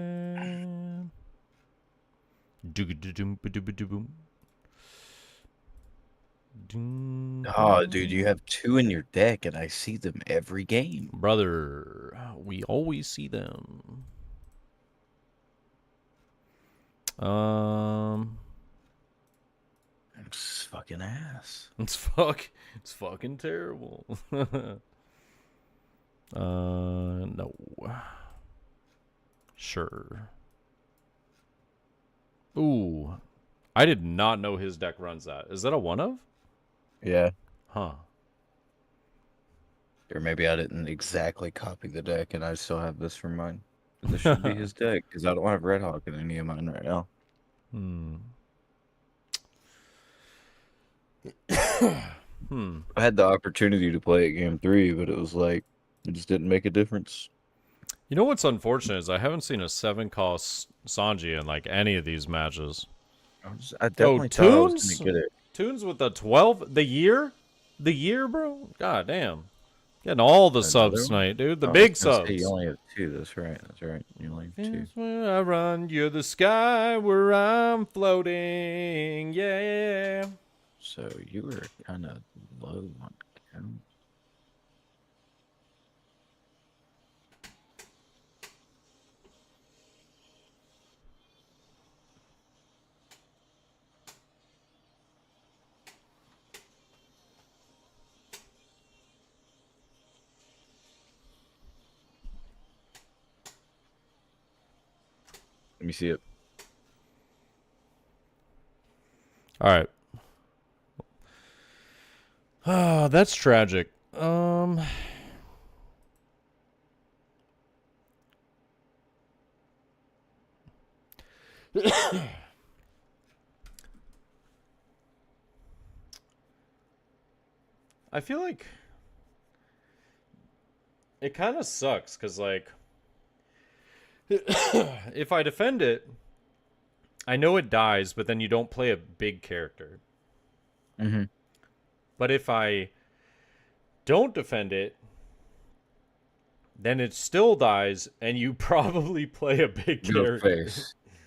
Oh, dude, you have 2 in your deck, and I see them every game. Brother, we always see them. I'm just fucking ass. It's fucking terrible. No. Sure. Ooh. I did not know his deck runs that. Is that a one of? Yeah. Huh. Or maybe I didn't exactly copy the deck, and I still have this for mine. But this should be his deck, because I don't have Red Hawk in any of mine right now. I had the opportunity to play at game 3, but it was like, it just didn't make a difference. You know what's unfortunate is I haven't seen a 7-cost Sanji in like any of these matches. I definitely thought I was going to get it. Tunes with the 12, the year, bro. God damn, getting all the subs tonight, dude. The big subs. You only have 2. That's right. That's right. You only have 2. Where I run, you're the sky where I'm floating. Yeah. So you were kind of low on count. Let me see it. All right. Ah, that's tragic. I feel like it kind of sucks because, like, if I defend it, I know it dies, but then you don't play a big character. Mm-hmm. But if I don't defend it, then it still dies, and you probably play a big character.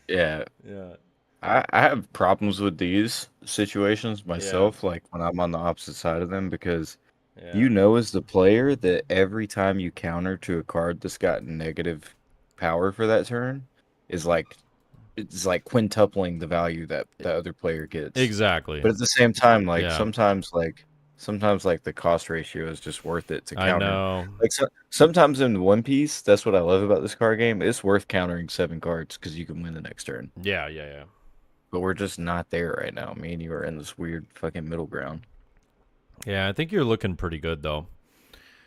Yeah. Yeah. I have problems with these situations myself, Yeah. like when I'm on the opposite side of them, because Yeah. you know as the player that every time you counter to a card that's got negative power for that turn is like it's like quintupling the value that the other player gets. Exactly. But at the same time, like Yeah. sometimes like the cost ratio is just worth it to I counter. know. Like sometimes in One Piece, that's what I love about this card game. It's worth countering 7 cards because you can win the next turn. Yeah, yeah, yeah. But we're just not there right now. Me and you are in this weird fucking middle ground. Yeah, I think you're looking pretty good, though.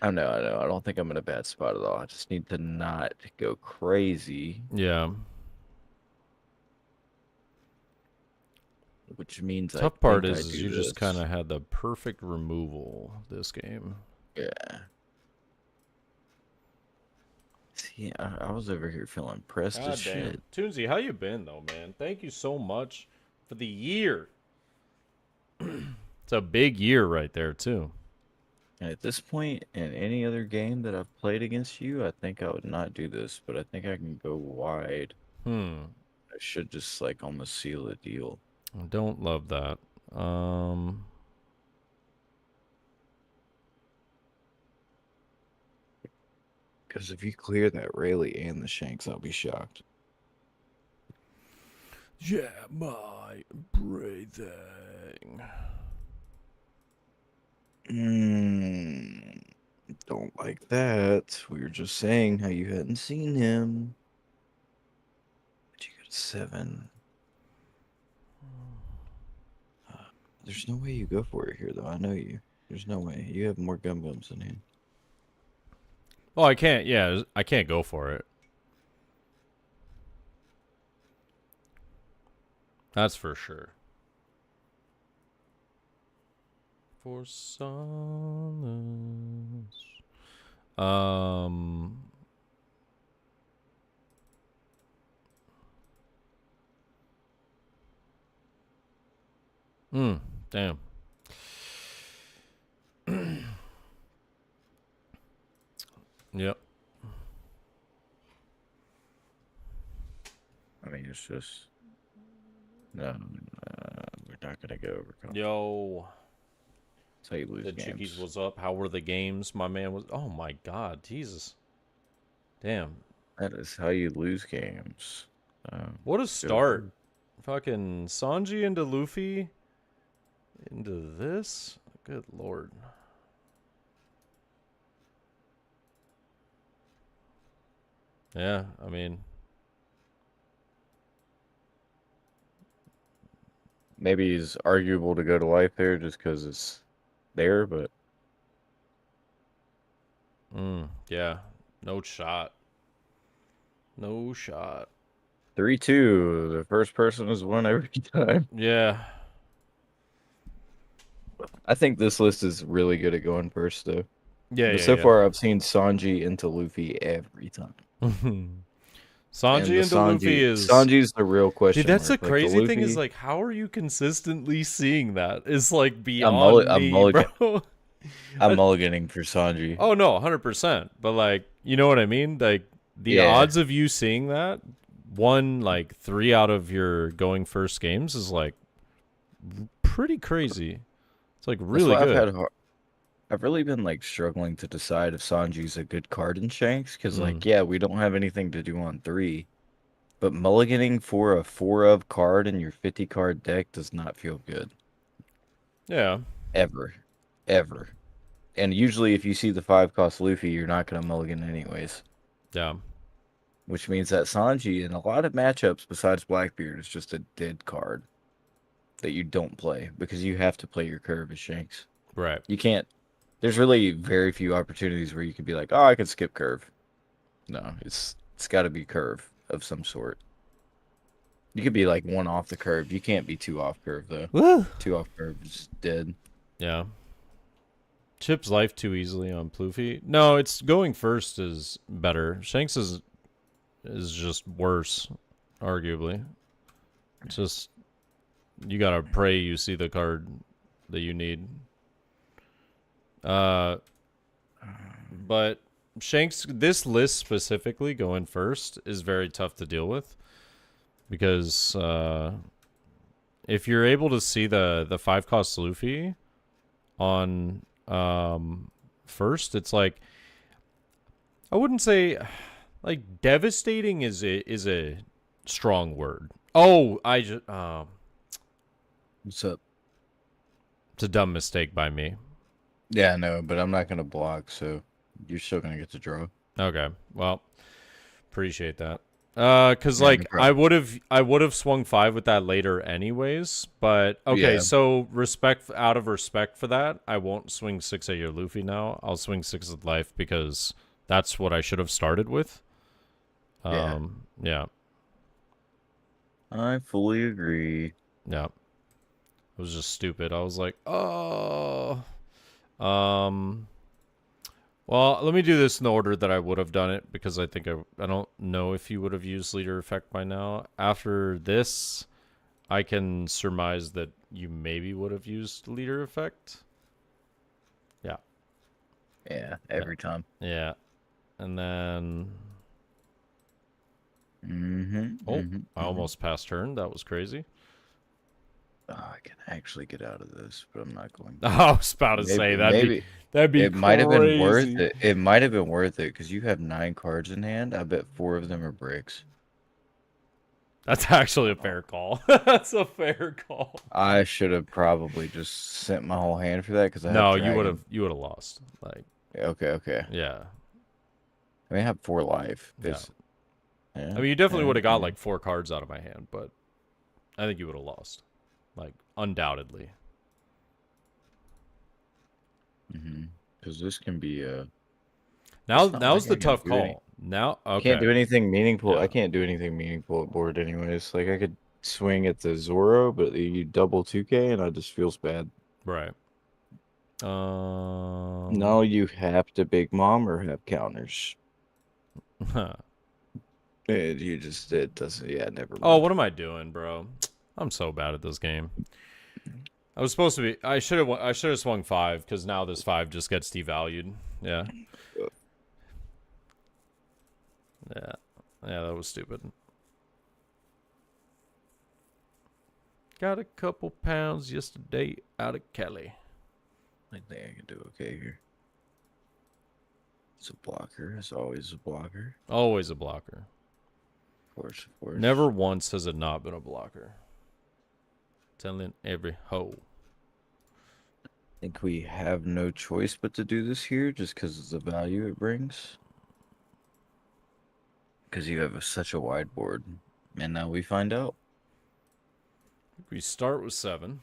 I know. I don't think I'm in a bad spot at all. I just need to not go crazy. Yeah. Which means Tough part is you just kind of had the perfect removal this game. Yeah. See, I was over here feeling pressed as shit. Toonsy, how you been, though, man? Thank you so much for the year. It's a big year right there, too. And at this point, in any other game that I've played against you, I think I would not do this, but I think I can go wide. I should just, like, almost seal the deal. I don't love that. Because if you clear that Rayleigh and the Shanks, I'll be shocked. Yeah, my breathing. Don't like that. We were just saying how you hadn't seen him. But you got a 7. There's no way you go for it here, though. I know you. There's no way. You have more gum-gums than him. Well, I can't. Yeah, I can't go for it. That's for sure. For solace. Damn. Yep. I mean, it's just no. We're not gonna go over. Yo. That's how you lose The games. Chickies was up. How were the games? My man was. Oh my God, Jesus. Damn. That is how you lose games. What a start. Fucking Sanji into Luffy into this. Good Lord. Yeah, I mean, maybe it's arguable to go to life there just because it's there, but yeah, no shot. No shot. 3-2. The first person has won every time. Yeah. I think this list is really good at going first, though. Yeah, But yeah, so yeah. far, I've seen Sanji into Luffy every time. Sanji into Luffy is... Sanji's the real question. Dude, that's mark. the crazy thing is, Luffy, like, how are you consistently seeing that? It's, like, beyond me, bro. I'm mulliganing for Sanji. Oh, no, 100%. But, like, you know what I mean? Like, the odds of you seeing that, like, 3 out of your going first games is, like, pretty crazy. It's, like, really good. I've really been, like, struggling to decide if Sanji's a good card in Shanks, because, like, yeah, we don't have anything to do on 3. But mulliganing for a 4-of card in your 50-card deck does not feel good. Yeah. Ever. And usually if you see the 5-cost Luffy, you're not going to mulligan anyways. Yeah. Which means that Sanji, in a lot of matchups besides Blackbeard, is just a dead card that you don't play, because you have to play your curve as Shanks. Right. You can't... There's really very few opportunities where you could be like, oh, I can skip curve. No, it's got to be curve of some sort. You could be like 1 off the curve. You can't be 2 off curve, though. Woo! 2 off curve is dead. Yeah. Chips life too easily on Pluffy. No, it's going first is better. Shanks is just worse, arguably. It's just, you gotta pray you see the card that you need. But Shanks, this list specifically going first is very tough to deal with, because if you're able to see the 5-cost Luffy on first, it's like, I wouldn't say, like, devastating is a strong word. Oh, I just What's up? It's a dumb mistake by me. Yeah, no, but I'm not gonna block, so you're still gonna get to draw. Okay, well, appreciate that. Cause like no I would have swung 5 with that later anyways. But okay, so out of respect for that, I won't swing 6 at your Luffy now. I'll swing 6 at life, because that's what I should have started with. Yeah. I fully agree. Yeah. It was just stupid. I was like, oh. Well, let me do this in the order that I would have done it, because I think I don't know if you would have used leader effect by now. After this, I can surmise that you maybe would have used leader effect. Yeah. Yeah, every time. Yeah. And then... I almost passed turn. That was crazy. Oh, I can actually get out of this, but I'm not going to. I was about to say, that'd be it might have been worth it. It might have been worth it, because you have 9 cards in hand. I bet 4 of them are bricks. That's actually a fair call. That's a fair call. I should have probably just sent my whole hand for that, because I no, you would have lost. Like, okay. Yeah. I mean, I have 4 life. Yeah. I mean, you definitely would have got like 4 cards out of my hand, but I think you would have lost, like, undoubtedly. Because this can be now's the tough call. Now, okay. Can't do anything meaningful. Yeah. I can't do anything meaningful at board anyways. Like, I could swing at the Zoro, but you double 2K, and it just feels bad. Right. No, you have to Big Mom or have counters. It doesn't, yeah, never Oh, mind. what am I doing, bro? I'm so bad at this game. I was supposed to be. I should have swung 5 because now this 5 just gets devalued. Yeah. Yeah. Yeah, that was stupid. Got a couple pounds yesterday out of Cali. I think I can do okay here. It's a blocker. It's always a blocker. Always a blocker. Of course, of course. Never once has it not been a blocker. Telling every hoe. I think we have no choice but to do this here just because of the value it brings. Because you have such a wide board. And now we find out. We start with 7.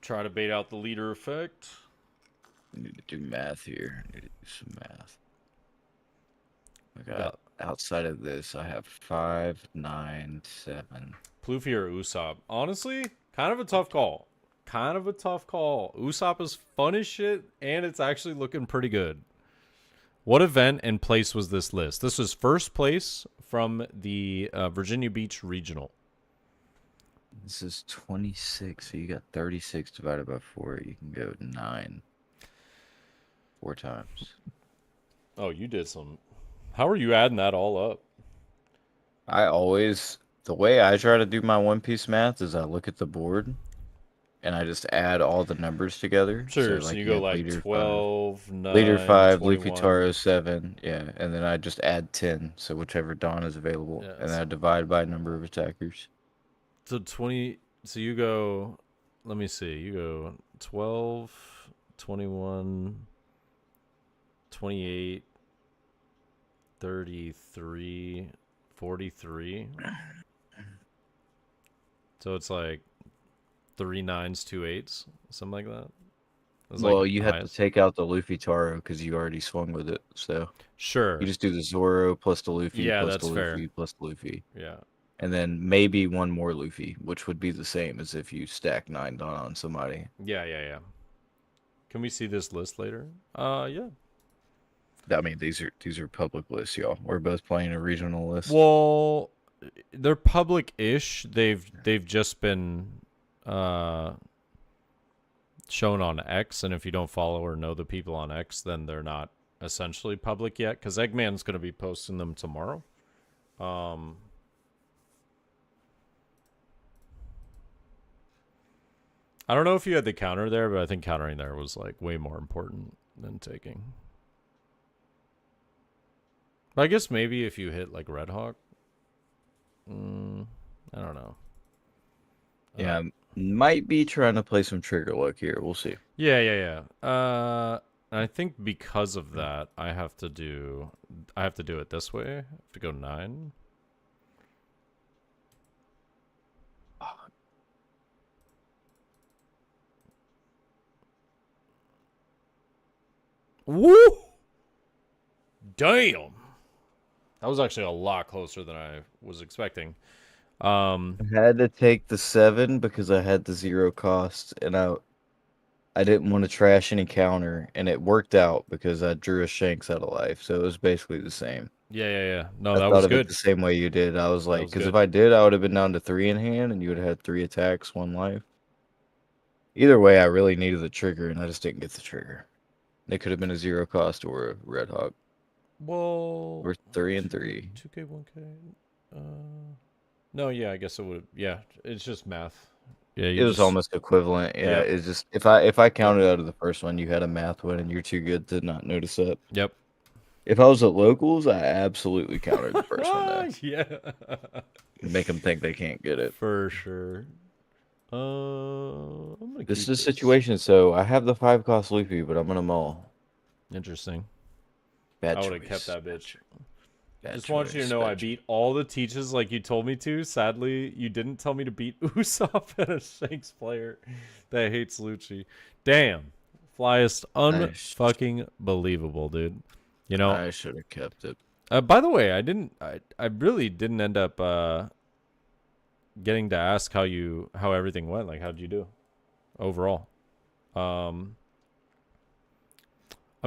Try to bait out the leader effect. I need to do math here. I need to do some math. I got outside of this, I have 5, 9, 7. Plouffe or Usopp. Honestly, kind of a tough call. Kind of a tough call. Usopp is fun as shit, and it's actually looking pretty good. What event and place was this list? This was first place from the Virginia Beach Regional. This is 26, so you got 36 divided by 4. You can go 9. 4 times. Oh, you did some. How are you adding that all up? The way I try to do my One Piece math is I look at the board and I just add all the numbers together. Sure, so like you go like leader 12, 5, 9, leader 5, 21. Luffy Taro 7, yeah, and then I just add 10, so whichever Dawn is available, Yeah, and so, I divide by number of attackers. So 20, so you go, let me see, you go 12, 21, 28, 33, 43. So it's like 3 9s, 2 8s, something like that. Well, like you have to take out the Luffy Taro because you already swung with it, so sure. you just do the Zoro plus the Luffy Yeah, plus that's the Luffy fair. plus the Luffy. Yeah. And then maybe one more Luffy, which would be the same as if you stack 9 Dawn on somebody. Yeah. Can we see this list later? Yeah. I mean, these are public lists, y'all. We're both playing a regional list. Well, they're public-ish. They've just been shown on X, and if you don't follow or know the people on X, then they're not essentially public yet. Because Eggman's going to be posting them tomorrow. I don't know if you had the counter there, but I think countering there was like way more important than taking. But I guess maybe if you hit like Red Hawk, I don't know. Yeah, might be trying to play some trigger luck here. We'll see. Yeah. I think because of that, I have to do it this way. I have to go 9. Woo! Damn. That was actually a lot closer than I was expecting. I had to take the 7 because I had the 0 cost, and I didn't want to trash any counter, and it worked out because I drew a Shanks out of life, so it was basically the same. Yeah. No, I that thought was of it good. the same way you did. I was like, because if good. I did, I would have been down to 3 in hand, and you would have had 3 attacks, 1 life. Either way, I really needed the trigger, and I just didn't get the trigger. It could have been a 0 cost or a Red Hawk. Well, We're 3 and 3. 2K, 1K. No, yeah, I guess it would. Yeah, it's just math. Yeah, It was almost equivalent. Yeah, Yep. it's just if I counted out of the first one, you had a math win, and you're too good to not notice that. Yep. If I was at locals, I absolutely countered the first one though. Yeah. Make them think they can't get it. For sure. This is a situation, so I have the 5 cost Luffy, but I'm gonna mull. Interesting. Bad I choice. would have kept that bitch. Bad Just choice. want you to know I beat all the teaches like you told me to. Sadly, you didn't tell me to beat Usopp and a Shanks player that hates Lucci. Damn. Flyest unfucking believable, dude. You know, I should have kept it. By the way, I really didn't end up getting to ask how everything went. Like, how'd you do overall? I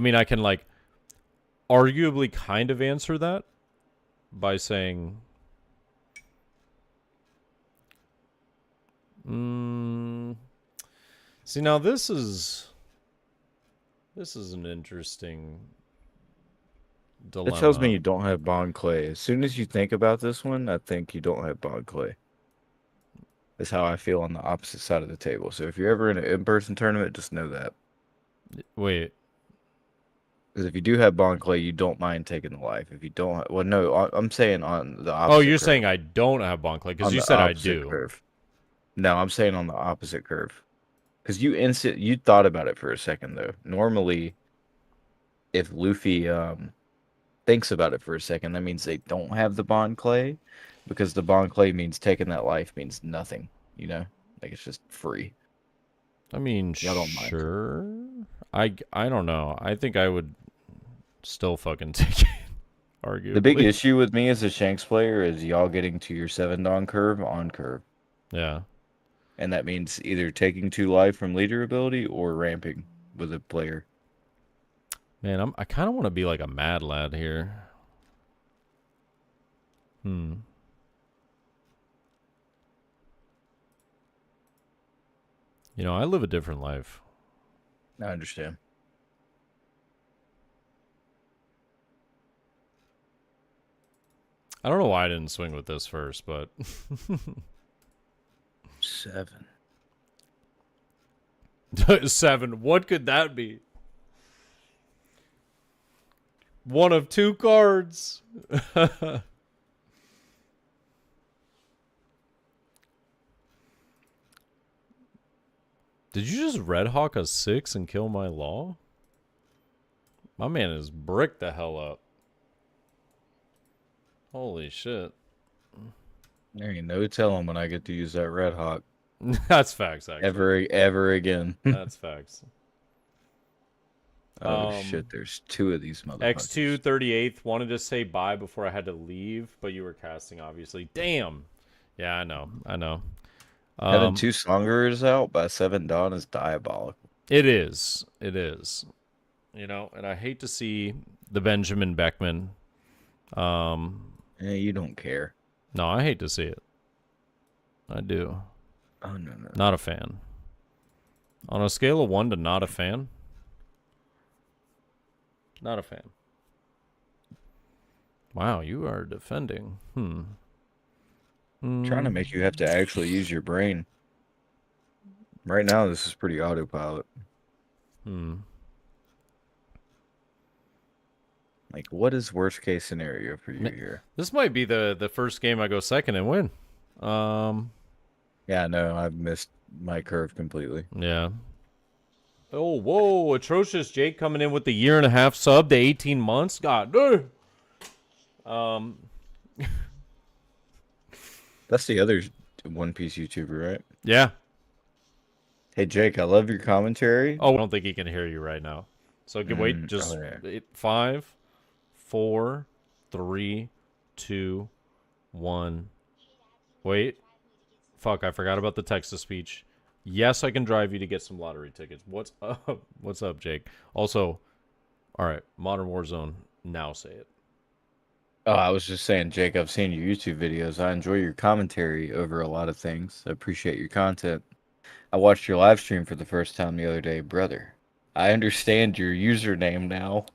mean, I can like arguably kind of answer that by saying, see, now this is an interesting dilemma. It tells me you don't have Bond Clay. As soon as you think about this one, I think you don't have Bond Clay. That's how I feel on the opposite side of the table. So if you're ever in an in-person tournament, just know that. Wait. Because if you do have Bond Clay, you don't mind taking the life. If you don't, well, no, I'm saying on the opposite. Oh, you're curve. saying I don't have Bond Clay because you said I do. Curve. No, I'm saying on the opposite curve. Because you thought about it for a second though. Normally, if Luffy thinks about it for a second, that means they don't have the Bond Clay, because the Bond Clay means taking that life means nothing. You know, like it's just free. I mean, sure. I don't know. I think I would still fucking take it. Arguably. The big issue with me as a Shanks player is y'all getting to your 7-Don curve on curve. Yeah. And that means either taking 2 life from leader ability or ramping with a player. Man, I kind of want to be like a mad lad here. You know, I live a different life. I understand. I don't know why I didn't swing with this first, but 7. 7. What could that be? One of 2 cards. Did you just Red Hawk a 6 and kill my law? My man is bricked the hell up. Holy shit. There ain't no telling when I get to use that Red Hawk. That's facts, actually. Ever again. That's facts. Oh, shit, there's 2 of these motherfuckers. X2 38th wanted to say bye before I had to leave, but you were casting, obviously. Damn. Yeah, I know. Having 2 Songerers out by 7-Don is diabolical. It is. You know, and I hate to see the Benjamin Beckman. Yeah, you don't care. No, I hate to see it. I do. Oh, no. Not a fan. On a scale of 1 to not a fan? Not a fan. Wow, you are defending. Trying to make you have to actually use your brain. Right now, this is pretty autopilot. Like, what is worst case scenario for you here? This might be the first game I go second and win. Yeah, no, I've missed my curve completely. Yeah. Oh, whoa, atrocious Jake coming in with the 1.5 year sub to 18 months. God, That's the other One Piece YouTuber, right? Yeah. Hey, Jake, I love your commentary. Oh, I don't think he can hear you right now. So wait, just 5, 4, 3, 2, 1. Wait. Fuck, I forgot about the text-to-speech. Yes, I can drive you to get some lottery tickets. What's up? What's up, Jake? Also, all right, Modern Warzone, now say it. Oh, I was just saying, Jake, I've seen your YouTube videos. I enjoy your commentary over a lot of things. I appreciate your content. I watched your live stream for the first time the other day. Brother, I understand your username now.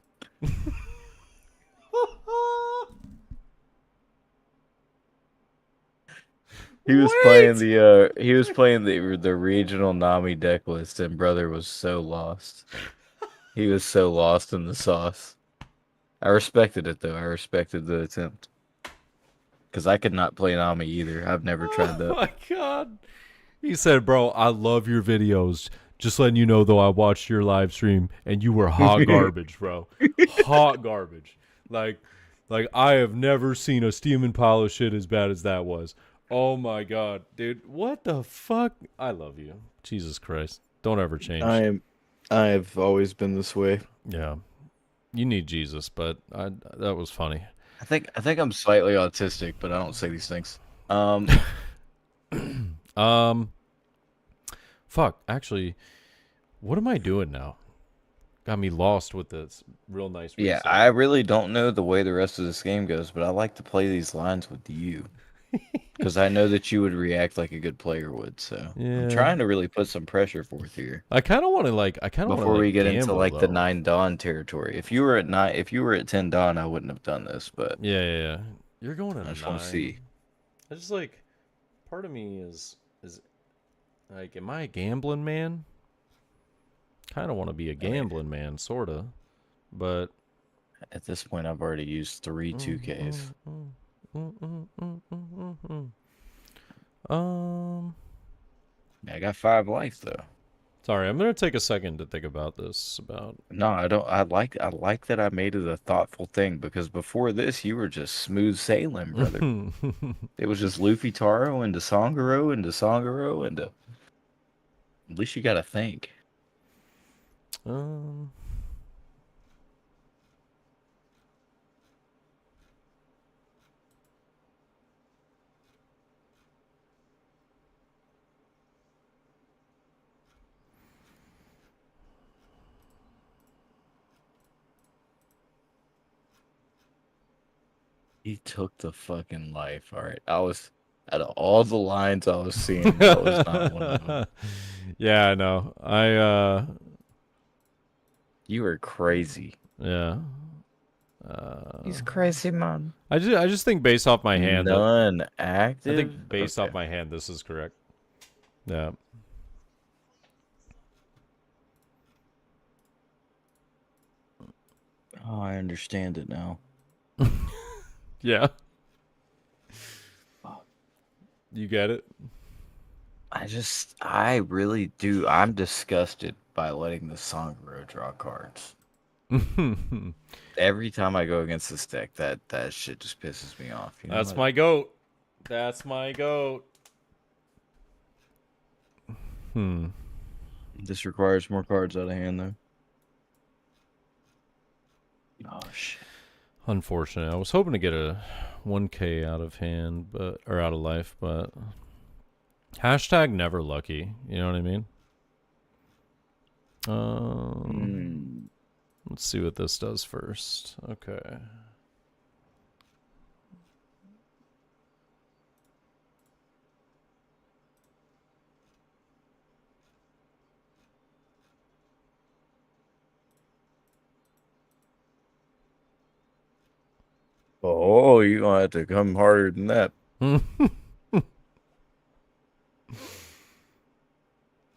He was playing the regional Nami deck list, and brother was so lost. He was so lost in the sauce. I respected it though. I respected the attempt. Because I could not play Nami either. I've never tried that. Oh my god. He said, bro, I love your videos. Just letting you know, though, I watched your live stream, and you were hot garbage, bro. Hot garbage. Like I have never seen a steaming pile of shit as bad as that was. Oh, my God. Dude, what the fuck? I love you. Jesus Christ. Don't ever change. I've always been this way. Yeah. You need Jesus, but that was funny. I think I'm slightly autistic, but I don't say these things. Um, fuck. Actually, what am I doing now? Got me lost with this real nice Yeah, reset. I really don't know the way the rest of this game goes, but I like to play these lines with you because I know that you would react like a good player would. So I'm Yeah. trying to really put some pressure forth here I kind of want to like. I kind of want to before we like get into gamble like the though. 9 dawn territory. If you were at 10 dawn, I wouldn't have done this, but Yeah, yeah, yeah. You're going at I a just want to 9. see. I just like. Part of me is like, am I a gambling man? Kind of want to be a I mean, gambling man, sorta. But at this point, I've already used 3 2Ks. um. I got 5 life though. Sorry, I'm gonna take a second to think about this. About No, I don't. I like that I made it a thoughtful thing because before this, you were just smooth sailing, brother. It was just Luffy Taro into Sangaro into Sangaro into. At least you got to think. um. He took the fucking life. All right, I was out of all the lines I was seeing, that was not one of them. Yeah, I know. You were crazy. Yeah. He's crazy, man. I just think based off my hand that None I think active. based Okay. off my hand this is correct. Yeah. Oh, I understand it now. Yeah. You get it? I really do. I'm disgusted by letting the Sangaro draw cards. Every time I go against this deck, that shit just pisses me off. You know That's what? my goat. That's my goat. This requires more cards out of hand, though. Oh shit. Unfortunate. I was hoping to get a 1K out of hand, or out of life, but hashtag never lucky. You know what I mean? Let's see what this does first. Okay. Oh, you gonna have to come harder than that.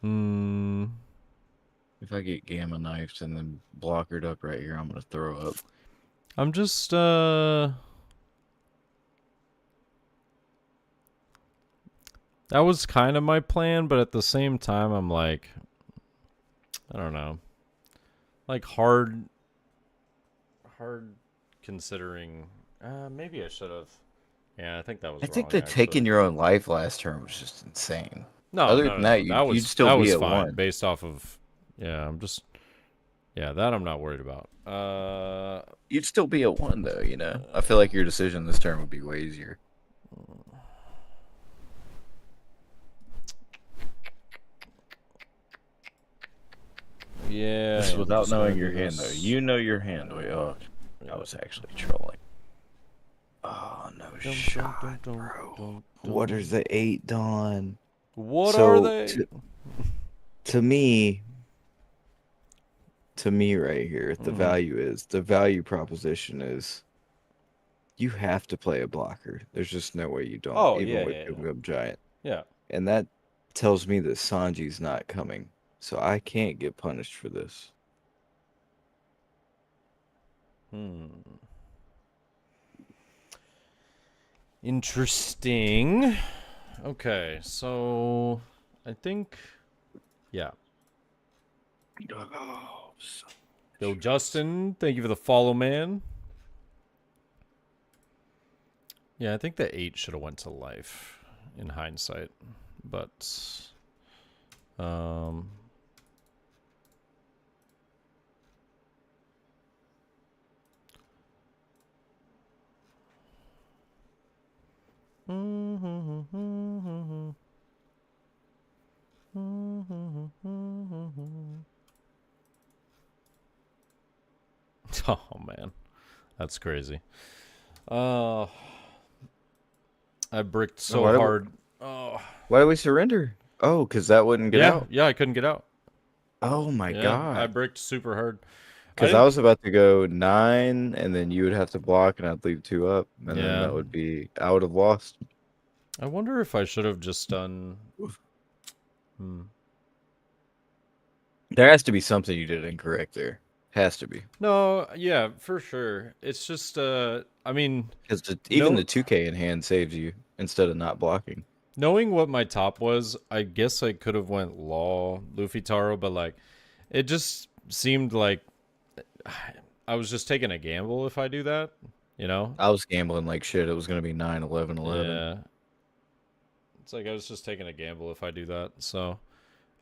Hmm. If I get gamma knifes and then blockered up right here, I'm gonna throw up. I'm just that was kind of my plan, but at the same time I'm like, I don't know. Like hard considering maybe I should have. Yeah, I think that I was think wrong that actually. taking your own life last turn was just insane. No, Other no, than no, no. that, That you'd was still be at fine 1. based off of yeah, I'm just yeah, that I'm not worried about. You'd still be at 1 though. You know. I feel like your decision this turn would be way easier. Yeah, This is I'm without just gonna knowing do your hand though. this. You know your hand. Wait, oh, I was actually trolling. Oh no shot, bro. What is the 8 dawn? What are So they? to me, right here, the value proposition is you have to play a blocker. There's just no way you don't, Oh even yeah, with yeah, Gum yeah. Gum Giant. Yeah. And that tells me that Sanji's not coming. So I can't get punished for this. Interesting. Okay, so I think yeah. Yo, Justin, thank you for the follow, man. Yeah, I think the 8 should have went to life in hindsight, but Oh man, that's crazy. Uh, I bricked No, so hard. Oh, why did we surrender? Oh, because that wouldn't get yeah, out. yeah. I couldn't get out. Oh my Yeah, I God. bricked super hard. I Because I didn't. was about to go 9, and then you would have to block, and I'd leave 2 up, and then Yeah, that would be I would have lost. I wonder if I should have just done. Oof. Hmm. There has to be something you did incorrect there. Has to be. No, yeah, for sure. It's just, I mean, Because even the no, 2K in hand saves you instead of not blocking. knowing what my top was, I guess I could have went Law, Luffy Taro, but like, it just seemed like I was just taking a gamble if I do that, you know? I was gambling like shit. It was going to be 9, 11, 11. Yeah. It's like I was just taking a gamble if I do that. So,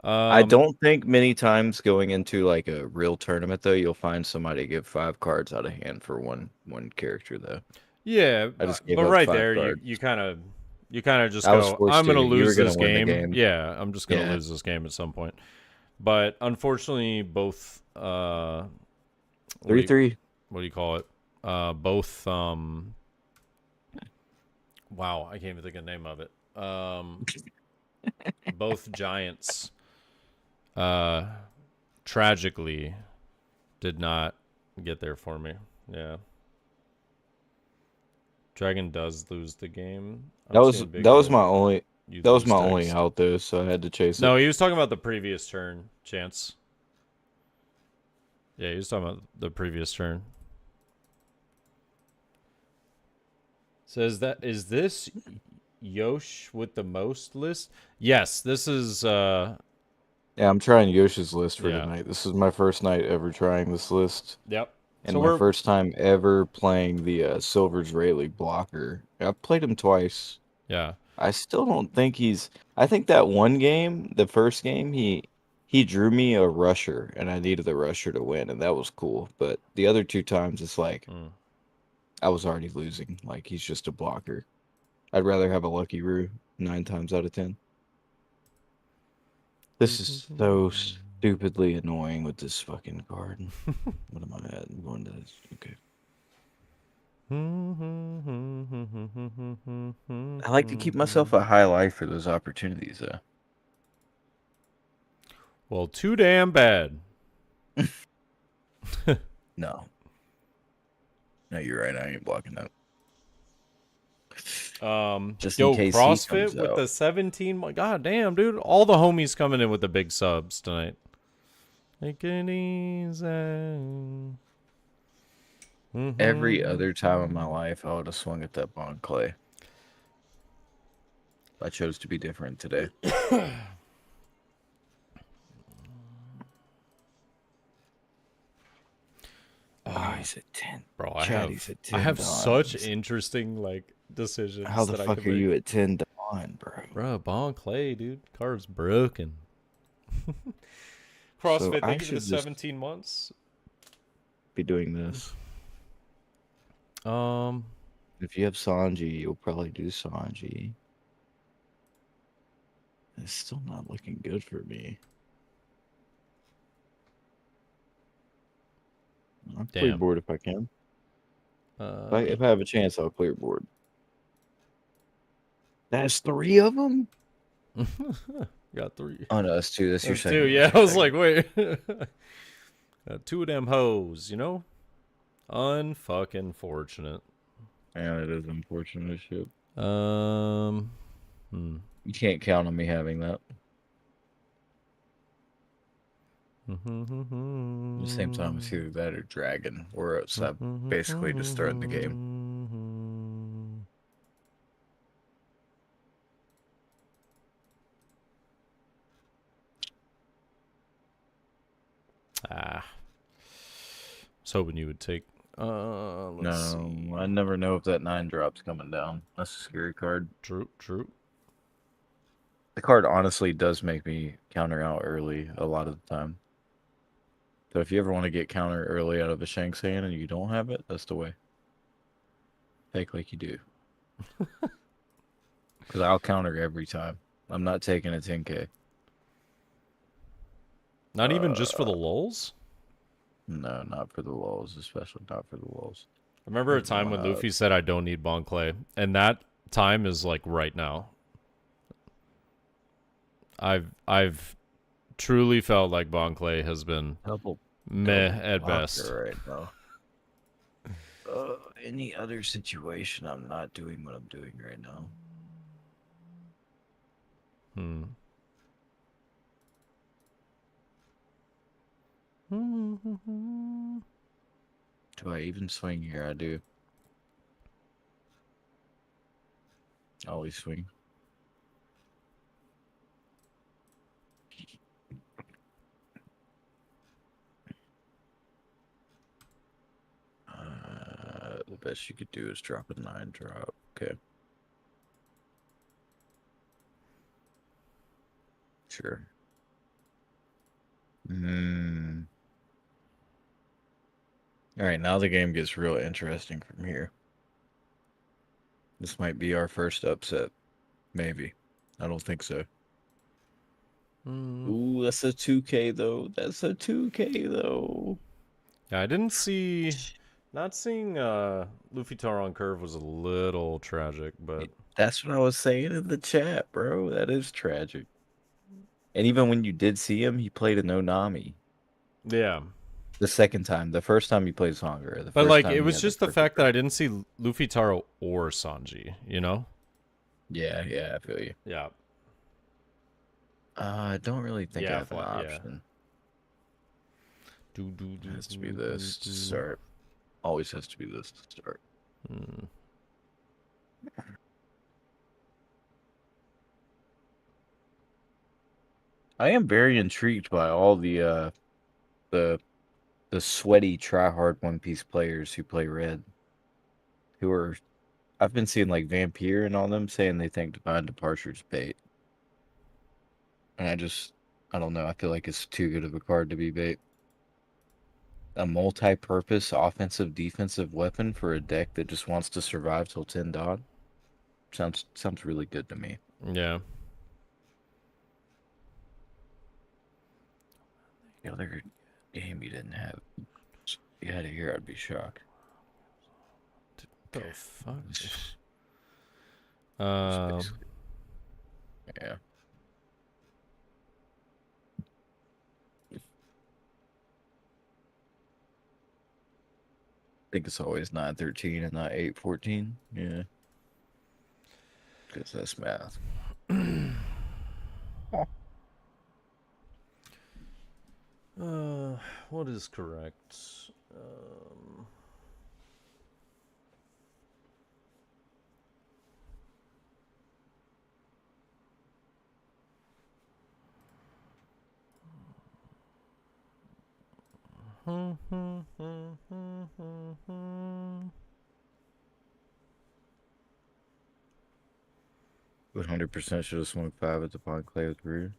I don't think many times going into like a real tournament though, you'll find somebody give 5 cards out of hand for one character though. yeah, I just gave but up right 5 there, cards. you kind of just I was go, forced I'm gonna to. You were lose going to this win the game. game. Yeah, I'm just gonna Yeah. lose this game at some point. But unfortunately, both 3-3. what do you call it? Both wow, I can't even think of the name of it. Both giants tragically did not get there for me. Yeah. Dragon does lose the game. That I'm was seeing big that was hit. my only Youth that was lose my only text. out though, so I had to chase it. No, he was talking about the previous turn, Chance. Yeah, he was talking about the previous turn. Says that is this Yosh with the most list? Yes, this is Yeah, I'm trying Yoshi's list for yeah. tonight. This is my first night ever trying this list. Yep. And So my we're first time ever playing the Silver's Rayleigh blocker. I've played him twice. yeah. I still don't think he's. I think that one game, the first game, he drew me a rusher, and I needed the rusher to win, and that was cool. But the other 2 times, it's like Mm. I was already losing. Like he's just a blocker. I'd rather have a Lucky Roo 9 times out of 10. This is so stupidly annoying with this fucking card. What am I at? I'm going to this. Okay. I like to keep myself a high life for those opportunities, though. Well, too damn bad. No. No, you're right. I ain't blocking that. Just in Yo, case he CrossFit comes with out. the 17. God damn, dude. All the homies coming in with the big subs tonight. Take it easy. Every other time in my life, I would have swung at that Bond Clay. I chose to be different today. Oh, he's at 10. Bro, Chatty's at 10 I have such dimes. interesting like decisions. How the that fuck I are could make. you at 10 Dawn, bro? Bro, Bon Clay, dude. Card's broken. So CrossFit, I thank you for the should just 17 months. be doing this. If you have Sanji, you'll probably do Sanji. It's still not looking good for me. I'll clear Damn. board if I can. If I have a chance, I'll clear board. That's 3 of them? Got 3. Oh, no, that's 2. That's your That's second 2, one. yeah. I was like, wait. Got 2 of them hoes, you know? Unfucking fortunate. Yeah, it is unfortunate as shit. Hmm. You can't count on me having that. At the same time, it's either that or Dragon, or else I basically just started the game. I was hoping you would take. Let's see. I never know if that 9 drop's coming down. That's a scary card. True. The card honestly does make me counter out early a lot of the time. So if you ever want to get counter early out of a Shanks hand and you don't have it, that's the way. Fake like you do. Because I'll counter every time. I'm not taking a 10K. Not even just for the lulz? No, not for the lulz, especially not for the lulz. I remember a time when Luffy said I don't need Bon Clay, and that time is like right now. I've truly felt like Bon Clay has been meh at best. Right now. Any other situation, I'm not doing what I'm doing right now. Do I even swing here? I do. I always swing. The best you could do is drop a 9 drop. Okay. Sure. Alright, now the game gets real interesting from here. This might be our first upset. Maybe. I don't think so. Ooh, that's a 2K though. That's a 2K though. Yeah, I didn't see... Not seeing Luffy Taro on curve was a little tragic, but... That's what I was saying in the chat, bro. That is tragic. And even when you did see him, he played a no-nami. Yeah. The second time. The first time he played Sangre. But, like, it was just the fact that I didn't see Luffy Taro or Sanji, you know? Yeah, I feel you. Yeah. I don't really think I have an option. It has to be this to start. Always has to be this to start. I am very intrigued by all the sweaty try-hard One Piece players who play red. I've been seeing like Vampire and all them saying they think Divine Departure's bait. And I don't know, I feel like it's too good of a card to be bait. A multi-purpose offensive defensive weapon for a deck that just wants to survive till 10 dawn. Sounds really good to me. Yeah. The other game you didn't have. If you had it here, I'd be shocked. What the fuck? Yeah. I think it's always 9-13 and not 8-14. Yeah. Because that's math. What is correct? But 100% should have swung 5 at the Pond Clay with Rude.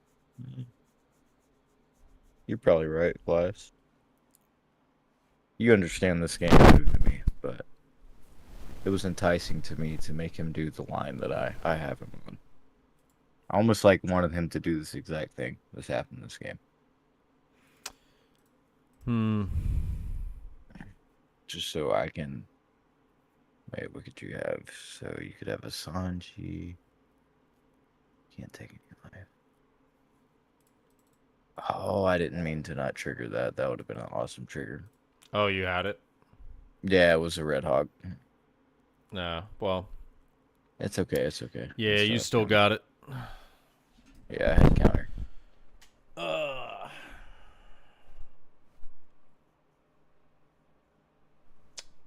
You're probably right, Class. You understand this game better than me, but it was enticing to me to make him do the line that I have him on. I almost like wanted him to do this exact thing that's happened in this game. Just so I can... Wait, what could you have? So you could have a Sanji. Can't take any life. Oh, I didn't mean to not trigger that. That would have been an awesome trigger. Oh, you had it? Yeah, it was a Red Hawk. Nah, well. It's okay, it's okay. Yeah, you still got it. Yeah, I had counter.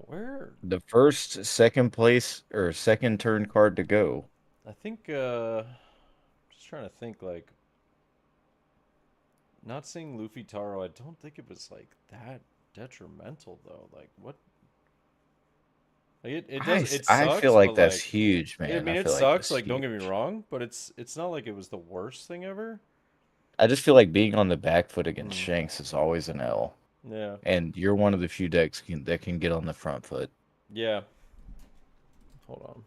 Where? The second place, or second turn card to go. I think, just trying to think, like, not seeing Luffy Taro, I don't think it was, like, that detrimental, though. Like, what? Like, it sucks, I feel like that's like, huge, man. I mean, it sucks, like, don't get me wrong, but it's not like it was the worst thing ever. I just feel like being on the back foot against Shanks is always an L. Yeah. And you're one of the few decks that can get on the front foot. Yeah. Hold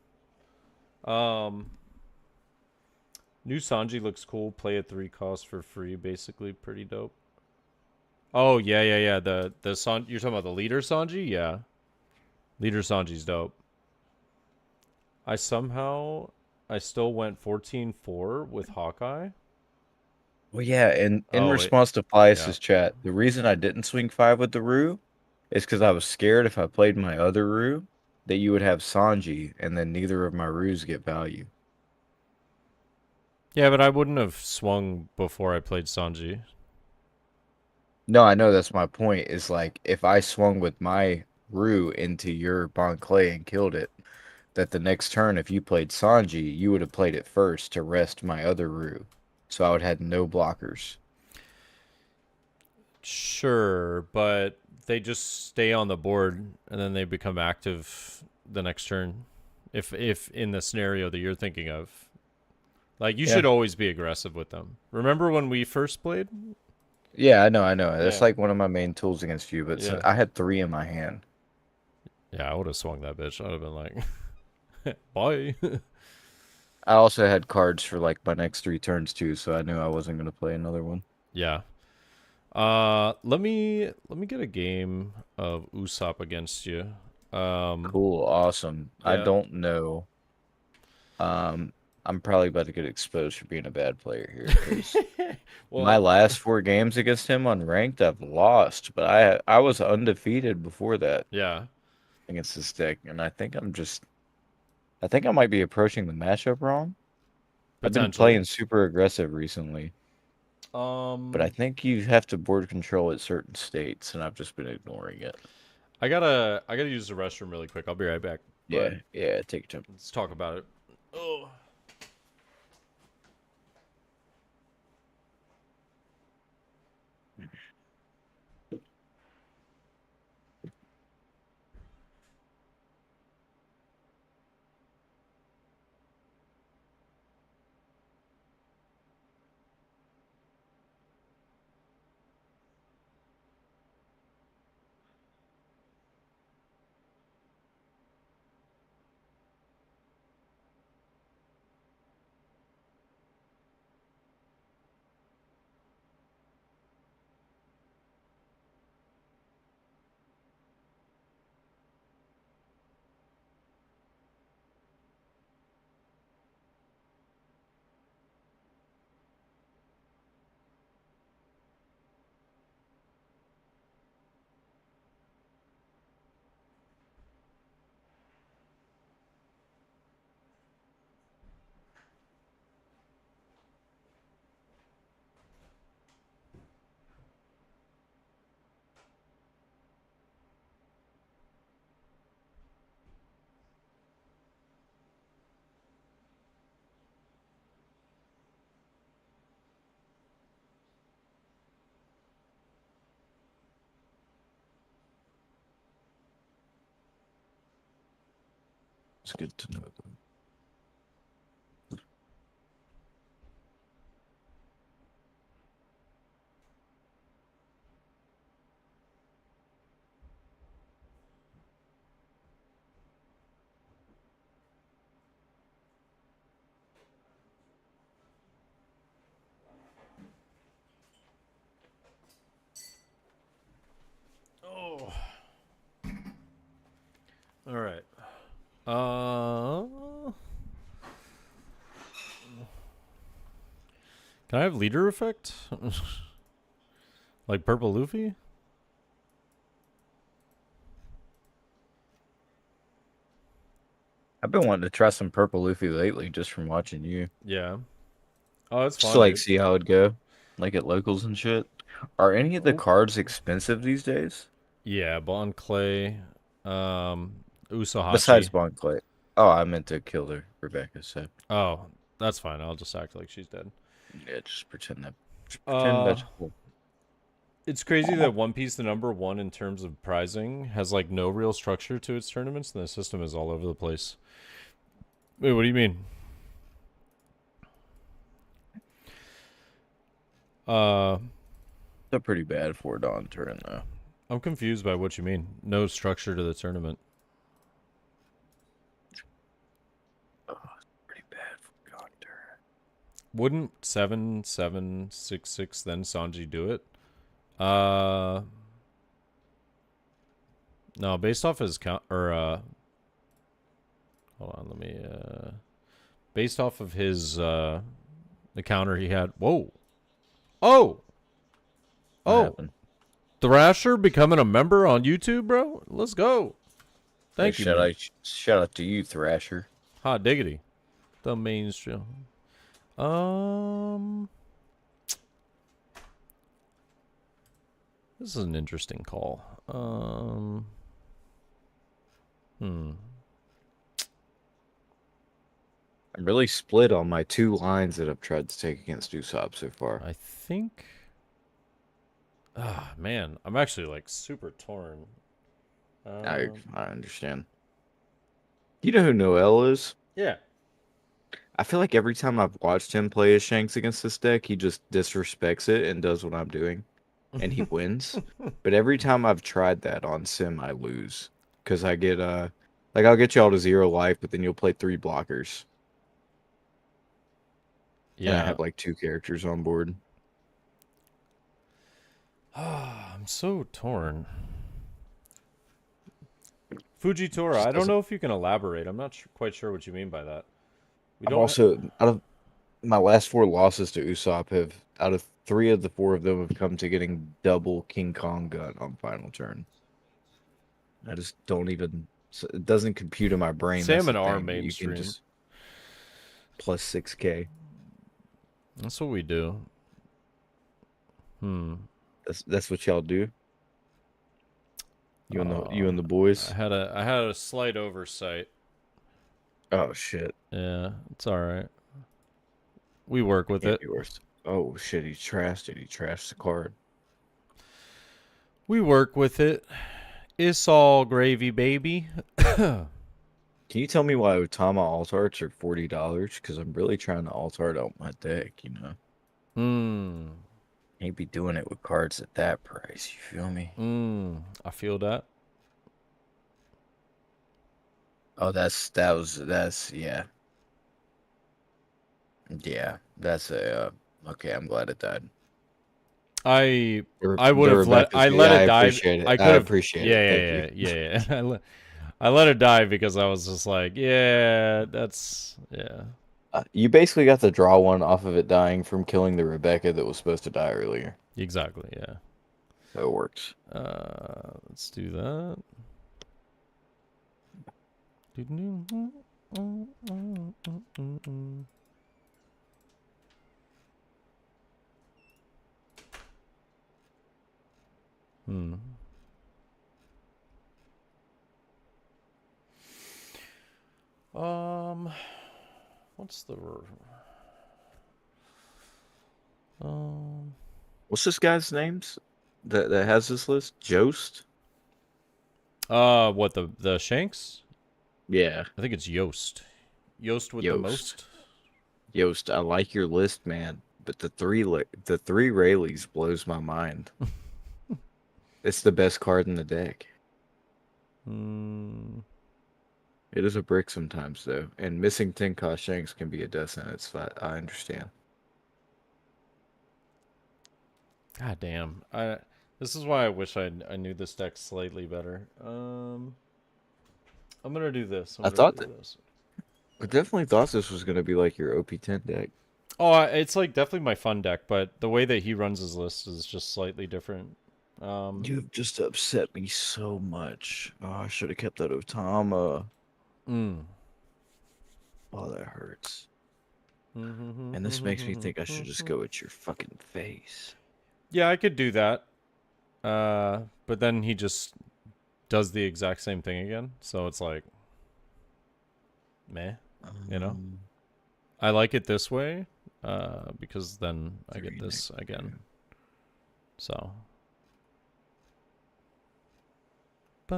on. New Sanji looks cool. Play at 3 costs for free. Basically, pretty dope. Oh yeah. The you're talking about the leader Sanji? Yeah, leader Sanji's dope. I still went 14-4 with Hawkeye. Well, yeah, and in Oh, response to yeah. Pius's chat, the reason I didn't swing 5 with the Rue is because I was scared if I played my other Rue that you would have Sanji, and then neither of my Rues get value. Yeah, but I wouldn't have swung before I played Sanji. No, I know that's my point. Is like if I swung with my Rue into your Bon Clay and killed it, that the next turn, if you played Sanji, you would have played it first to rest my other Rue. So I would have had no blockers. Sure, but they just stay on the board and then they become active the next turn. If in the scenario that you're thinking of. Like you Yeah. should always be aggressive with them. Remember when we first played? Yeah, I know. That's Yeah. like one of my main tools against you, but Yeah. I had 3 in my hand. Yeah, I would have swung that bitch. I'd have been like, bye. I also had cards for like my next 3 turns too, so I knew I wasn't gonna play another one. Yeah. Let me get a game of Usopp against you. Cool, awesome. I Yeah. don't know. I'm probably about to get exposed for being a bad player here because my Well, last 4 games against him on ranked, I've lost, but I was undefeated before that yeah. against this deck, and I think I might be approaching the matchup wrong. I've been Potentially. playing super aggressive recently, but I Um think you have to board control at certain states, and I've just been ignoring it. I gotta use the restroom really quick. I'll be right back. But Yeah, take your time. let's talk about it. Oh. It's good to know. Oh. All right. Uh Can I have leader effect? Like purple Luffy? I've been wanting to try some purple Luffy lately just from watching you. Yeah. Oh, it's Just to fun, like dude. see how it'd go. Like at locals and shit. Are any of the Oh. cards expensive these days? Yeah, Bon Clay, Besides Usohachi. Bon Clay. Oh, I meant to kill her, Rebecca said. Oh, that's fine. I'll just act like she's dead. Yeah, just pretend Uh that's cool. it's crazy that One Piece, the number one in terms of prizing, has like no real structure to its tournaments, and the system is all over the place. Wait, what do you mean? Uh, It's a pretty bad 4 Dawn turn though. I'm confused by what you mean. No structure to the tournament. Oh, it's pretty bad 4 Dawn turn. Wouldn't 7766 then Sanji do it? No, based off his count or hold on, let me based off of his the counter he had. Whoa. Oh. What Oh. happened? Thrasher becoming a member on YouTube, bro. Let's go. Thank Hey, you, man. shout out to you, Thrasher. Hot diggity. The mainstream. This is an interesting call. I'm really split on my 2 lines that I've tried to take against Usopp so far. I think. Ah, man, I'm actually like super torn. I understand. You know who Noel is? Yeah. I feel like every time I've watched him play his Shanks against this deck, he just disrespects it and does what I'm doing, and he wins. But every time I've tried that on Sim, I lose. Because I get, like, I'll get y'all to 0 life, but then you'll play 3 blockers. And I Yeah. have, like, 2 characters on board. I'm so torn. Fujitora, Just I don't doesn't. know if you can elaborate. I'm not quite sure what you mean by that. We I've don't. also, out of my last 4 losses to Usopp, out of 3 of the 4 of them have come to getting double King Kong gun on final turn. I just don't even. It doesn't compute in my brain. That's Salmon the are thing. That you can mainstream. just plus 6K. That's what we do. That's what y'all do. You and the boys. I had a slight oversight. Oh shit. Yeah, it's all right. We work with Can't it. be worse. Oh shit. He trashed it. He trashed the card. We work with it. It's all gravy, baby. Can you tell me why Otama alt arts are $40? Because I'm really trying to alt art out my deck. You know. Can't be doing it with cards at that price. You feel me? I feel that. Oh, that's yeah. Yeah, that's a okay. I'm glad it died. I The would have let Rebecca's good. let I it die. appreciate it. I I could have. appreciate it. Thank you. Yeah. I let it die because I was just like, yeah, that's yeah. You basically got to draw one off of it dying from killing the Rebecca that was supposed to die earlier. Exactly, yeah. So it works. Let's do that. What's the What's this guy's names that has this list? Jost? what the Shanks? Yeah. I think it's Yost. Yost with the Yost. most. Yost, I like your list, man, but the three Rayleighs blows my mind. It's the best card in the deck. It is a brick sometimes, though, and missing 10 cost Shanks can be a death sentence. I understand. God damn. This is why I wish I knew this deck slightly better. I'm gonna do this. I definitely thought this was gonna be like your OP10 deck. Oh, it's like definitely my fun deck, but the way that he runs his list is just slightly different. You've just upset me so much. Oh, I should have kept that Otama. Oh, that hurts. And this makes me think I should just go at your fucking face. Yeah, I could do that. But then he just does the exact same thing again. So it's like, meh, you know? I like it this way, because then I get this again. So. Yeah,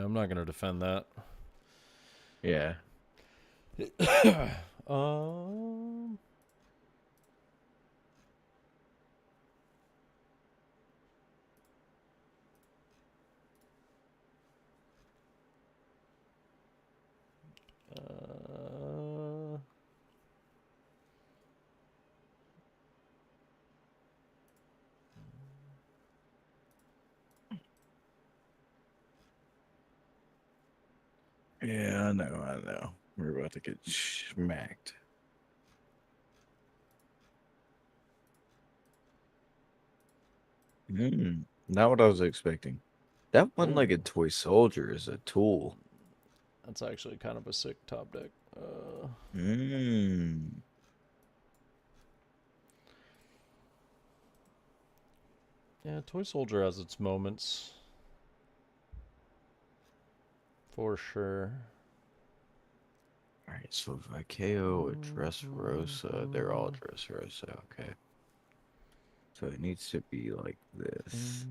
I'm not gonna defend that. Yeah. Yeah, I know, I know. We're about to get smacked. Not what I was expecting. That one-legged toy soldier is a tool. That's actually kind of a sick top deck. Mmm. Yeah, Toy Soldier has its moments. For sure. Alright, so if I KO a Dressrosa, they're all Dressrosa, okay. So it needs to be like this.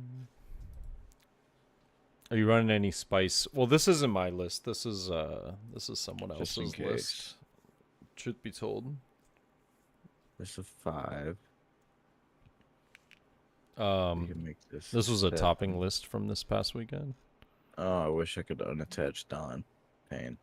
Are you running any spice? Well, this isn't my list. This is someone Just in else's case. list. Truth be told. There's a 5. We can make this This was a 7. topping list from this past weekend. Oh, I wish I could unattach Don. Pain.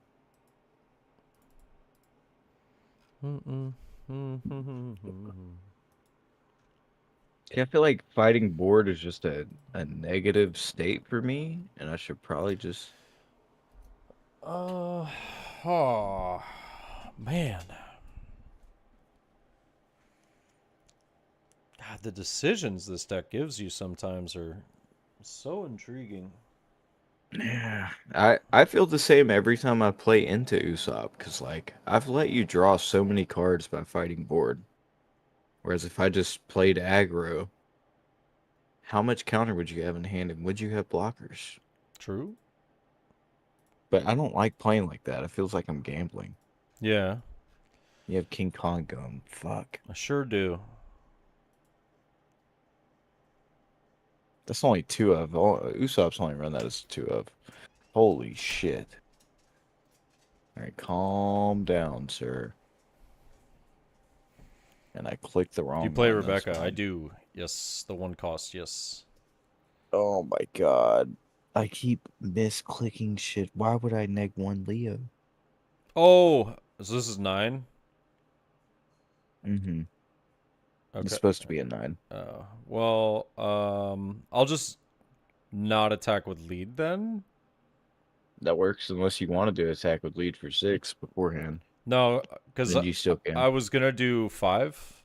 Yeah, I feel like fighting board is just a negative state for me, and I should probably just... Oh, man. God, the decisions this deck gives you sometimes are so intriguing. Yeah, I feel the same every time I play into Usopp, because, like, I've let you draw so many cards by fighting board. Whereas if I just played aggro, how much counter would you have in hand, and would you have blockers? True. But I don't like playing like that. It feels like I'm gambling. Yeah, You have King Kong going, fuck. I sure do. That's only 2 of. Usopp's only run that as 2 of. Holy shit. Alright, calm down, sir. And I clicked the Do you wrong play one. That's Rebecca? I fine. do. Yes, the one cost. Yes. Oh my god. I keep misclicking shit. Why would I neg 1 Leo? Oh, so this is 9. Mm-hmm. It's Okay. supposed to be a 9. Well, I'll just not attack with lead then. That works unless you want to do attack with lead for 6 beforehand. No, because Then you still I can. was gonna do 5.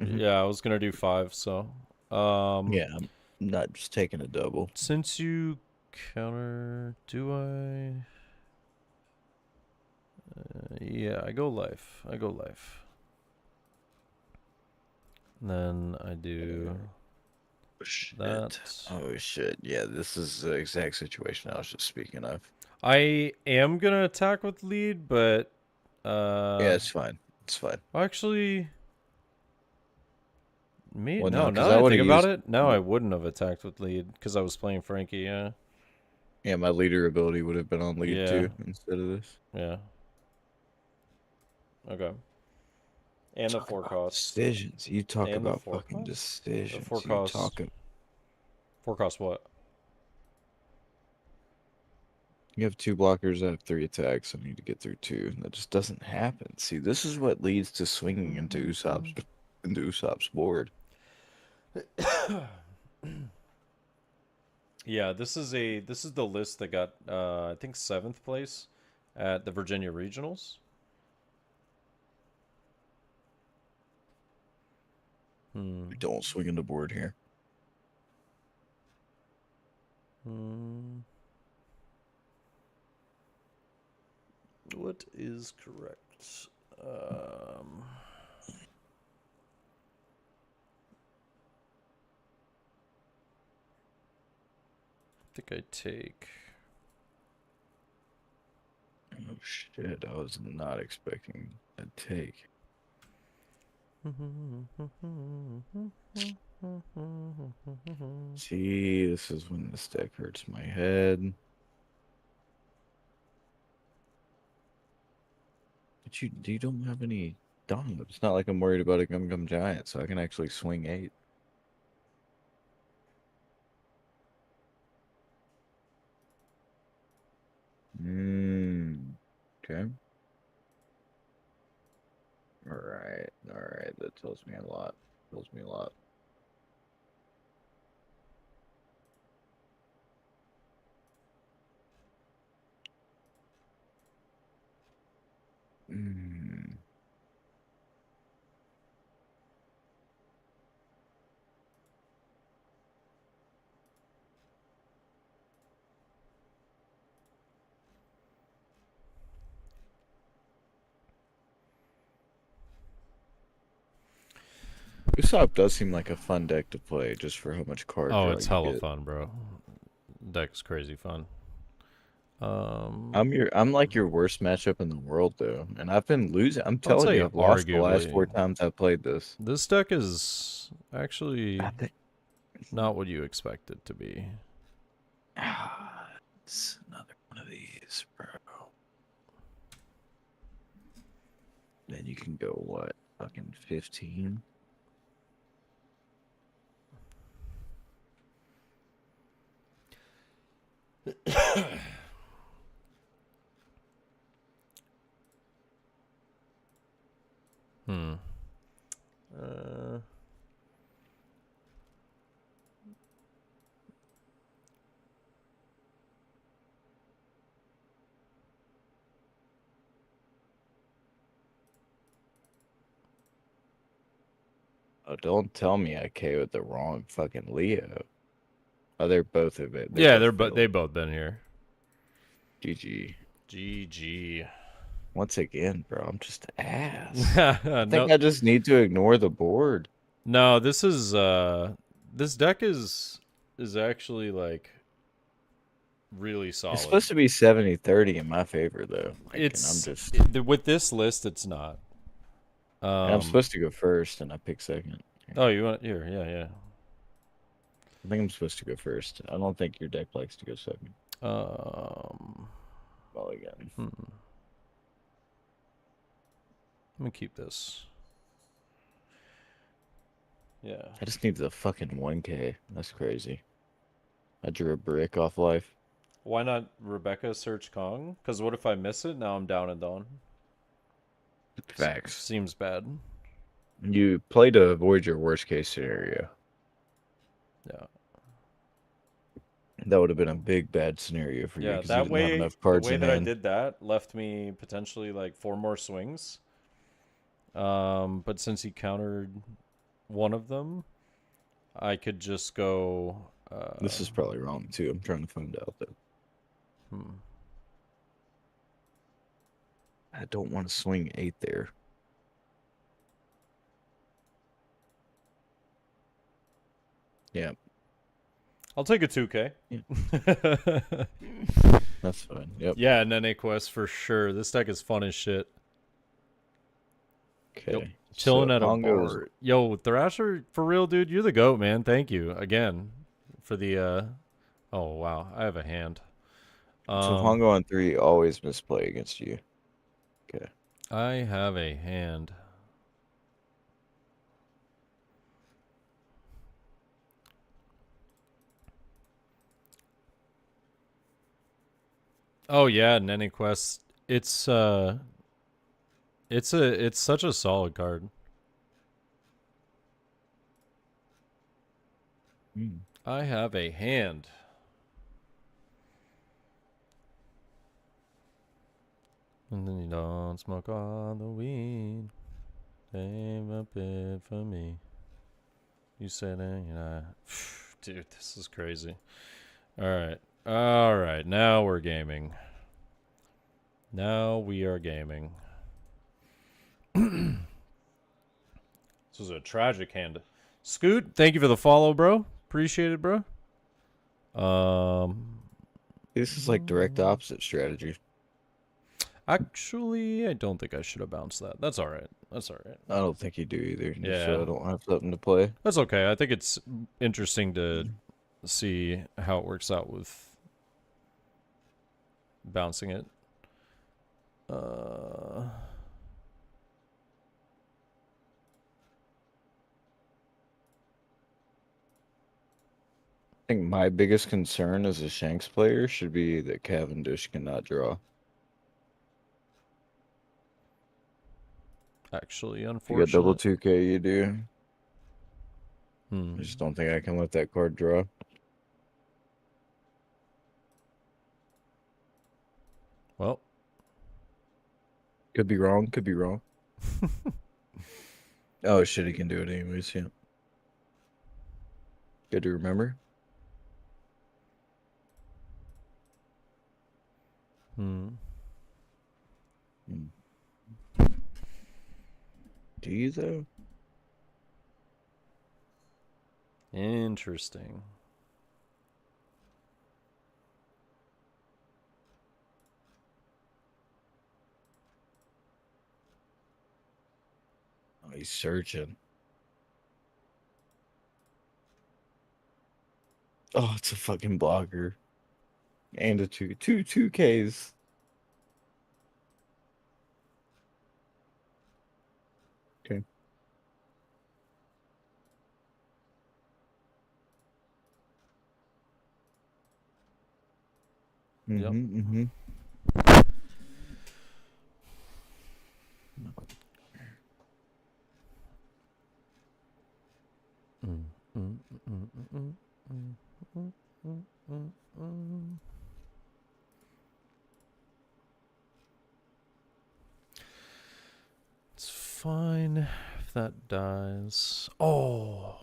Mm-hmm. Yeah, I was gonna do 5. So, Yeah, I'm not just taking a double. since you counter, do I? Yeah, I go life. I go life. And then I do Shit. that. Oh shit. Yeah, this is the exact situation I was just speaking of. I am gonna attack with lead, but Yeah, it's fine. It's fine. actually, me Well, no. no, Now because that I I would have think about used... it, no, I wouldn't have attacked with lead because I was playing Frankie. Yeah, Yeah, my leader ability would have been on lead yeah, too instead of this. yeah. Okay. And the Talk 4 about cost. decisions. You talk And the about 4 fucking cost. The 4 decisions. You cost. talk... 4 cost what? You have 2 blockers. I have 3 attacks. I need to get through 2. And that just doesn't happen. See, this is what leads to swinging into Usopp's board. Yeah, this is the list that got I think 7th place at the Virginia Regionals. We don't swing into board here. What is correct? I think I take. Oh shit! I was not expecting a take. See, this is when this deck hurts my head. But you don't have any dom. It's not like I'm worried about a Gum Gum Giant, so I can actually swing 8. Okay. Alright. Alright. That tells me a lot. Tells me a lot. Usopp does seem like a fun deck to play just for how much card Oh, draw it's you hella get. fun, bro. Deck's crazy fun. I'm like your worst matchup in the world though, and I've been losing. I'm I'd telling say you, I've lost the last arguably 4 times I've played this. this deck is actually I think not what you expect it to be. it's another one of these, bro. Then you can go what? Fucking 15. Hmm. Uh, Oh, don't tell me I KO'd the wrong fucking Leo. Oh, they're both of it. yeah, Failed. they both been here. GG. GG. Once again, bro, I'm just ass. I think No, I just need to ignore the board. no, this is this deck is actually like really solid. It's supposed to be 70-30 in my favor though. Like, It's and I'm just with this list, it's not. and I'm supposed to go first and I pick second. Oh, you want here? Yeah, yeah. I think I'm supposed to go first. I don't think your deck likes to go second. Well, again. Let me keep this. Yeah. I just need the fucking 1K. That's crazy. I drew a brick off life. Why not Rebecca search Kong? Because what if I miss it? Now I'm down and done. Facts. Seems bad. You play to avoid your worst case scenario. Yeah. That would have been a big bad scenario for you Yeah, because you that didn't have way, enough the cards way in that I hand. did that left me potentially like 4 more swings. But since he countered one of them, I could just go. This is probably wrong too. I'm trying to find out though. I don't want to swing 8 there. Yeah. I'll take a 2K. Yeah. That's fine. Yep. Yeah, Nene Quest for sure. This deck is fun as shit. Okay. Yep. Chilling So at a Pongo's bar. Yo, Thrasher, for real, dude, you're the GOAT, man. Thank you again for the oh wow, I have a hand. so Pongo on 3 always misplay against you. Okay. I have a hand. Oh yeah, Nene Quest. It's such a solid card. I have a hand. And then you don't smoke all the weed. Save a bit for me. You said dude, this is crazy. Alright. Alright, now we're gaming. Now we are gaming. This was a tragic hand. Scoot, thank you for the follow, bro. Appreciate it, bro. This is like direct opposite strategy. Actually, I don't think I should have bounced that. That's all right. That's all right. I don't think you do either. Yeah. So I don't have something to play. That's okay. I think it's interesting to see how it works out with bouncing it. I think my biggest concern as a Shanks player should be that Cavendish cannot draw. Actually, If you unfortunately. got double 2K, you do. I I just don't think I can let that card draw. Well, Could be wrong. Could be wrong. Oh shit, he can do it anyways. Yeah. Good to remember. Hmm. Hmm. Do you though? Interesting. Oh, he's searching. Oh, it's a fucking blocker. And a two Ks. Okay. Yep. Mm-hmm. It's fine if that dies. Oh,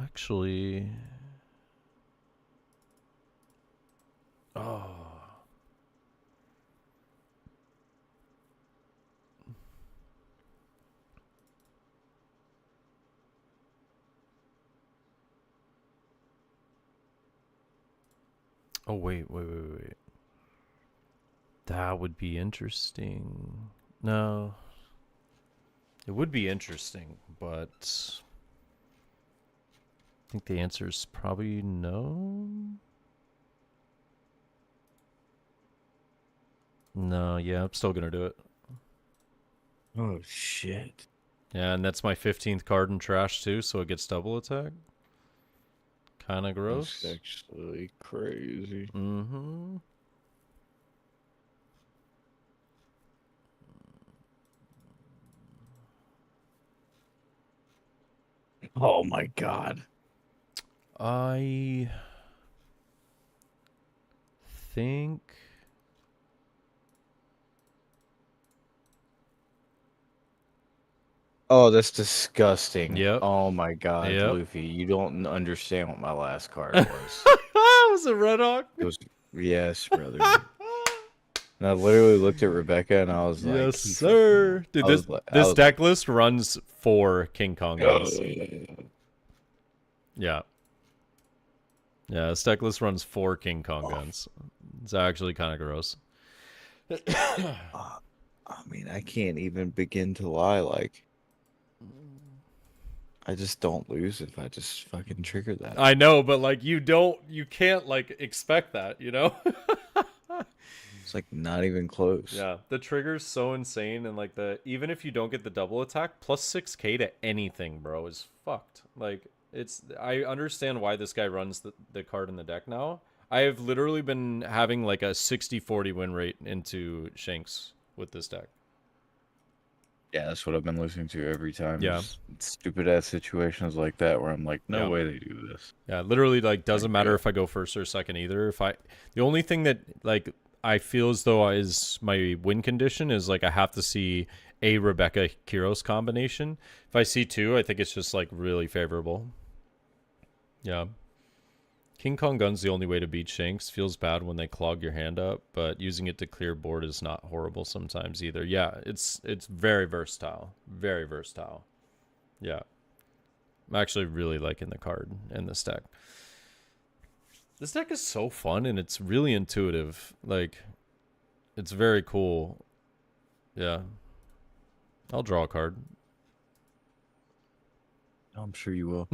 actually. Oh. Oh, wait. That would be interesting. No. It would be interesting, but I think the answer is probably no. No, yeah, I'm still going to do it. Oh shit. Yeah, and that's my 15th card in trash too, so it gets double attack. Kind of That's gross. actually crazy. Mm-hmm. Oh my god. I think... Oh, that's disgusting. Yep. Oh my god, Yep. Luffy, you don't understand what my last card was. Was it Red Hawk? It was yes, brother. And I literally looked at Rebecca and I was like, Yes, he fucking sir. Dude, I was like this deck list runs 4 King Kong guns. "Ugh." Yeah. Yeah, this deck list runs 4 King Kong guns. It's actually kind of gross. I mean, I can't even begin to lie. Like, I just don't lose if I just fucking trigger that. I know, but like you can't like expect that, you know? It's like not even close. Yeah, the trigger's so insane, and like even if you don't get the double attack, plus 6k to anything, bro, is fucked. Like I understand why this guy runs the card in the deck now. I have literally been having like a 60-40 win rate into Shanks with this deck. Yeah, that's what I've been listening to every time. Yeah. Just stupid ass situations like that where I'm like, no Yeah. way they do this. Yeah, literally like doesn't Like, matter if I go first or second either. The only thing that like I feel as though is my win condition is like I have to see a Rebecca Kiros combination. If I see 2, I think it's just like really favorable. Yeah. King Kong Gun's the only way to beat Shanks. Feels bad when they clog your hand up, but using it to clear board is not horrible sometimes either. Yeah, it's very versatile. Very versatile. Yeah. I'm actually really liking the card in this deck. This deck is so fun and it's really intuitive. Like, it's very cool. Yeah. I'll draw a card. I'm sure you will.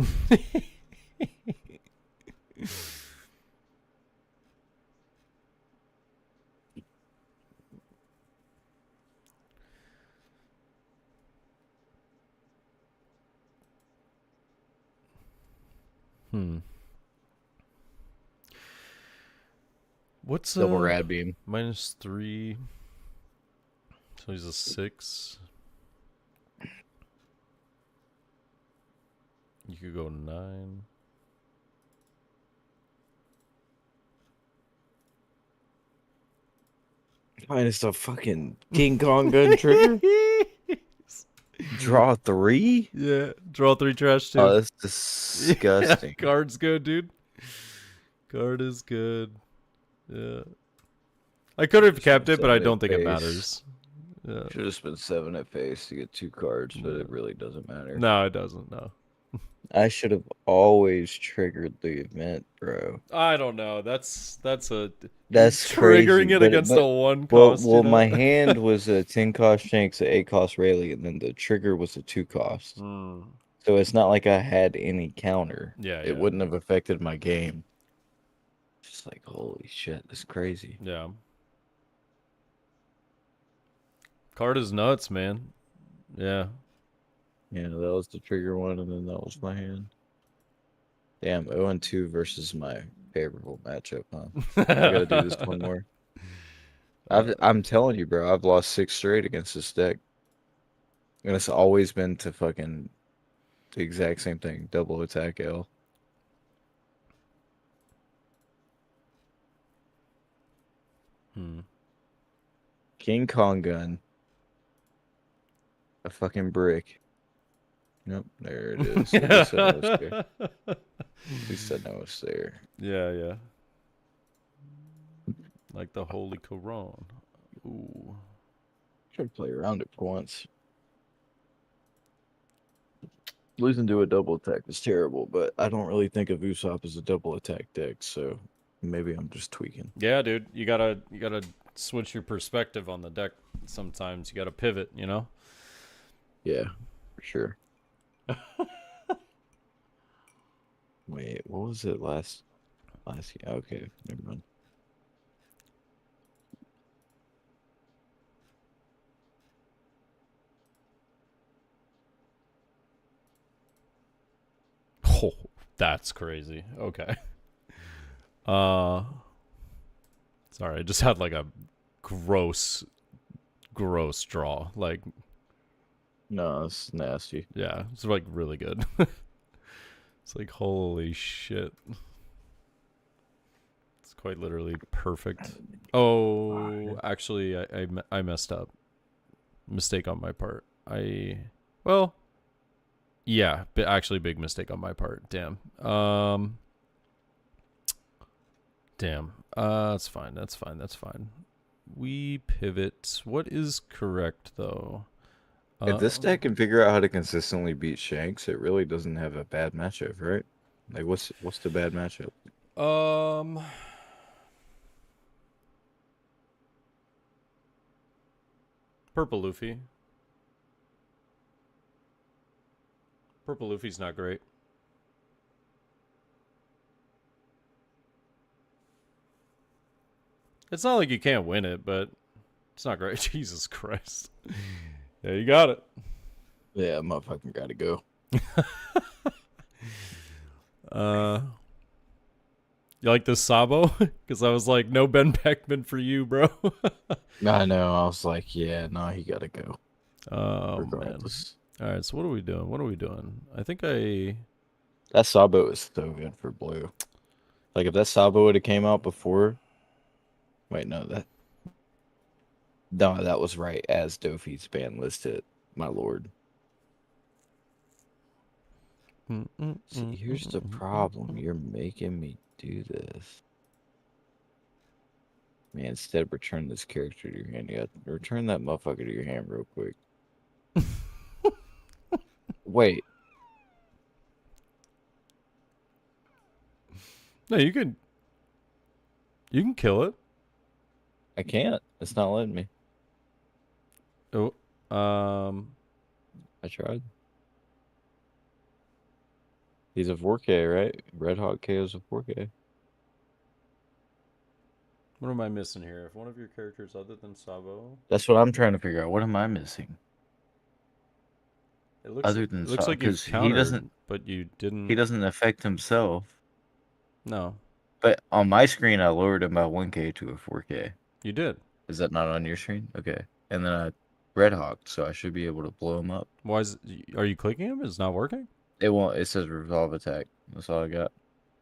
What's Double rad beam. -3? So he's a 6. You could go 9. Finest a fucking King Kong gun trigger. Draw 3. Yeah, draw 3 trash too. Oh, that's Yeah, disgusting. card's good, dude. Card is good. Yeah. I could have kept it, but I don't think it matters. Yeah. Should have spent 7 at face to get 2 cards, but it really doesn't matter. No, it doesn't. No. I should have always triggered the event, bro. I don't know. That's That's triggering crazy, it against but a 1 cost. well, you know? my hand was a 10 cost Shanks, an 8 cost Rayleigh, and then the trigger was a 2 cost. So it's not like I had any counter. Yeah, it wouldn't have affected my game. Just like, holy shit, that's crazy. Yeah. Card is nuts, man. Yeah. Yeah, that was the trigger one, and then that was my hand. Damn, 0-2 versus my favorable matchup, huh? I gotta do this one more. I'm telling you, bro, I've lost 6 straight against this deck. And it's always been to fucking the exact same thing, double attack L. King Kong gun. A fucking brick. Nope, there it is. At least I know it's there. At least I know it's there. Yeah, yeah. Like the Holy Quran. Ooh. Try to play around it for once. Losing to a double attack is terrible, but I don't really think of Usopp as a double attack deck, so maybe I'm just tweaking. Yeah, dude. You gotta switch your perspective on the deck sometimes. You gotta pivot, you know? Yeah, for sure. Wait, what was it last year? Okay, never mind. Oh, that's crazy. Okay. Sorry, I just had like a gross draw. Like, no, it's nasty. yeah, it's like really good. It's like, holy shit. It's quite literally perfect. Oh, actually, I messed up. Mistake on my part. Well, yeah, but actually big mistake on my part. Damn. Damn. That's fine. That's fine. We pivot. What is correct though? If this deck can figure out how to consistently beat Shanks, it really doesn't have a bad matchup, right? Like, what's the bad matchup? Purple Luffy. Purple Luffy's not great. It's not like you can't win it, but it's not great. Jesus Christ. Yeah, you got it. Yeah, motherfucking gotta go. You like this Sabo? Because I was like, no Ben Beckman for you, bro. I know. I was like, yeah, no, he gotta go. Oh, regardless. Man. All right, so what are we doing? I think that Sabo is so good for blue. Like, if that Sabo would have came out before... Wait, no, that was right as Dofi's ban listed, my lord. See, here's the problem. You're making me do this. Man, instead return this character to your hand. You got to return that motherfucker to your hand real quick. Wait. No, you can kill it. I can't. It's not letting me. Oh, I tried. He's a 4K, right? Red Hawk KO's a 4K. What am I missing here? If one of your characters other than Sabo... That's what I'm trying to figure out. What am I missing? It looks like you countered, he doesn't, but you didn't... He doesn't affect himself. No. But on my screen, I lowered him by 1K to a 4K. You did. Is that not on your screen? Okay. And then I Red Hawk, so I should be able to blow him up. Why is... Are you clicking him? It's not working? It won't. It says resolve attack. That's all I got.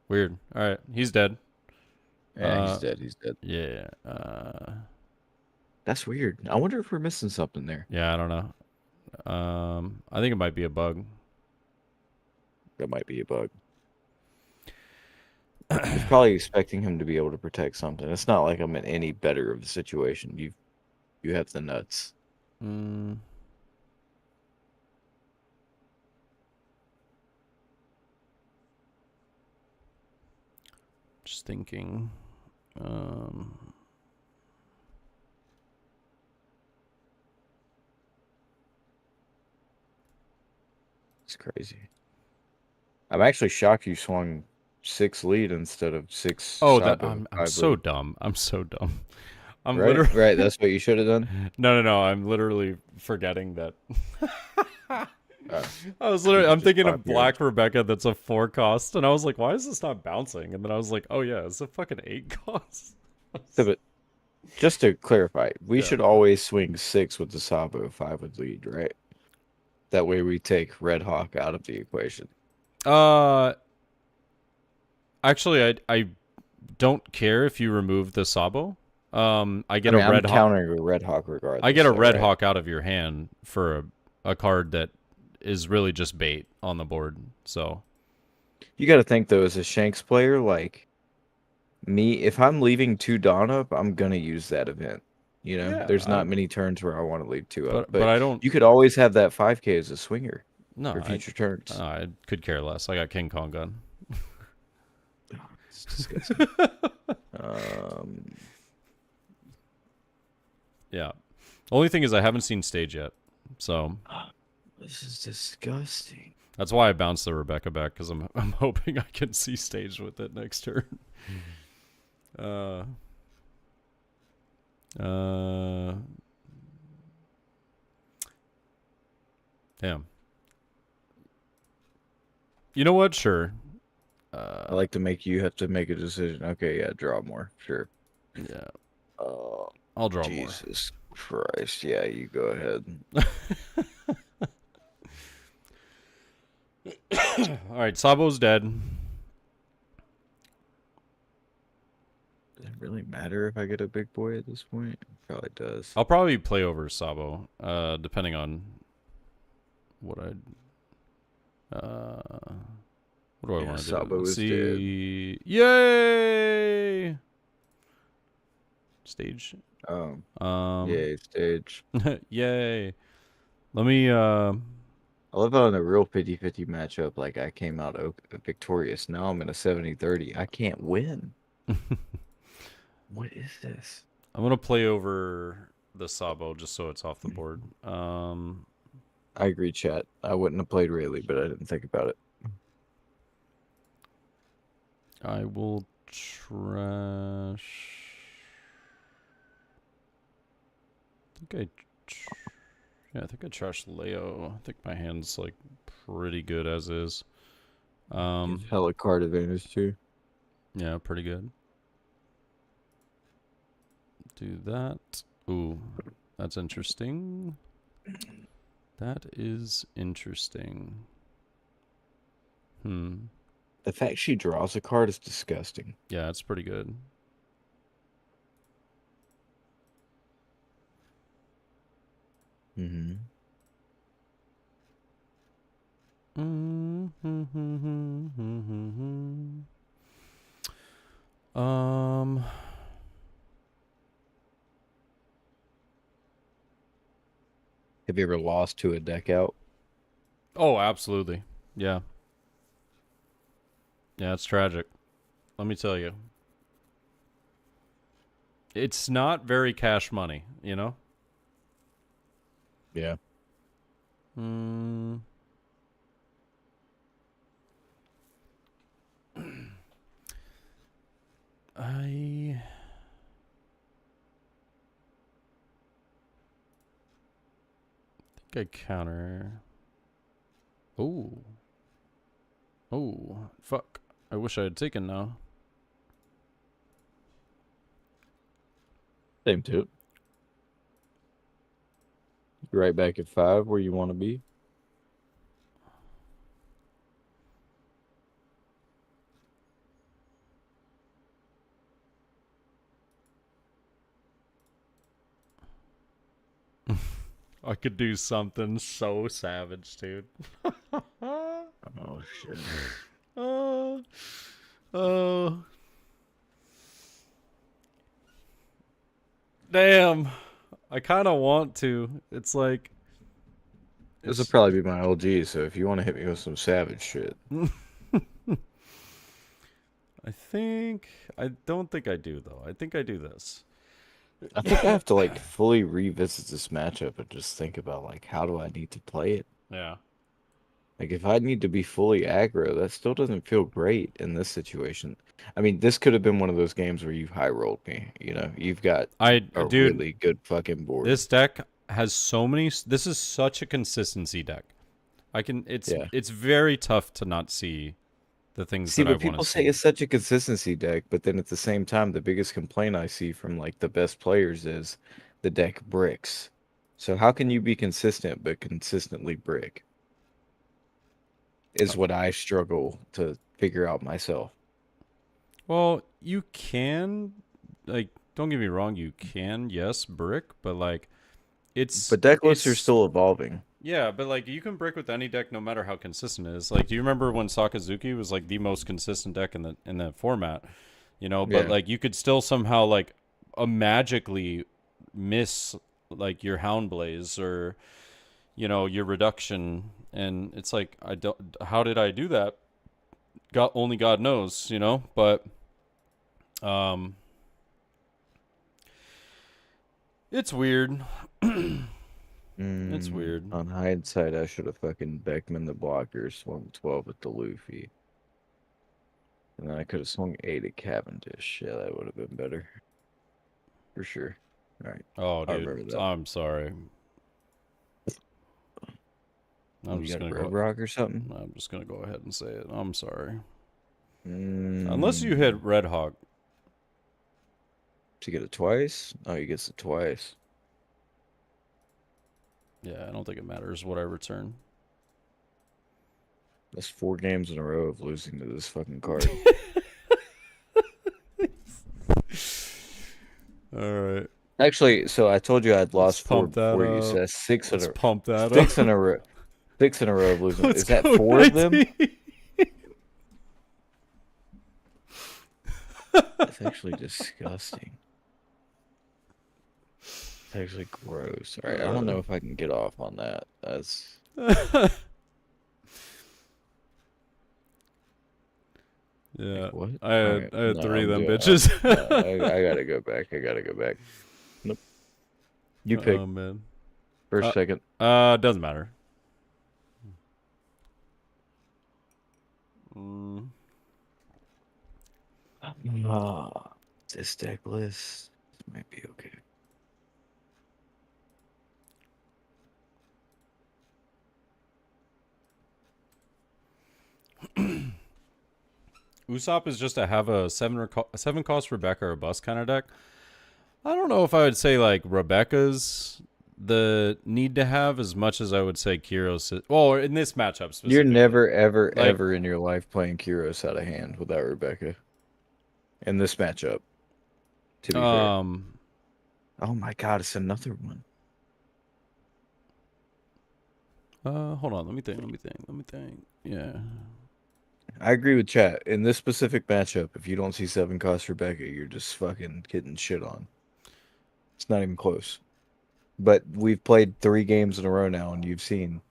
Weird. All right. He's dead. Yeah, he's dead. He's dead. Yeah. That's weird. I wonder if we're missing something there. Yeah, I don't know. I think it might be a bug. That might be a bug. He's probably expecting him to be able to protect something. It's not like I'm in any better of a situation. You have the nuts. Mm. Just thinking. It's crazy. I'm actually shocked you swung 6 lead instead of 6 Oh, that Sabo I'm 5 so lead. dumb. I'm so dumb. I'm Right? literally Right. That's what you should have done. no. I'm literally forgetting that. Oh, I'm just thinking of pop yours. Black Rebecca that's a 4 cost, and I was like, why is this not bouncing? And then I was like, oh yeah, it's a fucking 8 cost. So, but just to clarify, we Yeah. should always swing 6 with the Sabo 5 with lead, right? That way we take Red Hawk out of the equation. Uh, actually, I don't care if you remove the Sabo. I get I mean, a I'm Red Hawk. countering a Red Hawk I get regardless, a though, Red right? Hawk out of your hand for a card that is really just bait on the board. So You got to think, though, as a Shanks player, like me, if I'm leaving 2 Dawn up, I'm going to use that event. You know, yeah, there's not many turns where I want to leave 2 up, but but I don't. you could always have that 5K as a swinger No, for future turns. I could care less. I got King Kong gun. It's disgusting. Yeah. Only thing is I haven't seen stage yet, so This is disgusting. that's why I bounced the Rebecca back because I'm hoping I can see stage with it next turn. Damn. You know what? Sure. I like to make you have to make a decision. Okay, yeah, draw more. Sure. Yeah. Oh, I'll draw Jesus Christ. Yeah, you go ahead. more. All right, Sabo's dead. Does it really matter if I get a big boy at this point? It probably does. I'll probably play over Sabo, depending on what what do I want to do? Sabo Let's is see. Yay! Stage. Yay, stage. Yay. Let me I love how in a real 50-50 matchup, like I came out victorious. Now I'm in a 70-30. I can't win. What is this? I'm gonna play over the Sabo just so it's off the board. I agree, chat. I wouldn't have played Rayleigh, but I didn't think about it. I will trash. I think I trashed Leo. I think my hand's like pretty good as is. Hella card advantage too. Yeah, pretty good. Do that. Ooh, that's interesting. That is interesting. The fact she draws a card is disgusting. Yeah, it's pretty good. Mm-hmm. Have you ever lost to a deck out? Oh, absolutely. Yeah. Yeah, it's tragic. Let me tell you. It's not very cash money, you know? Yeah. I think I counter. Oh. Oh, fuck. I wish I had taken now. Same too. Right back at 5 where you want to be. I could do something so savage, dude. Oh shit. Oh, oh, damn. I kind of want to. It's like This will it's. probably be my LG, so if you want to hit me with some savage shit. I don't think I do though. I think I do this. I think I have to like fully revisit this matchup and just think about like how do I need to play it? Yeah. Like if I need to be fully aggro, that still doesn't feel great in this situation. I mean, this could have been one of those games where you've high rolled me, you know. You've got a Dude, really good fucking board. this deck has so many. This is such a consistency deck. Yeah. It's very tough to not see the things See, that I but want to people say see. it's such a consistency deck, but then at the same time, the biggest complaint I see from like the best players is the deck bricks. So how can you be consistent but consistently brick? Is what I struggle to figure out myself. Well, you can, like, don't get me wrong, you can, yes, brick, but like, But deck lists are it's still evolving. yeah, but like, you can brick with any deck no matter how consistent it is. Like, do you remember when Sakazuki was like the most consistent deck in the format? You know, but Yeah. like, you could still somehow like, magically miss like your Hound Blaze or you know your reduction, and it's like I don't. How did I do that? God, only God knows, you know, but. Um, it's weird. It's weird. On hindsight, I should have fucking Beckman the blocker, swung 12 at the Luffy. And then I could have swung 8 at Cavendish. Yeah, that would have been better. For sure. All right. Oh, I dude, remember that. I'm sorry. I'm You just got a gonna Red go. Rock or something? I'm just gonna go ahead and say it. I'm sorry. Unless you Mm, hit Red Hawk. to get it twice? Oh, he gets it twice. Yeah, I don't think it matters what I return. That's 4 games in a row of losing to this fucking card. All right. Actually, so I told you I'd Let's lost 4 pump that before you, so up. that's 6 in Let's a pump that 6 in up. a row. 6 in a row of losing. Let's Is that go 4 of them? 19. That's actually disgusting. It's actually gross. All right, I don't know if I can get off on that. That's Yeah. like, what? I All had right, I had no, 3 of I'm them doing. bitches. I gotta go back. I gotta go back. Nope. You pick Oh man. first, second. Doesn't matter. Mm. Ah, this deck list might be okay. Usopp is just to have a 7 cost Rebecca or bust kind of deck. I don't know if I would say like Rebecca's the need to have as much as I would say Kyros. Well, in this matchup specifically. You're never, ever, like, ever in your life playing Kyros out of hand without Rebecca. In this matchup, to be fair. Oh my God, it's another one. Hold on. Let me think. Yeah. I agree with chat. In this specific matchup, if you don't see 7 cost Rebecca, you're just fucking getting shit on. It's not even close. But we've played 3 games in a row now, and he's seen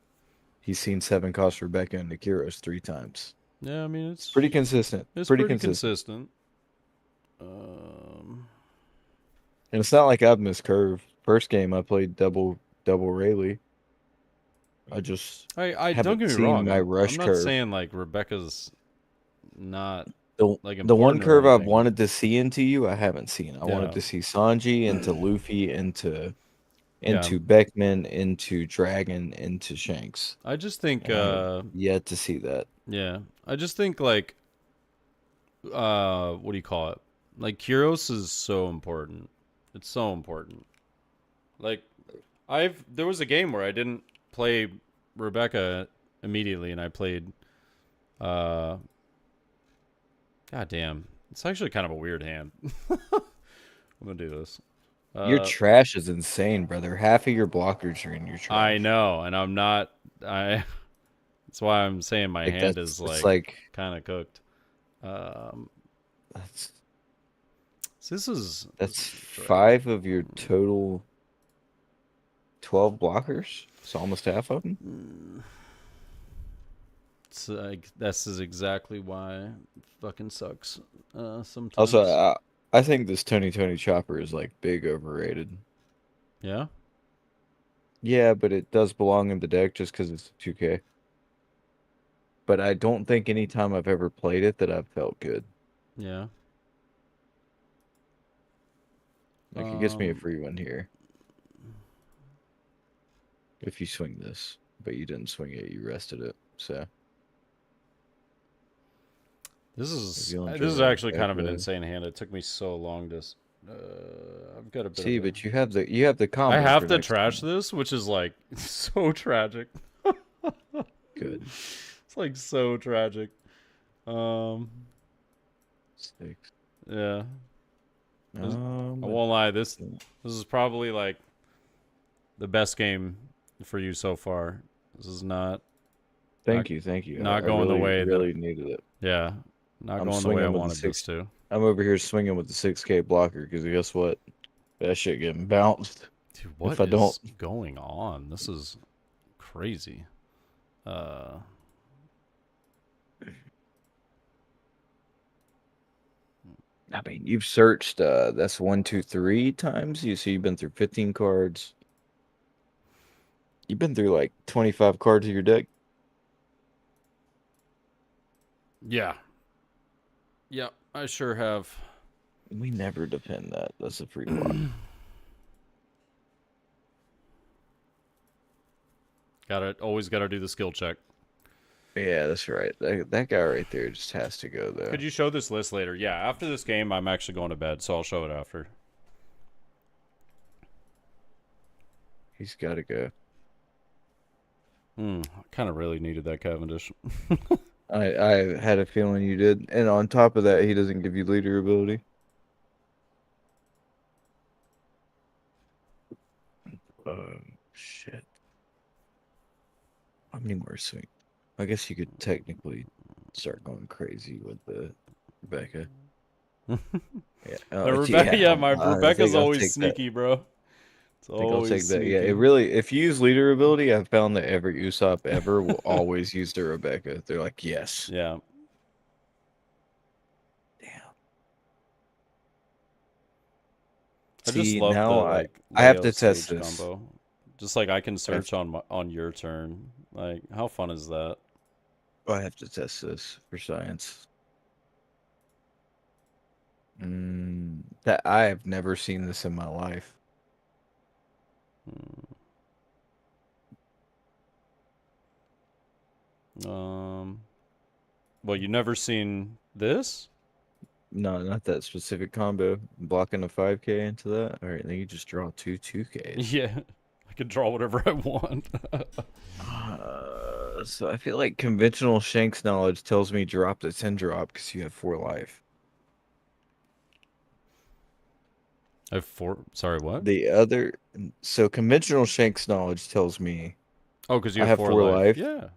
7 cost Rebecca and Nakiros 3 times. Yeah, I mean it's Pretty consistent. It's pretty pretty consistent. consistent. And it's not like I've missed curve. First game I played double Rayleigh. I I don't haven't get me seen wrong. my I'm rush not curve. saying like Rebecca's not like The one important or curve I've anything. wanted to see into you, I haven't seen. I wanted Yeah. to see Sanji into Luffy into Yeah. Beckman into Dragon into Shanks. I just think And I have yet to see that. yeah. I just think like what do you call it? Like Kyros is so important. It's so important. Like there was a game where I didn't play Rebecca immediately and I played God damn. It's actually kind of a weird hand. I'm gonna do this. Your trash is insane, brother. Half of your blockers are in your I trash. know, and I'm not. That's why I'm saying my Like hand is that's like like kind of cooked. Um, that's so this is that's right. 5 of your total 12 blockers. It's almost half of them. It's like this is exactly why it fucking sucks. Also, Sometimes. I think this Tony Chopper is like big overrated. Yeah. Yeah, but it does belong in the deck just because it's 2K. But I don't think any time I've ever played it that I've felt good. Yeah. Like it gives me a free one here if you swing this, but you didn't swing it, you rested it. So This if is you'll this enjoy is actually kind of an Rebecca. insane hand. It took me so long to. I've got a bit of See, a. but you have the I combo have for to next trash time. this, which is like so tragic. Good. It's like so tragic. Um, 6. yeah. I Um, won't lie. This is probably like the best game for you so far. This is not thank you. not I going the way that. really needed it. Yeah, not I'm going the way I swinging with the wanted this 6. to. I'm over here swinging with the 6K blocker because guess what? That shit getting bounced Dude, if what I don't. is going on? This is crazy. Uh, I mean, you've searched. That's 1, 2, 3 times. You see, you've been through 15 cards. You've been through like 25 cards of your deck. yeah, yeah, I sure have. We never defend that. That's a free block. Always gotta do the skill check. Yeah, that's right. That guy right there just has to go though. Could you show this list later? Yeah, after this game, I'm actually going to bed, so I'll show it after. He's got to go. I kind of really needed that Cavendish. I had a feeling you did, and on top of that, he doesn't give you leader ability. Shit. How many more swings? I guess you could technically start going crazy with the Rebecca. Yeah. The Oh, Rebecca, yeah. yeah, my I Rebecca's think I'll always take that. sneaky, bro. It's I think I'll always take that. Yeah, it sneaky. really. If you use leader ability, I've found that every Usopp ever will always use the Rebecca. They're like, yes. Yeah. Damn. I just See, love now the like I have Leo to test Sage this. combo. Just like I can I search on your turn. Like how fun is that? I have to test this for science. That I have never seen this in my life. Um well, you never seen this? No, not that specific combo. Blocking a 5K into that. All right, then you just draw 2Ks. Yeah. I can draw whatever I want. So I feel like conventional Shanks knowledge tells me drop the 10 drop because you have 4 life. I have four. Sorry, what? The other, so conventional Shanks knowledge tells me Oh, because you I have have four 4 life. life. Yeah.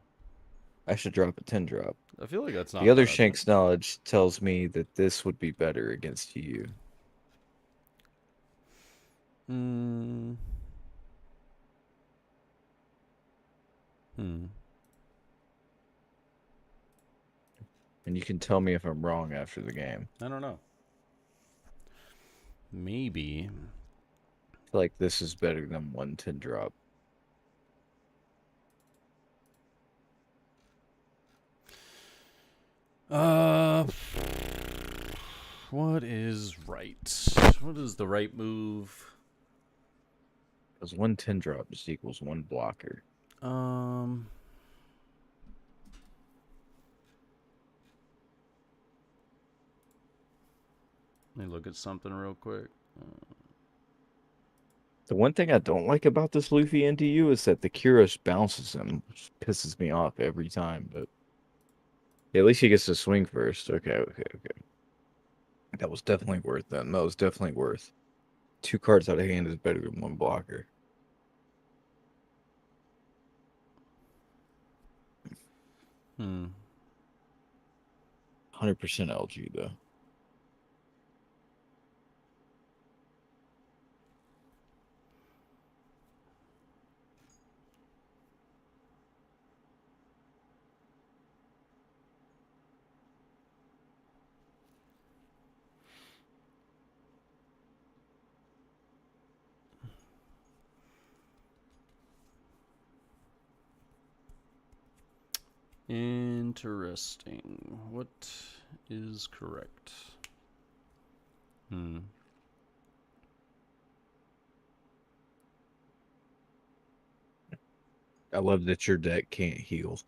I should drop a 10 drop. I feel like that's The not other bad. Shanks knowledge tells me that this would be better against you. Hmm. Hmm. And you can tell me if I'm wrong after the game. I don't know. Maybe. I feel like this is better than 110 drop. Uh, what is right? What is the right move? Because 110 drop just equals 1 blocker. Um. Let me look at something real quick. The one thing I don't like about this Luffy NTU is that the Kyros bounces him, which pisses me off every time, but yeah, at least he gets to swing first. Okay. That was definitely worth that. That was definitely worth. 2 cards out of hand is better than 1 blocker. Hmm. 100% LG though. Interesting. What is correct? Hmm. I love that your deck can't heal.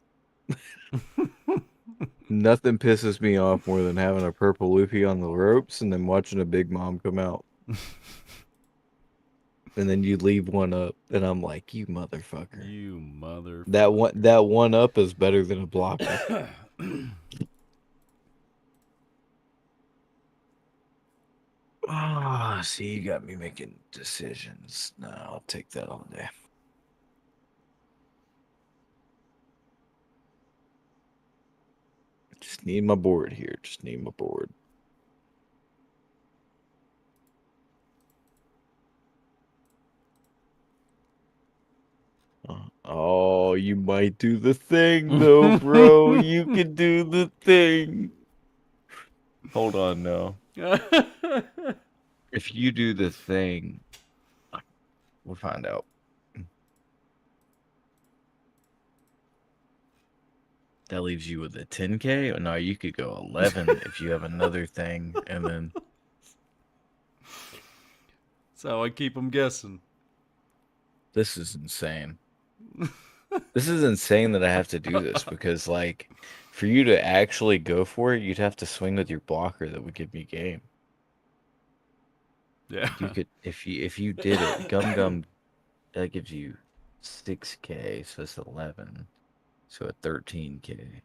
Nothing pisses me off more than having a purple Luffy on the ropes and then watching a Big Mom come out. And then you leave one up, and I'm like, you motherfucker. You motherfucker. That one up is better than a blocker. Ah, see, you got me making decisions. No, I'll take that all day. Just need my board here. Just need my board. Oh, you might do the thing, though, bro. You can do the thing. Hold on, no. If you do the thing, we'll find out. That leaves you with a 10K? Or no, you could go 11 if you have another thing, and then... That's how I keep them guessing. This is insane. This is insane that I have to do this, because, like, for you to actually go for it, you'd have to swing with your blocker that would give me game. Yeah. You could, if you did it, Gum, that gives you 6K, so it's 11. So a 13K.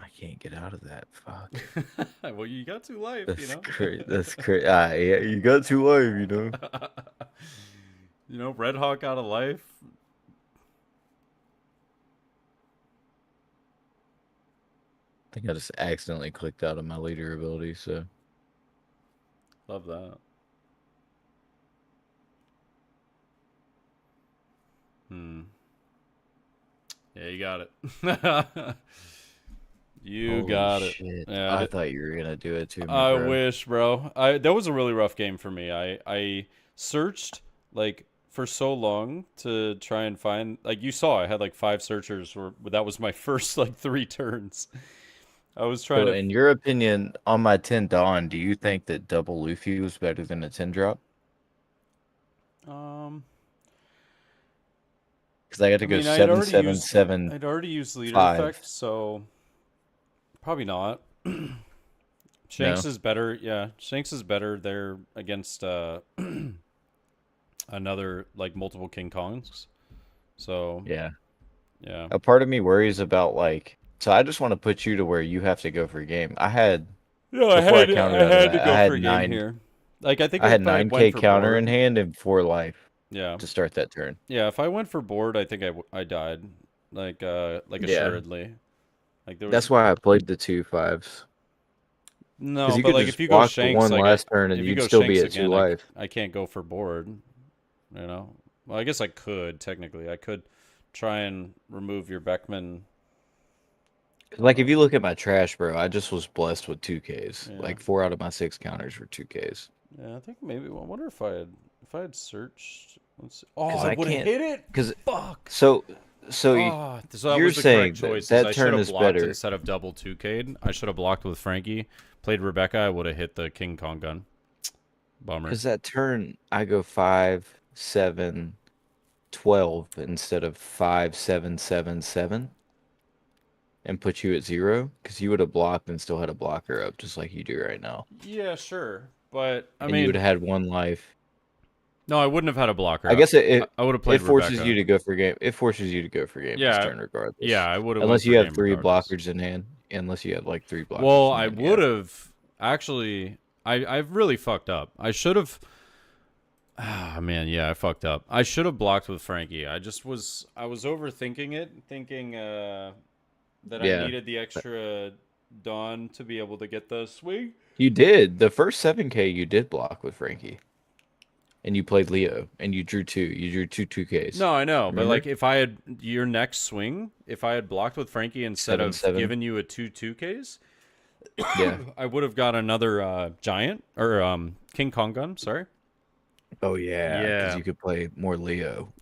I can't get out of that. Fuck. Well, you got 2 life, That's you know? great. That's great. Ah, yeah, you got 2 life, you know? You know, Red Hawk out of life. I think I just accidentally clicked out of my leader ability, so. Love that. Yeah, you got it. You Holy got shit. it. Yeah, I thought you were gonna do it to me, I bro. wish, bro. That was a really rough game for me. I searched like for so long to try and find, like, you saw I had like 5 searchers where that was my first like 3 turns. I was trying So, to in your opinion, on my 10 Dawn, do you think that double Luffy was better than a 10 drop? Because I got to go I'd 7, already 7, used 7, I'd already used leader 5. effect, so probably not. No. Shanks is better. Yeah, Shanks is better there against another, like, multiple King Kongs. So Yeah. yeah. A part of me worries about, like, so I just want to put you to where you have to go for a game. I had, No, before I I countered out of had to that, go for a game here. Like, I think I had if I went 9K for counter in board, hand and 4 life yeah, to start that turn. yeah. If I went for board, I think I died, like Yeah. assuredly. Like there was That's why I played the 2 5s. Because no, you but could like if just you go block the Shanks, one like last turn and if you you'd go still be Shanks at 2 again, life. I can't go for board. You know. Well, I guess I could technically. I could try and remove your Beckman. Like, if you look at my trash, bro, I just was blessed with 2Ks. Yeah. Like, 4 out of my 6 counters were 2Ks. Yeah, I think maybe. I wonder if I had searched. Let's see. Oh, Because I I would have can't. hit it. Because Fuck. so Oh, so that you're was the correct saying choice. that I should turn have is blocked better. instead of double 2K'd. I should have blocked with Frankie. Played Rebecca. I would have hit the King Kong gun. Bummer. Because that turn, I go 5, 7, 12 instead of 5, 7, 7, 7, and put you at 0. Because you would have blocked and still had a blocker up, just like you do right now. Yeah, sure. But I And you would mean, have had 1 life. no, I wouldn't have had a blocker. I guess I would have it played forces Rebecca. you to go for game. It forces you to go for game this Yeah, turn regardless. yeah, I would have went Unless for you have game 3 regardless. blockers in hand. Unless you have like 3 blockers Well, in I hand. would Yeah. have. Actually, I've really fucked up. I should have. Ah, man, yeah, I fucked up. I should have blocked with Frankie. I was overthinking it, thinking that I Yeah, needed the extra Dawn to be able to get the swing. you did. The first 7K you did block with Frankie, and you played Leo, and you drew two. You drew two 2Ks. No, I know, but Remember? like if I had your next swing, if I had blocked with Frankie instead Seven of seven. giving you a 2-2Ks, Yeah. I would have got another giant or King Kong gun. Sorry. Oh yeah, because Yeah, you could play more Leo.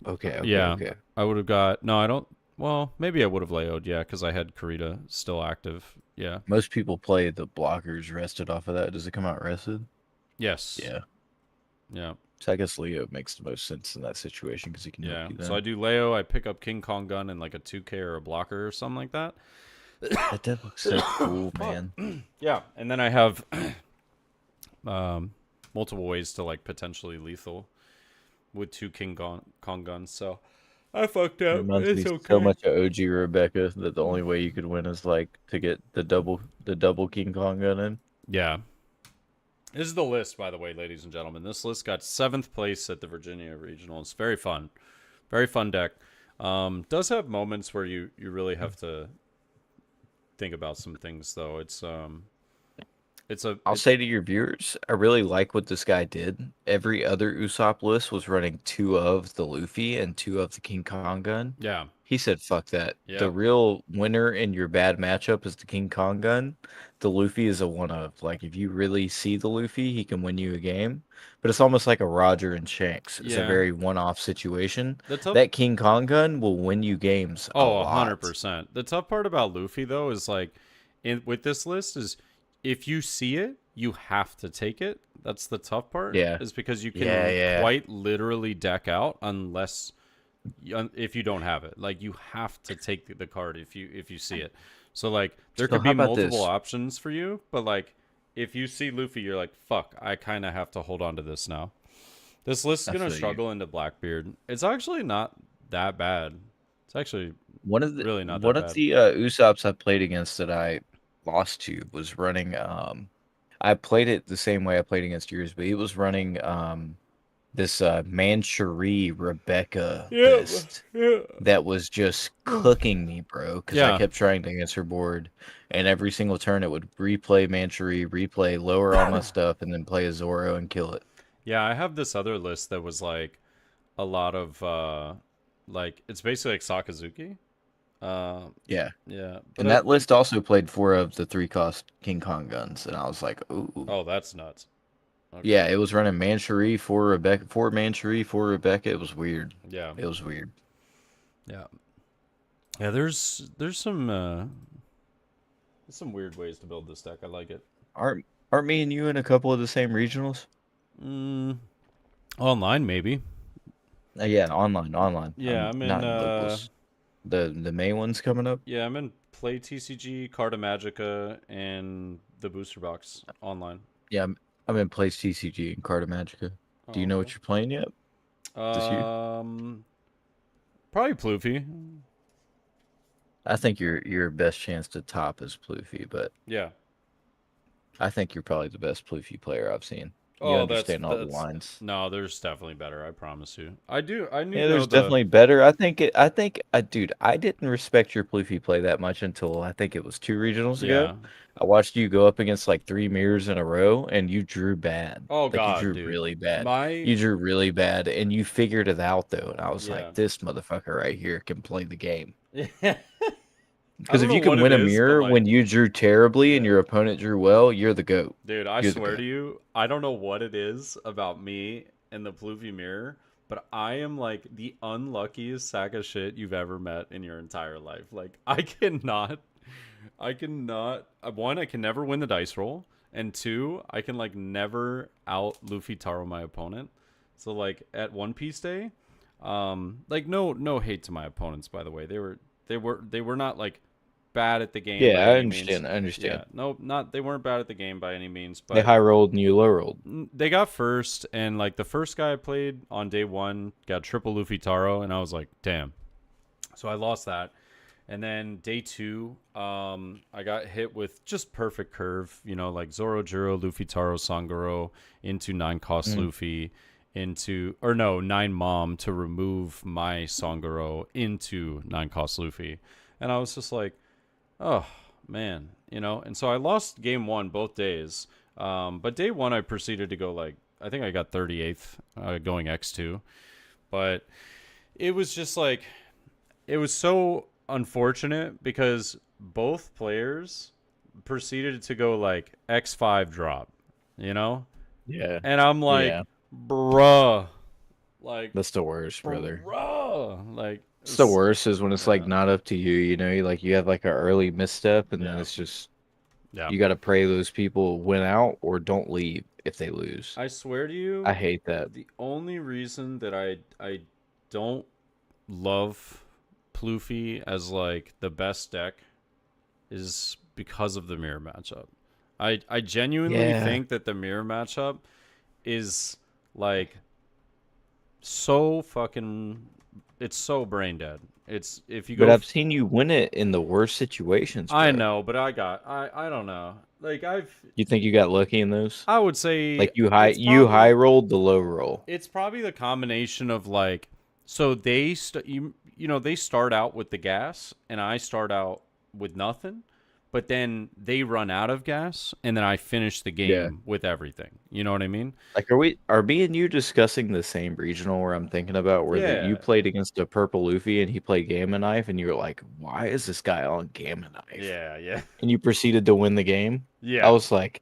yeah. Okay. I would have got. No, I don't. Well, maybe I would have Leo'd. Yeah, because I had Karita still active. Yeah. Most people play the blockers rested off of that. Does it come out rested? Yes. Yeah. Yeah. So I guess Leo makes the most sense in that situation because he can help Yeah. you So I then. do Leo. I pick up King Kong gun and like a 2K or a blocker or something like that. That deck looks so cool, Fuck. man. Yeah, and then I have multiple ways to like potentially lethal with two Kong guns. So I fucked It up. reminds me It's so okay. much of OG Rebecca that the only way you could win is like to get the double King Kong gun in. Yeah. This is the list, by the way, ladies and gentlemen. This list got 7th place at the Virginia Regional. It's very fun. Very fun deck. Does have moments where you really have to think about some things though. I'll say to your viewers, I really like what this guy did. Every other Usopp list was running two of the Luffy and two of the King Kong gun. Yeah. He said, fuck that. The Yep. real winner in your bad matchup is the King Kong gun. The Luffy is a one of. Like, if you really see the Luffy, he can win you a game. But it's almost like a Roger and Shanks. It's a Yeah. very one off situation. The tough That King Kong gun will win you games a Oh, lot. 100%. The tough part about Luffy though is like with this list is if you see it, you have to take it. That's the tough part Yeah. is because you Yeah, can yeah. quite literally deck out unless if you don't have it. Like you have to take the card if you see it. So like there So could how be about multiple this? options for you, but like if you see Luffy, you're like, "Fuck, I kind of have to hold on to this now." This list is I going to feel you. struggle into Blackbeard. It's actually not that bad. It's actually One of the really not one that of bad. the Usopps I played against that I lost to was running I played it the same way I played against yours, but he was running this Mancherie Rebecca Yeah, list yeah. that was just cooking me, bro, because I Yeah, kept trying to answer board, and every single turn it would replay Mancherie, replay, lower all my stuff, and then play a Zoro and kill it. yeah. I have this other list that was like a lot of like it's basically like Sakazuki. Uh, Yeah. yeah, but And that list also played four of the three cost King Kong guns, and I was like, ooh. oh, that's nuts. Okay. Yeah, it was running Mancherie, four Rebecca, four Mancherie, four Rebecca. It was weird. Yeah, It was weird. yeah, yeah. There's some weird ways to build this deck. I like it. Aren't me and you in a couple of the same regionals? Mm, online maybe. Yeah, online. Yeah, I'm I'm in. not in locals. The May one's coming up. Yeah, I'm in Play TCG, Carta Magica, and the Booster Box online. Yeah, I'm in Place TCG and Carta Magica. Do Oh, you know okay. what you're playing yet? This year? Probably Ploofy. I think your best chance to top is Ploofy, but Yeah. I think you're probably the best Ploofy player I've seen. You Oh, understand all the that's lines. no. There's definitely better. I promise you. I do. I need Yeah, to know there's the. definitely better. Dude, I didn't respect your Ploofy play that much until I think it was two regionals ago. Yeah. I watched you go up against like three mirrors in a row, and you drew bad. Oh Like you God, drew dude. really bad. My You drew really bad, and you figured it out though. And I was yeah. like, this motherfucker right here can play the game. Yeah. I Because don't if know you what can it win a is, but mirror like, when you drew terribly and yeah. your opponent drew well, you're the GOAT. Dude, I You're the swear GOAT. to you, I don't know what it is about me and the Ploofy mirror, but I am like the unluckiest sack of shit you've ever met in your entire life. Like, I cannot. One, I can never win the dice roll, and two, I can like never out Luffy Taro my opponent. So like at One Piece Day, like no hate to my opponents, by the way. They were not like bad at the game Yeah, by I any means. understand. I understand. Yeah, no, not they weren't bad at the game by any means, They but high rolled and you low rolled. they got first, and like the first guy I played on day one got triple Luffy Taro, and I was like, damn. So I lost that, And then day 2, I got hit with just perfect curve, like Zoro Juro, Luffy Taro Sangoro into 9 cost Mm. Luffy into, or no, 9 mom to remove my Sangoro into 9 cost Luffy. And I was just like, oh, man, And so I lost game 1 both days. But day 1, I proceeded to go I think I got 38th going X2. But it was just it was so unfortunate because both players proceeded to go X5 drop, you know? Yeah. And I'm like, Yeah. bruh. Like, That's the worst, brother. bruh. It's the worst is when it's like yeah. not up to you, you have like an early misstep and then Yeah. it's just Yeah. you got to pray those people win out or don't leave if they lose. I swear to I you, hate that. the only reason that I don't love Ploofy as the best deck is because of the mirror matchup. I genuinely Yeah. think that the mirror matchup is like so fucking, it's so brain dead. It's if you But go I've seen you win it in the worst situations, I bro. know, but I don't know. You think you got lucky in those? I would say Like you high rolled the low roll. it's probably the combination of so they start out with the gas and I start out with nothing, but then they run out of gas and then I finish the Yeah. game with everything. You know what I mean? Like are me and you discussing the same regional where I'm thinking about where you Yeah. played against a purple Luffy and he played Gamma Knife and you were like, why is this guy on Gamma Knife? Yeah, yeah. And you proceeded to win the game. I Yeah. was like,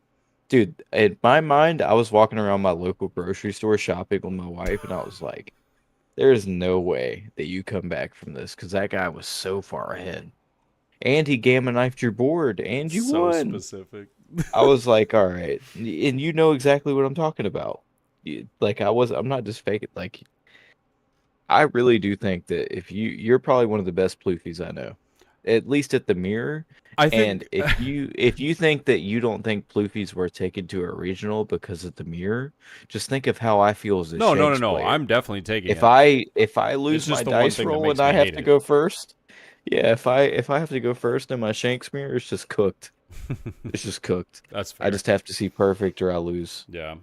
dude, in my mind, I was walking around my local grocery store shopping with my wife, and I was like, there is no way that you come back from this because that guy was so far ahead. And he gamma knifed your board, and you So won. specific. I was like, all right, and you know exactly what I'm talking about. I'm not just faking. Like, I really do think that if you're probably one of the best Ploofies I know, at least at the mirror. I And think if you think that you don't think Ploofies were taken to a regional because of the mirror, just think of how I feel as a no, no, no, Shanks no. player. I'm definitely taking If it. I It's lose my just the one dice thing that roll and makes I me have hate to it. go first, yeah, if I have to go first in my Shanks mirror, it's just cooked. It's just cooked. That's I fair. just have to see perfect or I lose. Yeah.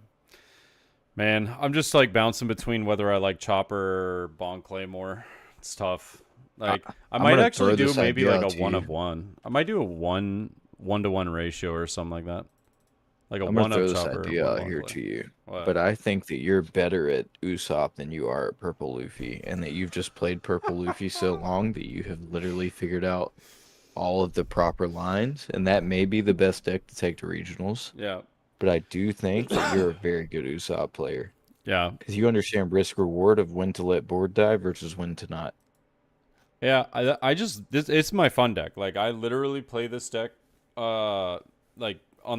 Man, I'm just bouncing between whether I like Chopper or Bon Claymore. It's tough. I, I I'm might gonna actually throw do this maybe idea a out to one you. of one. I might do a 1-to-1 ratio or something like that. Like a I'm gonna one of throw this Chopper, idea one out Bon here Clay. to you, What? but I think that you're better at Usopp than you are at Purple Luffy, and that you've just played Purple Luffy so long that you have literally figured out all of the proper lines, and that may be the best deck to take to regionals. Yeah. But I do think that you're a very good Usopp player Yeah. because you understand risk reward of when to let board die versus when to not. Yeah, I just it's my fun deck. I literally play this deck on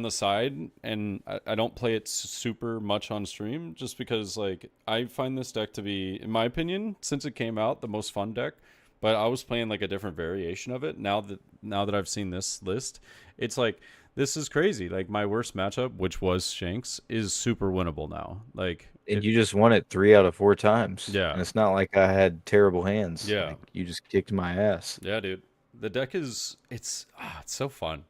the side and I don't play it super much on stream just because I find this deck to be, in my opinion, since it came out, the most fun deck. But I was playing a different variation of it. Now that I've seen this list, it's this is crazy. My worst matchup, which was Shanks, is super winnable now. And you just won it 3 out of 4 times, Yeah. and it's not like I had terrible hands. Yeah. Like you just kicked my ass. Yeah, dude. The deck is it's so fun.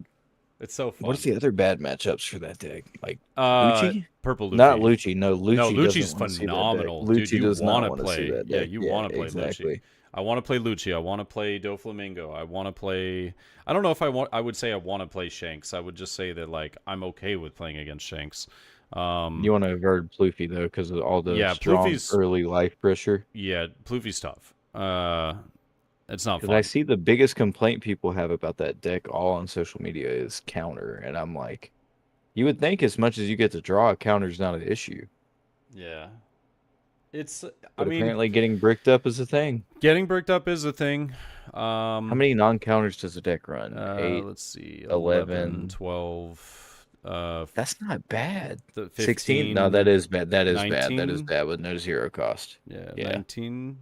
It's so What's fun. the other bad matchups for that deck? Like Uh, Lucci? Purple Not Luffy. Lucci. No, No, Lucci doesn't Lucci's want to see that deck. phenomenal, dude. Lucci You does want not to want to see play? that Yeah, deck. you Yeah, want to play Lucci. exactly. I want to play Lucci. I want to play Doflamingo. I want to play. I don't know if I want. I would say I want to play Shanks. I would just say that I'm okay with playing against Shanks. You want to avert Pluffy though, because of all the Yeah, strong Ploofy's. early life pressure. Yeah, Ploofy's tough. It's not Because I fun. see the biggest complaint people have about that deck all on social media is counter, and I'm like, you would think as much as you get to draw, counter's not an issue. Yeah, it's. I But mean, apparently getting bricked up is a thing. getting bricked up is a thing. How many non-counters does a deck run? 8, Let's see, 11, 11. 12, That's not bad. 16? No, 15, that is bad. That is bad. That is 19. bad with no zero cost. Yeah, Yeah, 19.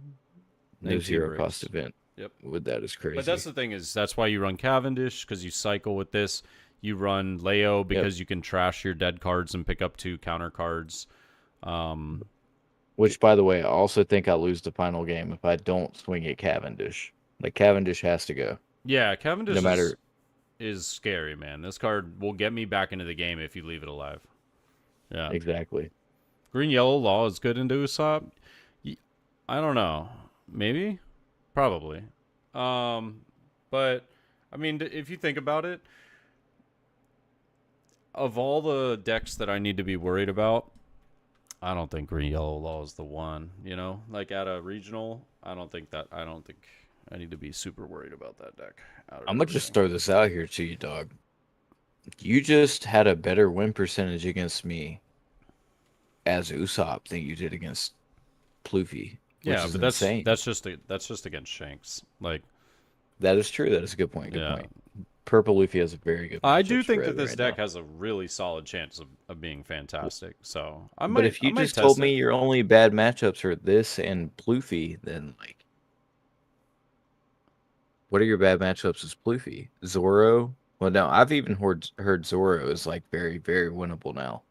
no 19 zero cost breaks. event. Yep. With that is But that's crazy. the thing that's why you run Cavendish, because you cycle with this. You run Leo Yep. because you can trash your dead cards and pick up 2 counter cards. Which, by the way, I also think I lose the final game if I don't swing at Cavendish. Like, Cavendish has to go. Yeah, Cavendish No matter is scary, man. This card will get me back into the game if you leave it alive. Yeah. exactly. Green Yellow Law is good into Usopp. I don't know. Maybe? Probably. But I mean, if you think about it, of all the decks that I need to be worried about, I don't think Green Yellow Law is the one. You know, like at a regional, I don't think I need to be super worried about that deck. Out of I'm gonna just everything. throw this out here to you, dog. You just had a better win percentage against me as Usopp than you did against Pluffy, which Yeah, is but insane. that's just against Shanks. Like, That is true. That is a good point. Good yeah, point. Purple Luffy has a very good I do matchup for think that red this right deck now. has a really solid chance of being fantastic. So But if I you might just told test it. me your only bad matchups are this and Pluffy, then like, what are your bad matchups as Pluffy? Zoro? Well, no, I've even heard Zoro is like very, very winnable now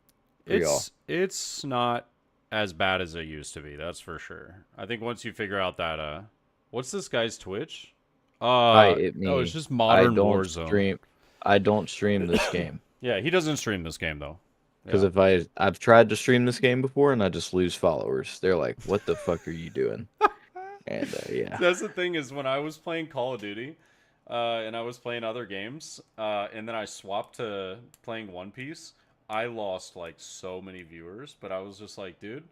for y'all. It's not as bad as it used to be. That's for sure. I think once you figure out that what's this guy's Twitch? Hi, it Oh, it's me. just I Modern don't Warzone. stream. I don't stream this game Yeah, he doesn't stream this game though. because Yeah. if I've tried to stream this game before and I just lose followers. They're like, "What the fuck are you doing?" And yeah. That's the thing is when I was playing Call of Duty, and I was playing other games, and then I swapped to playing One Piece. I lost like so many viewers, but I was just like, dude,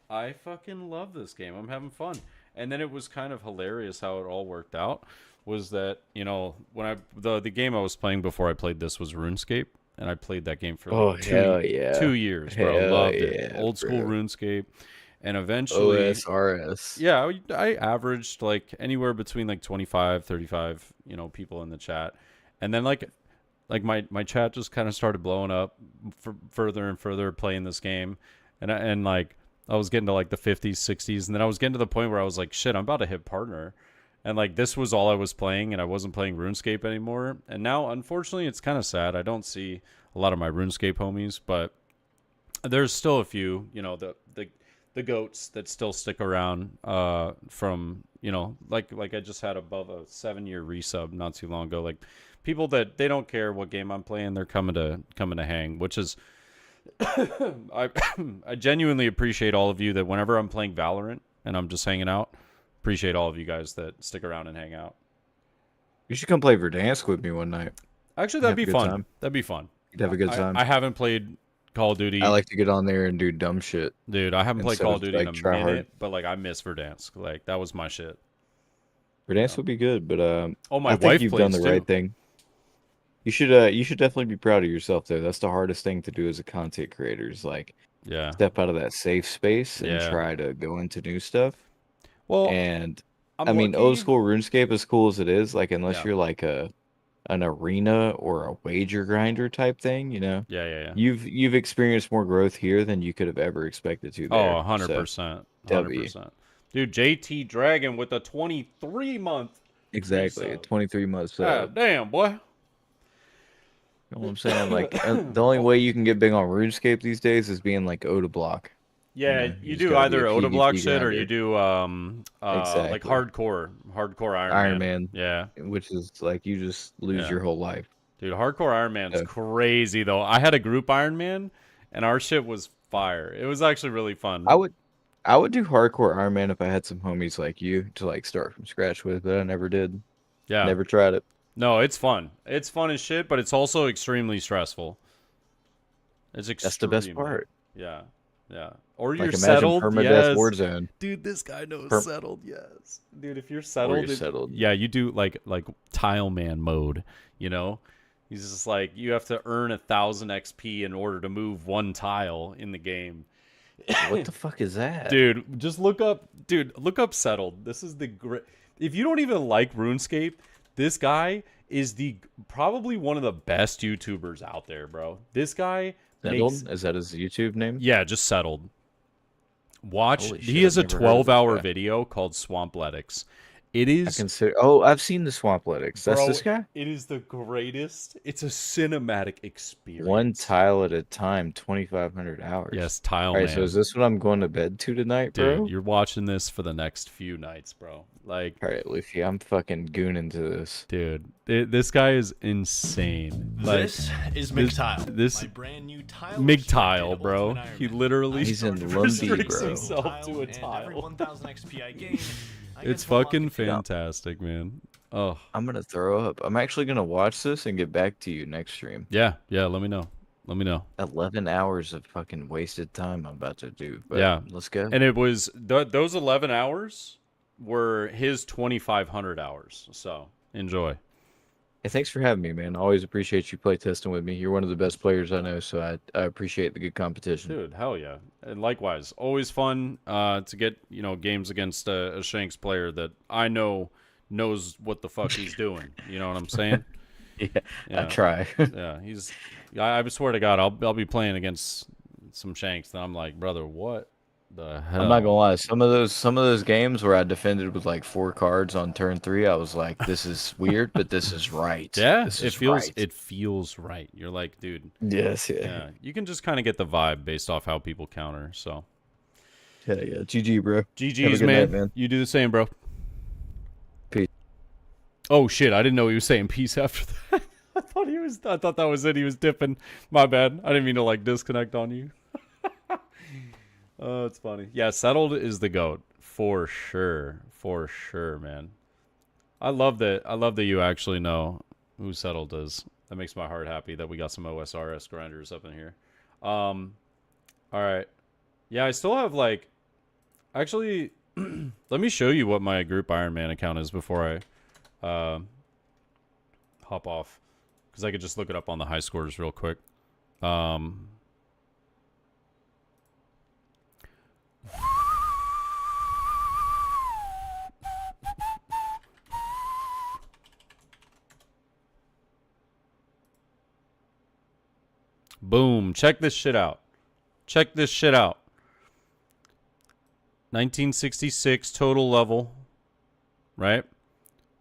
I fucking love this game. I'm having fun. And then it was kind of hilarious how it all worked out. Was that when the game I was playing before I played this was RuneScape, and I played that game for like Oh hell yeah, 2 years, bro. hell Loved it. yeah, Old school bro. RuneScape, and eventually OSRS. yeah, I averaged like anywhere between like 25, 35, people in the chat. And then like my chat just kind of started blowing up further and further playing this game. And like I was getting to like the 50s, 60s, and then I was getting to the point where I was like, shit, I'm about to hit partner. And like this was all I was playing and I wasn't playing RuneScape anymore. And now unfortunately it's kind of sad. I don't see a lot of my RuneScape homies, but there's still a few, the goats that still stick around from like I just had above a 7-year resub not too long ago. Like people that they don't care what game I'm playing, they're coming to hang, which is I I genuinely appreciate all of you that whenever I'm playing Valorant and I'm just hanging out, appreciate all of you guys that stick around and hang out. You should come play Verdansk with me one night. Actually, You'd that'd have a be good fun. time. That'd be fun. You'd have a good time. I haven't played Call of Duty. I like to get on there and do dumb shit. Dude, I haven't played instead Call of, of Duty in like, a try hard. minute, but like I miss Verdansk. Like that was my shit. Verdansk would be good, but Oh, my I think wife you've done plays the right too. thing. You should definitely be proud of yourself though. That's the hardest thing to do as a content creator is like Yeah. step out of that safe space and Yeah. try to go into new stuff. Well, And I'm I mean, old lucky. school RuneScape, as cool as it is, like unless Yeah. you're like an arena or a wager grinder type thing, Yeah, yeah, yeah. you've experienced more growth here than you could have ever expected to Oh, there. So 100%. W. 100%. Dude, JT Dragon with a 23-month Exactly. resub. 23 months. God damn, boy. You know what I'm saying? Like the only way you can get big on RuneScape these days is being like Oda Block. Yeah, You you just do gotta be a either Oda Block PvP shit or you grinder. do like Exactly. hardcore Iron Iron Man. Man. Yeah. Which is like you just lose Yeah. your whole life. Dude, hardcore Iron Man's So, crazy though. I had a group Iron Man and our shit was fire. It was actually really fun. I would do hardcore Iron Man if I had some homies like you to like start from scratch with, but I never did. Yeah. Never tried it. No, it's fun. It's fun as shit, but it's also extremely stressful. It's extreme. That's the best part. Yeah. Yeah. Or Like you're imagine settled. permadeath Yes. Warzone. Dude, this guy knows Per- settled. Yes. Dude, if you're Or settled, you're settled. yeah, you do like tile man mode, you know? He's just like you have to earn 1,000 XP in order to move one tile in the game. What the fuck is that? Dude, just look up settled. This is the great. If you don't even like RuneScape, this guy is probably one of the best YouTubers out there, bro. This guy Settled? Is that his YouTube name? yeah, just settled. Watch. Holy He shit, has a I've never heard of this 12-hour guy. video called Swampletics, It I is, consider. Oh, I've seen the Swampletics. That's bro. this guy. It is the greatest. It's a cinematic One experience. tile at a time, 2,500 hours. Yes, Tile All right, so is Man. this what I'm going to bed to tonight, Dude, bro? you're watching this for the next few nights, bro. Like, All right, Luffy, I'm fucking gooning to this. dude, this guy is insane. Like, This is McTile, this my brand new tile McTile, bro. He literally He's in restricts Lumpy, bro. himself to a and every tile. 1000 XP I gain, I get It's to unlock fucking a- fantastic, man. Oh, I'm gonna throw up. I'm actually gonna watch this and get back to you next stream. yeah, yeah. Let me know. Let me know. 11 hours of fucking wasted time I'm about to do. But Yeah. let's go. And it was those 11 hours were his 2,500 hours. So enjoy. Hey, thanks for having me, man. I always appreciate you play testing with me. You're one of the best players I know, so I appreciate the good competition. Dude, hell yeah. And likewise, always fun to get, games against a Shanks player that I know knows what the fuck he's doing. You know what I'm saying? Yeah, Yeah. I try. Yeah, I swear to God, I'll be playing against some Shanks and I'm like, brother, what the hell? I'm not gonna lie. Some of those games where I defended with like 4 cards on turn 3, I was like, this is weird, but this is right. Yeah, This it is feels right. it feels right. You're like, dude, Yes, yeah. yeah. You can just kind of get the vibe based off how people counter. So Yeah, yeah. GG, bro. Have a GG's, good man. night, man. You do the same, bro. Peace. Oh shit, I didn't know he was saying peace after that. I thought that was it. He was dipping. My bad. I didn't mean to like disconnect on you. Oh, it's funny. Yeah, Settled is the GOAT. For sure. For sure, man. I love that you actually know who Settled is. That makes my heart happy that we got some OSRS grinders up in here. All right. Yeah, I still have like actually let me show you what my group Iron Man account is before I hop off, because I could just look it up on the high scores real quick. Boom. Check this shit out. Check this shit out. 1966 total level, right?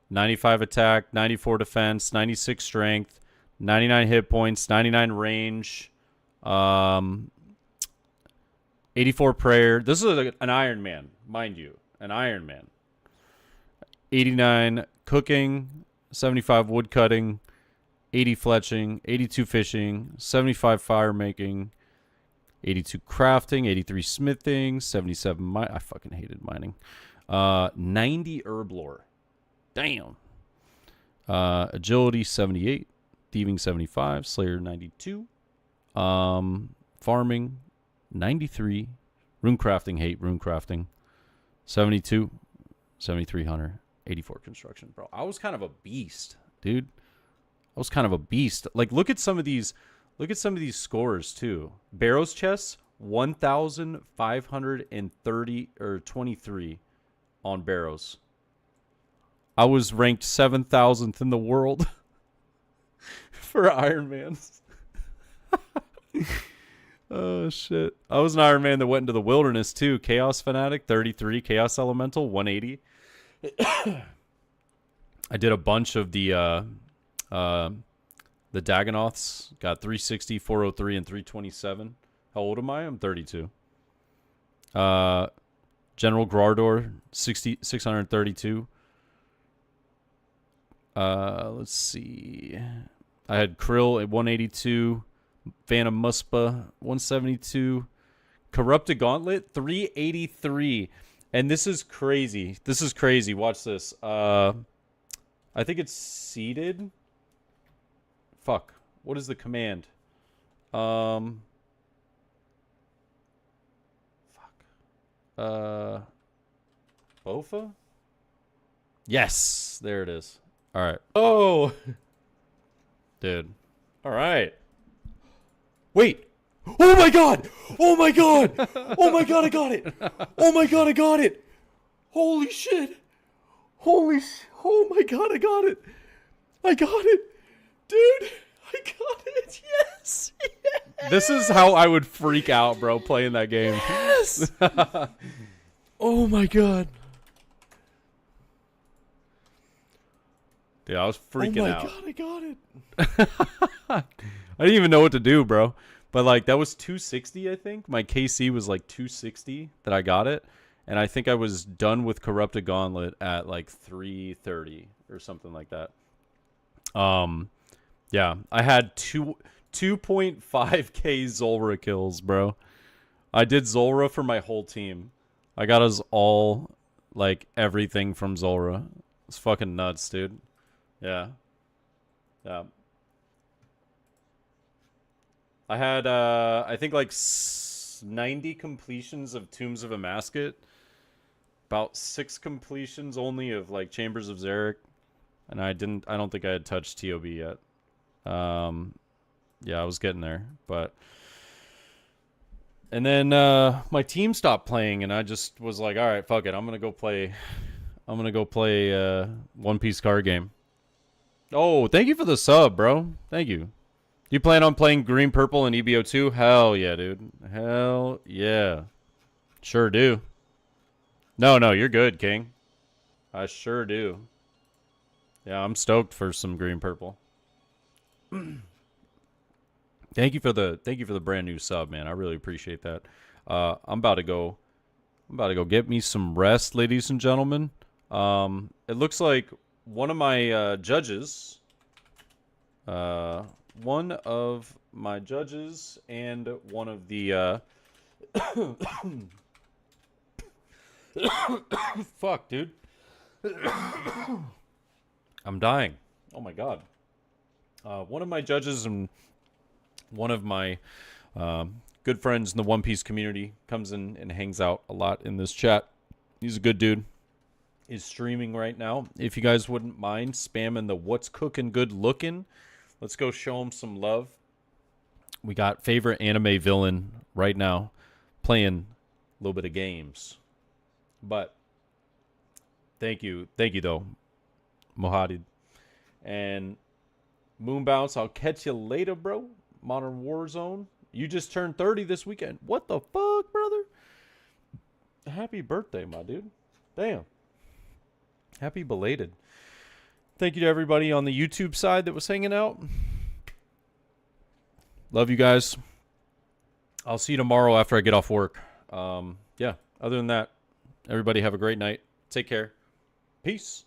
95 attack, 94 defense, 96 strength, 99 hit points, 99 range, 84 prayer. This is an Iron Man, mind you, an Iron Man. 89 cooking, 75 wood cutting, 80 fletching, 82 fishing, 75 fire making, 82 crafting, 83 smithing, 77 I fucking hated mining. 90 herb lore. Damn. Agility 78, thieving 75, slayer 92, farming 93, rune crafting, hate rune crafting 72, 73 hunter, 84 construction. Bro, I was kind of a beast, dude. I was kind of a beast. Like, look at some of these scores too. Barrows chests 1,530 or 23 on Barrows. I was ranked 7,000th in the world for Iron Man. Oh shit! I was an Iron Man that went into the wilderness too. Chaos Fanatic 33, Chaos Elemental 180. I did a bunch of the Dagonoths, got 360, 403, and 327. How old am I? I'm 32. General Grardor, 632. Let's see. I had Krill at 182. Phantom Muspa, 172. Corrupted Gauntlet, 383. And this is crazy. This is crazy. Watch this. I think it's seeded. Fuck. What is the command? Fuck. Bofa? Yes. There it is. All right. Oh. Dude. All right. Wait. Oh my god. Oh my god. Oh my god, I got it. Oh my god, I got it. Holy shit. Oh my god, I got it. I got it. Dude, I got it. Yes. Yes. This is how I would freak out, bro, playing that game. Yes. Oh my god. Dude, I was freaking out. Oh my god, I got it. I didn't even know what to do, bro. But like that was 260, I think. My KC was like 260 that I got it, and I think I was done with Corrupted Gauntlet at like 330 or something like that. Yeah, I had 2.5k Zulrah kills, bro. I did Zulrah for my whole team. I got us all like everything from Zulrah. It's fucking nuts, dude. Yeah. Yeah. I had, I think like 90 completions of Tombs of Amasket. About 6 completions only of like Chambers of Zarek. And I don't think I had touched TOB yet. Yeah, I was getting there. But, and then, my team stopped playing and I just was like, all right, fuck it. I'm going to go play One Piece card game. Oh, thank you for the sub, bro. Thank you. You plan on playing green, purple, and EBO 2? Hell yeah, dude. Hell yeah. Sure do. No, you're good, King. I sure do. Yeah, I'm stoked for some green, purple. Thank you for the brand new sub, man. I really appreciate that. I'm about to go get me some rest, ladies and gentlemen. It looks like one of my judges and one of the fuck, dude. I'm dying. Oh my god. One of my judges and one of my good friends in the One Piece community comes in and hangs out a lot in this chat. He's a good dude. Is streaming right now. If you guys wouldn't mind spamming the what's cooking good looking, let's go show him some love. We got favorite anime villain right now playing a little bit of games. But thank you though, Mohadid. And Moonbounce, I'll catch you later, bro. Modern Warzone. You just turned 30 this weekend. What the fuck, brother? Happy birthday, my dude. Damn. Happy belated. Thank you to everybody on the YouTube side that was hanging out. Love you guys. I'll see you tomorrow after I get off work. Yeah, other than that, everybody have a great night. Take care. Peace.